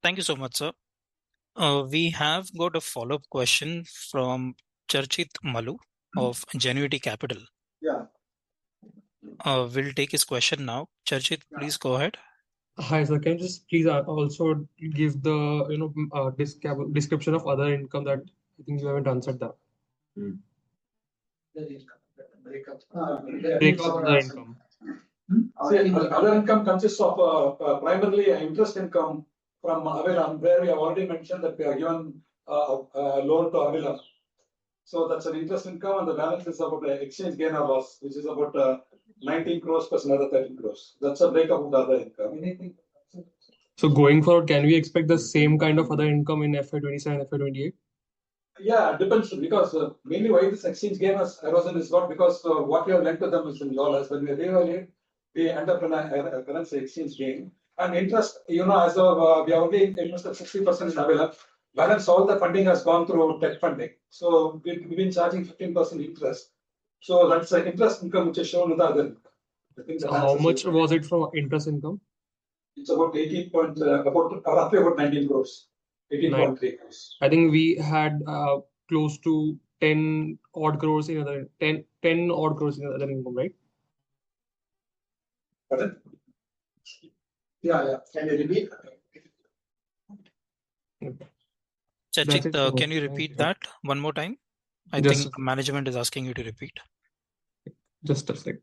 Thank you so much, sir. We have got a follow-up question from Charchit Malu of Genuity Capital. Yeah. We'll take his question now. Charchit, please go ahead. Hi, sir. Can you just please also give the description of other income that I think you haven't answered that. Breakup of the income. Other income consists of primarily interest income from Avila, where we have already mentioned that we are given a loan to Avila. So that's an interest income, and the balance is about exchange gain or loss, which is about 19 crores plus another 13 crores. That's a breakup of the other income. So going forward, can we expect the same kind of other income in FY27, FY28? Yeah, it depends, because mainly why this exchange gain has arisen is not because what we have lent to them is in dollars. When we revalue, we end up in a currency exchange gain. And interest, as we have already invested 60% in Avila, balance all the funding has gone through debt funding. So we've been charging 15% interest. So that's the interest income which is shown with the other income. I think so how much was it from interest income? It's about roughly about 19 crores. 18.3 crores. I think we had close to 10 odd crores in other 10 odd crores in other income, right? Pardon? Yeah. Can you repeat? Chachit, can you repeat that one more time? I think management is asking you to repeat. Just a sec.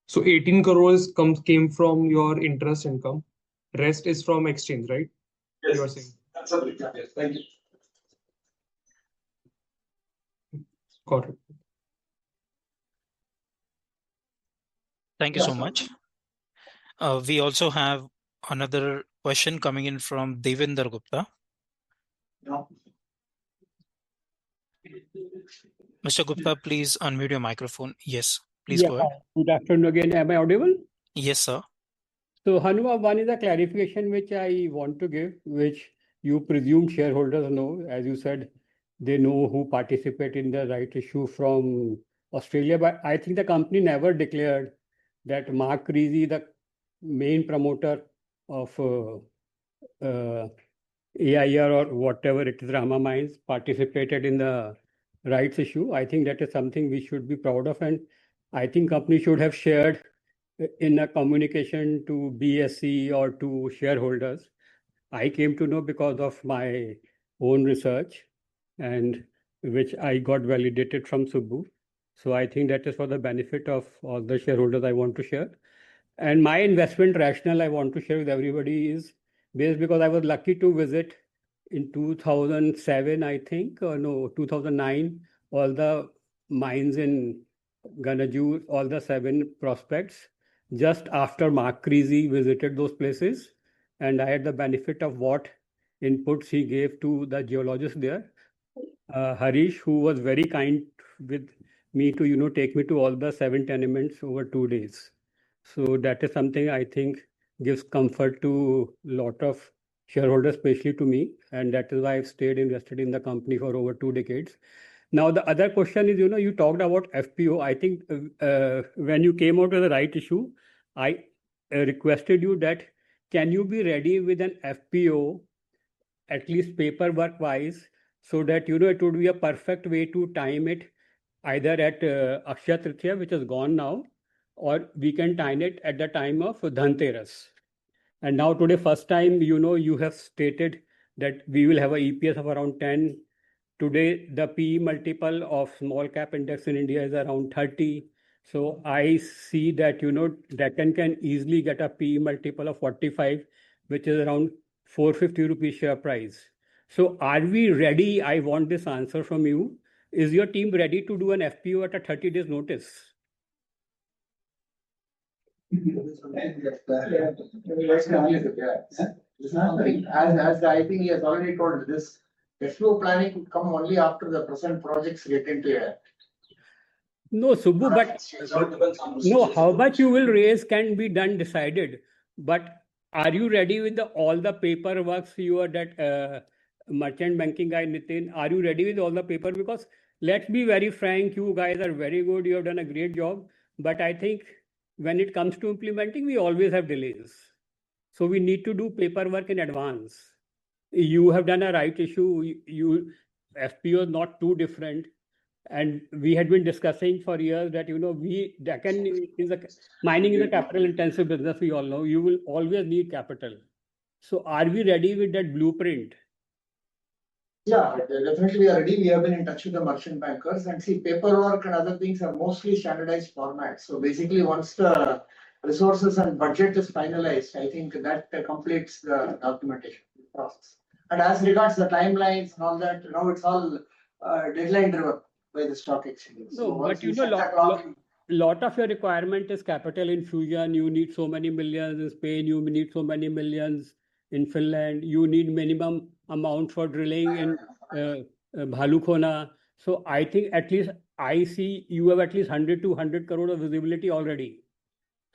So 18 crores came from your interest income. Rest is from exchange, right? Yes. You are saying. That's a breakup. Yes. Thank you. Got it. Thank you so much. We also have another question coming in from Devinder Gupta. No. Mr. Gupta, please unmute your microphone. Yes, please go ahead. Good afternoon again. Am I audible? Yes, sir. So, Hanuma, one is a clarification which I want to give, which you presume shareholders know. As you said, they know who participate in the right issue from Australia. But I think the company never declared that Mark Creasy, the main promoter of AIR or whatever it is, Rama Mines, participated in the rights issue. I think that is something we should be proud of, and I think company should have shared in a communication to BSE or to shareholders. I came to know because of my own research, and which I got validated from Subbu. So I think that is for the benefit of all the shareholders I want to share. And my investment rationale I want to share with everybody is based because I was lucky to visit in 2007, I think, or no, 2009, all the mines in Ganaju, all the 7 prospects, just after Mark Creasy visited those places. And I had the benefit of what inputs he gave to the geologists there. Harish, who was very kind with me to, take me to all the 7 tenements over 2 days. So that is something I think gives comfort to a lot of shareholders, especially to me. And that is why I've stayed invested in the company for over 2 decades. Now, the other question is, you talked about FPO. I think when you came out with the right issue, I requested you that can you be ready with an FPO, at least paperwork wise, so that, it would be a perfect way to time it either at Akshaya Tritiya, which is gone now, or we can time it at the time of Dhanteras. And now today, first time, you have stated that we will have a EPS of around 10. Today, the PE multiple of small cap index in India is around 30. So I see that, Deccan can easily get a PE multiple of 45, which is around 450 rupees share price. So are we ready? I want this answer from you. Is your team ready to do an FPO at a 30 days notice? As I think he has already told this, FPO planning could come only after the present projects get into a. No, Subbu, but no, how much you will raise can be done, decided. But are you ready with all the paperwork? You are that merchant banking guy, Nitin. Are you ready with all the paper? Because let's be very frank, you guys are very good. You have done a great job. But I think when it comes to implementing, we always have delays. So we need to do paperwork in advance. You have done a right issue. FPO is not too different. And we had been discussing for years that, Deccan is mining is a capital intensive business. We all know you will always need capital. So are we ready with that blueprint? Yeah, definitely we are ready. We have been in touch with the merchant bankers, and see, paperwork and other things are mostly standardized formats. So basically, once the resources and budget is finalized, I think that completes the documentation process. And as regards the timelines and all that, now it's all deadline driven by the stock exchange. No, but lot of your requirement is capital infusion. You need so many millions in Spain. You need so many millions in Finland. You need minimum amount for drilling in Bhalukhona. So I think at least I see you have at least 100 to 100 crore of visibility already.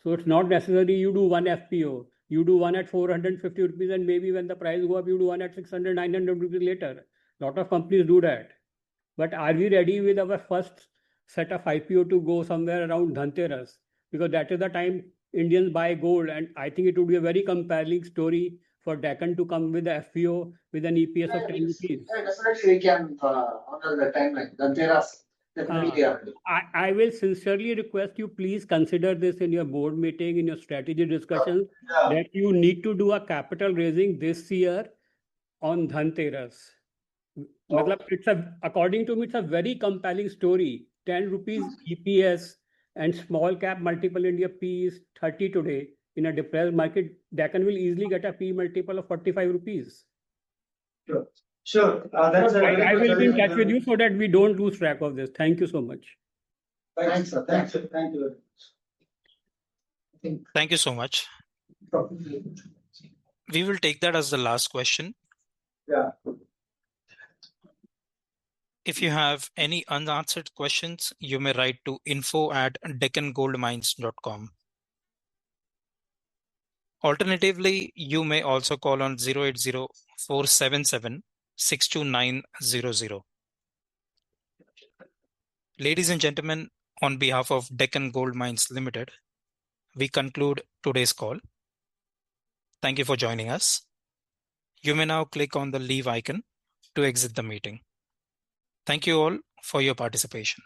So it's not necessary you do one FPO. You do one at 450 rupees, and maybe when the price go up, you do one at 600, 900 rupees later. A lot of companies do that. But are we ready with our first set of IPO to go somewhere around Dhanteras? Because that is the time Indians buy gold, and I think it would be a very compelling story for Deccan to come with the FPO with an EPS of 10 rupees. Definitely we can honor the timeline. Dhanteras, definitely are ready. I will sincerely request you, please consider this in your board meeting, in your strategy discussion, that you need to do a capital raising this year on Dhanteras. According to me, it's a very compelling story. 10 rupees EPS and small cap multiple India P is 30 today. In a depressed market, Deccan will easily get a P multiple of 45 rupees. Sure. I will be in touch with you so that we don't lose track of this. Thank you so much. Thanks, sir. Thank you very much. Thank you so much. We will take that as the last question. Yeah. If you have any unanswered questions, you may write to info@deccangoldmines.com. Alternatively, you may also call on 080-477-62900. Ladies and gentlemen, on behalf of Deccan Gold Mines Limited, we conclude today's call. Thank you for joining us. You may now click on the leave icon to exit the meeting. Thank you all for your participation.